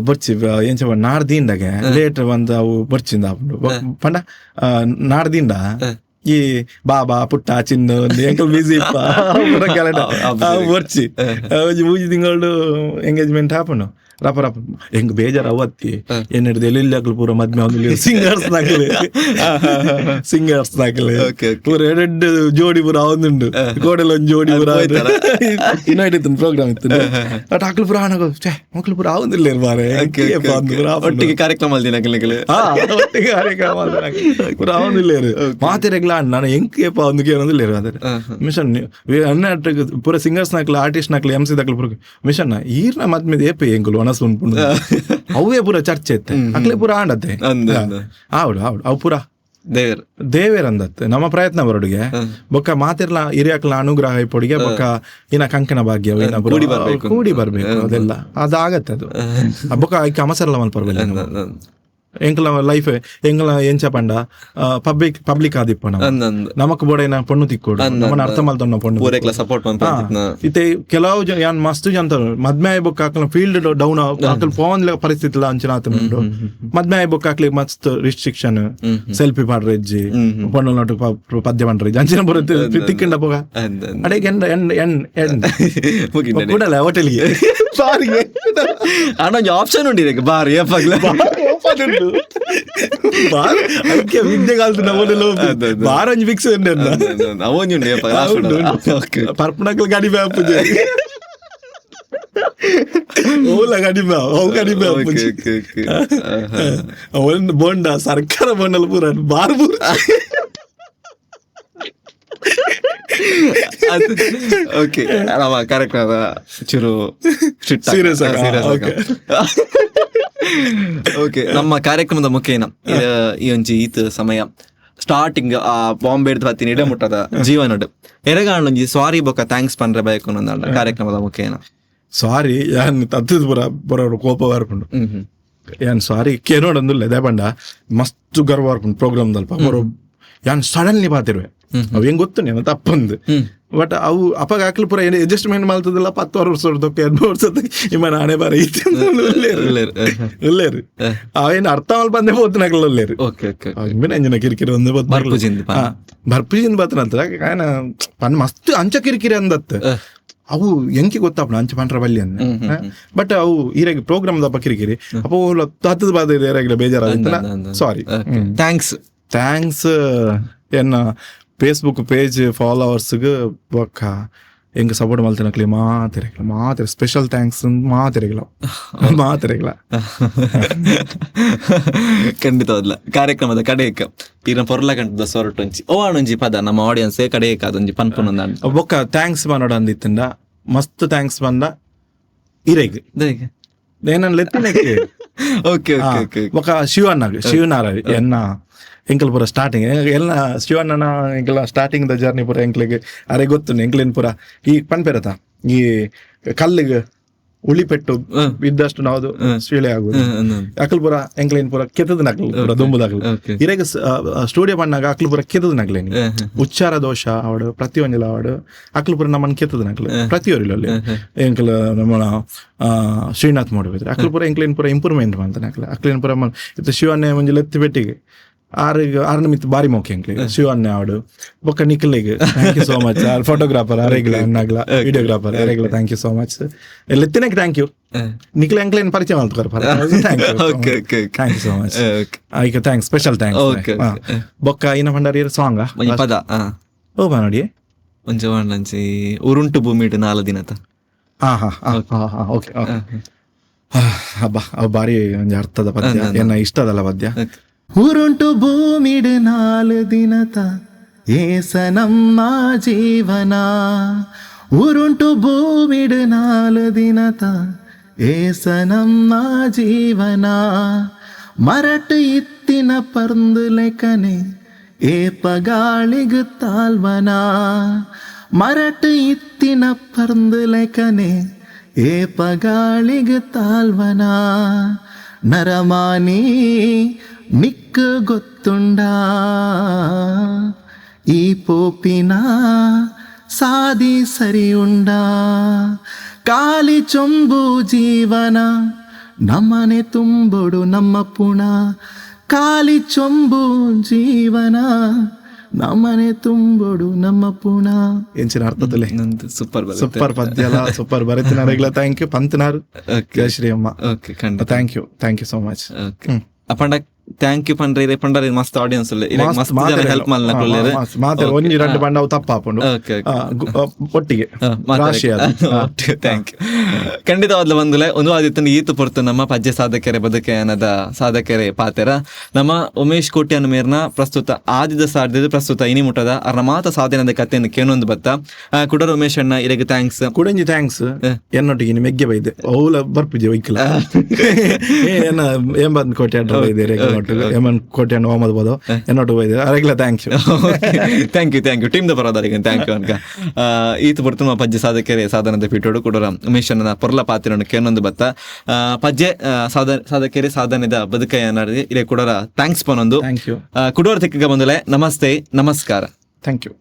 ಬರ್ಚಿ ಏನ್ ಚ ನಾಡ್ದಿಂದಾಗೆ ಲೇಟ್ ಬಂದ ಅವು ಬರ್ಚಿಂದ ಪಂಡ ನಾಡ್ದಿಂದ ಈ ಬಾಬಾ ಪುಟ್ಟ ಚಿನ್ನು ಎಂಕಲ್ ಬಿಸಿ ಬರ್ಚಿ ಮೂಜಿ ತಿಂಗಳು ಎಂಗೇಜ್ಮೆಂಟ್ ಹಾಪನು ರಪ ರಪ ಹೆಂಗ್ ಬೇಜಾರು ಅವತ್ತಿ ಏನಿಡ್ದು ಎಲ್ಲಿ ಪೂರ ಮದ್ಮೆ ಆದ್ಮೇಲೆ ಸಿಂಗರ್ಸ್ ನಾಕಲೆ ಪೂರ ಎರಡು ಜೋಡಿ ಪೂರ ಆವಂದುಂಡು ಗೋಡೆಲ್ ಒಂದ್ ಜೋಡಿ ಪೂರ ಇನ್ನೊಂದು ಇತ್ತು ಪ್ರೋಗ್ರಾಮ್ ಇತ್ತು ಬಟ್ ಹಾಕ್ಲು ಪೂರ ಆನಗೋ ಮಕ್ಳು ಪೂರ ಆವಂದಿಲ್ಲ ಮಾರೆ ಒಟ್ಟಿಗೆ ಕಾರ್ಯಕ್ರಮ ಒಟ್ಟಿಗೆ ಕಾರ್ಯಕ್ರಮ ಪೂರ ಆವಂದಿಲ್ಲ ಮಾತಿರಗ್ಲ ನಾನು ಹೆಂಗೇಪ ಒಂದು ಕೇಳೋದಿಲ್ಲ ಅದ್ರ ಮಿಷನ್ ಪೂರ ಸಿಂಗರ್ಸ್ ನಾಕ್ಲ ಆರ್ಟಿಸ್ಟ್ ನಾಕ್ಲ MC ದಾಕ್ಲ ಪೂರ ಮಿಷನ್ ಈರ್ನ ಮದ್ಮೇದ ಏಪೆ ಹೆಂಗಲು ಅನಸ್ಕೊಂಡು ಅವೇ ಪೂರ ಚರ್ಚೆ ಇತ್ತೆ ಅಕ್ಲೆ ಪೂರ ಆಂಡತ್ತೆ ಹೌದು ಅವು ಪೂರ ದೇವೇರ್ ಅಂದತ್ತೆ ನಮ್ಮ ಪ್ರಯತ್ನ ಬರೋಡಿಗೆ ಬೊಕ್ಕ ಮಾತಿರ್ಲ ಹಿರಿಯಕ್ಲ ಅನುಗ್ರಹ ಇಪ್ಪೊಡಿಗೆ ಬೊಕ್ಕ ಇನ್ನ ಕಂಕಣ ಭಾಗ್ಯ ಕೂಡಿ ಬರ್ಬೇಕು ಅದೆಲ್ಲ ಅದಾಗತ್ತೆ ಅದು ಬೊಕ್ಕ ಐಕ ಅಮಸರಲ್ಲ ಮಲ್ಪರ್ಬೇಕು ಎಂಕಲ ಲೈಫ್ ಎಂಕಲ ಏನ್ ಚಪಂಡ ಪಬ್ಲಿಕ್ ಆದಿಪ್ಪಣ ನಮಕ್ ಬೋಡೇನ ಪೊಣ್ಣು ತಿಕ್ಕೋಡು ನಮ್ಮನ್ನ ಅರ್ಥ ಮಲ್ತೊನ್ನ ಪೊಣ್ಣು ಸಪೋರ್ಟ್ ಇತ್ತೆ ಕೆಲವು ಯಾನ್ ಮಸ್ತ್ ಜನ ಮದ್ಮೆ ಆಯ್ಬೊಕ್ಕ ಹಾಕಲ್ ಫೀಲ್ಡ್ ಡೌನ್ ಹಾಕಲ್ ಫೋನ್ ಪರಿಸ್ಥಿತಿ ಅಂಚನ ಆತುಂಡು ಮದ್ಮೆ ಆಯ್ಬೊಕ್ಕ ಹಾಕ್ಲಿ ಮಸ್ತ್ ರಿಸ್ಟ್ರಿಕ್ಷನ್ ಸೆಲ್ಫಿ ಮಾಡ್ರಜ್ಜಿ ಪೊಣ್ಣು ನೋಟು ಪದ್ಯ ಮಾಡ್ರಜ್ಜಿ ಅಂಚಿನ ಬರುತ್ತೆ ತಿಕ್ಕಿಂಡ ಪೋಗ ಅಡೆಗೆ ಕೂಡಲ್ಲ ಹೋಟೆಲ್ಗೆ ಅಣ್ಣ ಆಪ್ಷನ್ ಉಂಡಿ ಬಾರಿ ವಿದ್ಯೆ ಕಾಲ್ತು ಬಾರಂಜ್ ಫಿಕ್ಸ್ ಪರ್ಪಣಕ್ಲ ಕಡಿಮೆ ಹಾಪುಜೆ ಓಲ ಕಡಿಮೆ ಅವು ಕಡಿಮೆ ಹಾಪುಜೆ ಅವನ್ ಬೋಂಡ ಸರ್ಕಾರ ಬೋಂಡಲ್ ಪೂರ ಬಾರ್ಬೂರ್ ಓಕೆ ಕಾರ್ಯಕ್ರಮ ಚೂರು ಸೀರಿಯಸ್ ಓಕೆ ನಮ್ಮ ಕಾರ್ಯಕ್ರಮದ ಮುಖೇನ ಈ ಒಂಜಿ ಈತ್ ಸಮಯ ಸ್ಟಾರ್ಟಿಂಗ್ ಆ ಬಾಂಬೆ ಹತ್ತಿನ ಇಡ ಮುಟ್ಟದ ಜೀವನಡು ಎರಗಾಣೊಂಜಿ ಸಾರಿ ಬೊಕ್ಕ ಥ್ಯಾಂಕ್ಸ್ ಪಂಡ್ರೆ ಬೇಕು ಅನ್ನೋದು ಕಾರ್ಯಕ್ರಮದ ಮುಖೇನ ಸಾರಿ ಯಾನ್ ತತ್ತದ ಬರೋರು ಕೋಪ ಬರ್ಕೊಂಡು ಯಾನ್ ಸಾರಿ ಕೇನೋಡೊಂದಿಲ್ಲ ಇದೇ ಬಂಡ ಮಸ್ತ್ ಗರ್ವ ಬರ್ಕೊಂಡು ಪ್ರೋಗ್ರಾಮ್ ದಲ್ಪ ಬರೋ ಯಾನ್ ಸಡನ್ಲಿ ಪಾತಿರುವೆ ಅವ್ ಹೆಂಗ್ ಗೊತ್ತು ನೀನು ತಪ್ಪಂದು ಬಟ್ ಅವು ಅಪ್ಪಾಗ ಹಾಕ್ಲಿ ಪೂರ ಏನು ಅಡ್ಜಸ್ಟ್ಮೆಂಟ್ ಮಾಡ್ತದಿಲ್ಲ 10 ವರ್ಷದಕ್ಕೆ 2 ವರ್ಷದಕ್ಕೆ ಇಮ್ಮ ನಾನೇ ಬಾರಿ ಒಳ್ಳೇರು ಅವೇನು ಅರ್ಥ ಮಾಡಿ ಬಂದೇ ಹೋಗ್ತಾನಲ್ಲ ಒಳ್ಳೇರು ಅಂಜನ ಕಿರಿಕಿರಿ ಒಂದು ಬರ್ಪುಜಿಂದ ಬತ್ತನಂತ ಕಾಯನ ಪನ್ ಮಸ್ತ್ ಅಂಚ ಕಿರಿಕಿರಿ ಅಂದತ್ತ ಅವು ಎಂಕಿ ಗೊತ್ತಾಪಣ ಅಂಚ ಪಂಡ್ರ ಬಲ್ಲಿ ಅಂದ ಬಟ್ ಅವು ಈರಾಗಿ ಪ್ರೋಗ್ರಾಮ್ ದಪ್ಪ ಕಿರಿಕಿರಿ ಅಪ್ಪ ಹತ್ತದ ಬಾದ ಏರಾಗಿಲ್ಲ ಬೇಜಾರಾಗಿತ್ತಲ್ಲ ಸಾರಿ ಥ್ಯಾಂಕ್ಸ್ ಏನ ಫೇಸ್ಬುಕ್ ಪೇಜ್ ಫಾಲೋವರ್ಸ್ಗೆ ಬೊಕ್ಕ ಹೆಂಗೆ ಸಪೋರ್ಟ್ ಮಾಡ್ತೀನಕ್ಲಿ ಮಾತಿರಗಿಲ್ಲ ಸ್ಪೆಷಲ್ ಥ್ಯಾಂಕ್ಸ್ ಮಾತಿರಗಿಲ್ಲ ಖಂಡಿತವಲ್ಲ ಕಾರ್ಯಕ್ರಮದ ಕಡೆಯಕ್ಕ ಈಗ ಪೊರ್ಲ ಗಂಟದ ಸೊರಟೊಂಚಿ ಓವಾಣೊಂಜಿ ಪದ ನಮ್ಮ ಆಡಿಯನ್ಸ್ ಕಡೆಯಕ್ಕ ಅದೊಂಜಿ ಪನ್ಪುನೊಂದು ಬೊಕ್ಕ ಥ್ಯಾಂಕ್ಸ್ ಮಾಡೋಡ ಅಂದಿತ್ತಂಡ ಮಸ್ತ್ ಥ್ಯಾಂಕ್ಸ್ ಬಂದ ಇರೆಗ್ ಏನನ್ ಲೆತ್ತಿನಕ್ಕೆ ಬೊಕ್ಕ ಶಿವನಾರ ಎನ್ನ ಎಂಕಲ್ ಪೂರ ಸ್ಟಾರ್ಟಿಂಗ್ ಎಲ್ಲ ಶಿವಣ್ಣನ ಎಂಕಲ ಸ್ಟಾರ್ಟಿಂಗ್ ದ ಜರ್ನಿ ಪೂರ ಎಂಕ್ಲಿಗೆ ಅರೆ ಗೊತ್ತು ಎಂಕ್ಲೇನ್ ಪೂರ ಈ ಪನ್ಪೆರತ ಈ ಕಲ್ಲಿಗೆ ಉಳಿಪೆಟ್ಟು ಇದ್ದಷ್ಟು ನಾವು ಶೀಳೆ ಆಗುದು ಅಕಲ್ ಪೂರ ಎಂಕ್ಲೇನ್ ಪೂರ ಕೆತ್ತದ ನಕಲ್ ಪೂರ ದುಂಬುದಾಗಲು ಇರೆಗ ಸ್ಟುಡಿಯೋ ಬಣ್ಣಾಗ ಅಕ್ಲು ಪೂರ ಕೆತ್ತದ ನಕ್ಲೇನಿ ಉಚ್ಚಾರ ದೋಷ ಅವಡು ಪ್ರತಿಯೊಂದಿಲ್ಲ ಅವಡು ಅಕ್ಲು ಪೂರ ನಮ್ಮನ್ನು ಕೆತ್ತದ ನಕ್ಲು ಪ್ರತಿಯೊರಿಲ್ಲ ಎಂಕಲ್ ನಮ್ಮ ಶ್ರೀನಾಥ್ ಮಾಡಬೇಕ್ರೆ ಅಕ್ಲು ಪೂರ ಎಂಕ್ಲೇನ್ ಪೂರ ಇಂಪ್ರೂವ್ಮೆಂಟ್ ಮಾಡ್ತಾನೆ ಅಕ್ಲೇನ್ ಪೂರ ಇತ್ತು ಶಿವನ್ನೇ ಮುಂಜಾನೆ ಎತ್ತಿ ಬೆಟ್ಟಿಗೆ ಆರು ಮಿತ್ ಬಾರಿ ಮೋಕೆ ಅಂಕ್ಲಿ ಶಿವನ್ನೇ ಆಡು ಬೊಕ್ಕ ನಿಖಿಲಿಗೆ thank you so much photographer ಅರೆಗ್ಲ ಅನ್ನಾಗ್ಲ ವಿಡಿಯೋಗ್ರಾಫರ್ ಅರೆಗ್ಲ ಥ್ಯಾಂಕ್ ಯು ಸೋ ಮಚ್ ಎತ್ತಿನಕ್ಕೆ ಥ್ಯಾಂಕ್ ಯು ನಿಖಿಲ್ ಎಂಕ್ಲೇನ್ ಪರಿಚಯ ಮಾಡ್ತಾರೆ ಥ್ಯಾಂಕ್ ಯು ಸೋ ಮಚ್ ಈಗ ಥ್ಯಾಂಕ್ಸ್ ಸ್ಪೆಷಲ್ ಥ್ಯಾಂಕ್ಸ್ ಬೊಕ್ಕ ಇನ್ನ ಪಂಡಾರಿ ಸಾಂಗ್ ಪದ ಓ ಬಾ ನೋಡಿ ಒಂಚಿ ಉರುಂಟು ಭೂಮಿಡ್ 4 ದಿನತ ಓಕೆ ಹಬ್ಬ ಅವ್ ಬಾರಿ ಒಂಜಿ ಅರ್ಥದ ಪದ್ಯ ಏನ ಇಷ್ಟದಲ್ಲ ಪದ್ಯ ಉರುಂಟು ಭೂಮಿಡ್ 4 ದಿನತ ಏಸ ನಮ್ಮ ಜೀವನ ಉರುಂಟು ಭೂಮಿಡ್ 4 ದಿನತ ಏಸ ನಮ್ಮ ಜೀವನ ಮರಟು ಇತ್ತಿನ ಪರ್ಂದು ಲೆಕ್ಕನೆ ಏಪ ಗಾಳಿಗ್ ತಾಲ್ವನ ಮರಟು ಇತ್ತಿನ ಪರ್ಂದು ಲೆಕ್ಕನೆ ಏಪ ಗಾಳಿಗ್ ತಾಲ್ವನ ನರಮಾನಿ ನಿಕ್ಕು ಗೊತ್ತುಂಡ ಈ ಪೋಪಿನ ಸಾದಿ ಸರಿಯುಂಡ ಕಾಲಿ ಚೊಂಬು ಜೀವನ ನಮ್ಮನೆ ತುಂಬೊಡು ನಮ್ಮ ಪುಣ ಕಾಲಿ ಚೊಂಬು ಜೀವನ ನಮ್ಮನೆ ತುಂಬೋಡು ನಮ್ಮ ಪುಣ ಎಂಚಿನ ಅರ್ಥದಲ್ಲಿ ಸೂಪರ್ ಸೂಪರ್ ಪದ್ಯ ಎಲ್ಲ ಸೂಪರ್ ಬರೀತಿನಾರೆಗ್ಲ ಥ್ಯಾಂಕ್ ಯು ಪಂತನಾರು ಜಯಶ್ರೀ ಅಮ್ಮ. ಓಕೆ ಖಂಡಿತ thank you so much. Okay ಅಪ್ಪಂಡ ಥ್ಯಾಂಕ್ ಯು ಪಂಡ್ರಿ ಇರೆ ಪಂಡರಿ ಮಸ್ತ್ ಆಡಿಯನ್ಸ್ ಮಸ್ತ್ ಜನ ಹೆಲ್ಪ್ ಮಲ್ನ ಕೊಲ್ಲೇರೆ ಮಾತಾಡ ಒಂಜಿ ಎರಡು ಬಂಡ ಅವು ತಪ್ಪಾಪುಂಡು ಓಕೆ ಒಟ್ಟಿಗೆ ರಾಶಿ ಅದು. ಥ್ಯಾಂಕ್ ಯು ಖಂಡಿತವಾದ್ಲು ಬಂದುಲೆ ಒಂದು ಆದಿತ್ತನ ಈತು ಪೊರ್ತು ನಮ್ಮ ಪಜ್ಜೆ ಸಾಧಕೆರೆ ಬದುಕೆಯನದ ಸಾಧಕೆರೆ ಪಾತೆರ ನಮ್ಮ ಉಮೇಶ್ ಕೋಟ್ಯಾನ ಮೇರ್ನ ಪ್ರಸ್ತುತ ಆದಿದ ಸಾರ್ದಿದ ಪ್ರಸ್ತುತ ಇನಿ ಮುಟ್ಟದ ಅರ್ನ ಮಾತ ಸಾಧನೆದ ಕಥೆಯನ್ನು ಕೇಳೊಂದು ಬತ್ತ ಕುಡರ ಉಮೇಶ್ ಅಣ್ಣ ಇರೆಗೆ ಥ್ಯಾಂಕ್ಸ್ ಕುಡಂಜಿ ಥ್ಯಾಂಕ್ಸ್ ಎನ್ನೊಟ್ಟಿಗೆ ಮೆಗ್ಗೆ ಬೈದೆ ಅವಳ ಬರ್ಪಿದ್ದೆ ವೈಕಲ ಏನ್ ಬಂದ್ ಕೋಟೆ ಅಡ್ಡ ಬೈದೆ ಏಮನ್ ಕೋಟೆ ಹೋಮದ್ ಬೋದು ಎನ್ನೊಟ್ಟು ಬೈದೆ ಅರೆಗ್ಲ ಥ್ಯಾಂಕ್ ಯು ಟೀಮ್ ದ ಬರೋದರಿಗೆ ಥ್ಯಾಂಕ್ ಯು ಅನ್ಕ ಈತ ಬರ್ತು ಪಜ್ಜೆ ಸಾಧಕೆರೆ ಸಾಧನದ ಪೀಠೋಡು ಕುಡರ ಉಮೇಶ್ ಅಣ್ಣನ ಪೊರ್ಲ ಪಾತಿರನ್ನು ಕೇಳೊಂದು ಬತ್ತ ಪಜ್ಜೆ ಸಾಧಕೆರೆ ಸಾಧನೆದ ಬದುಕಯ್ಯ ಇರೆ ಕುಡರ ಥ್ಯಾಂಕ್ಸ್ ಪನೊಂದು ಥ್ಯಾಂಕ್ ಯು ಕುಡೋರ್ ತೆಕ್ಕ ಬಂದಲೆ ನಮಸ್ತೆ ನಮಸ್ಕಾರ. Thank you.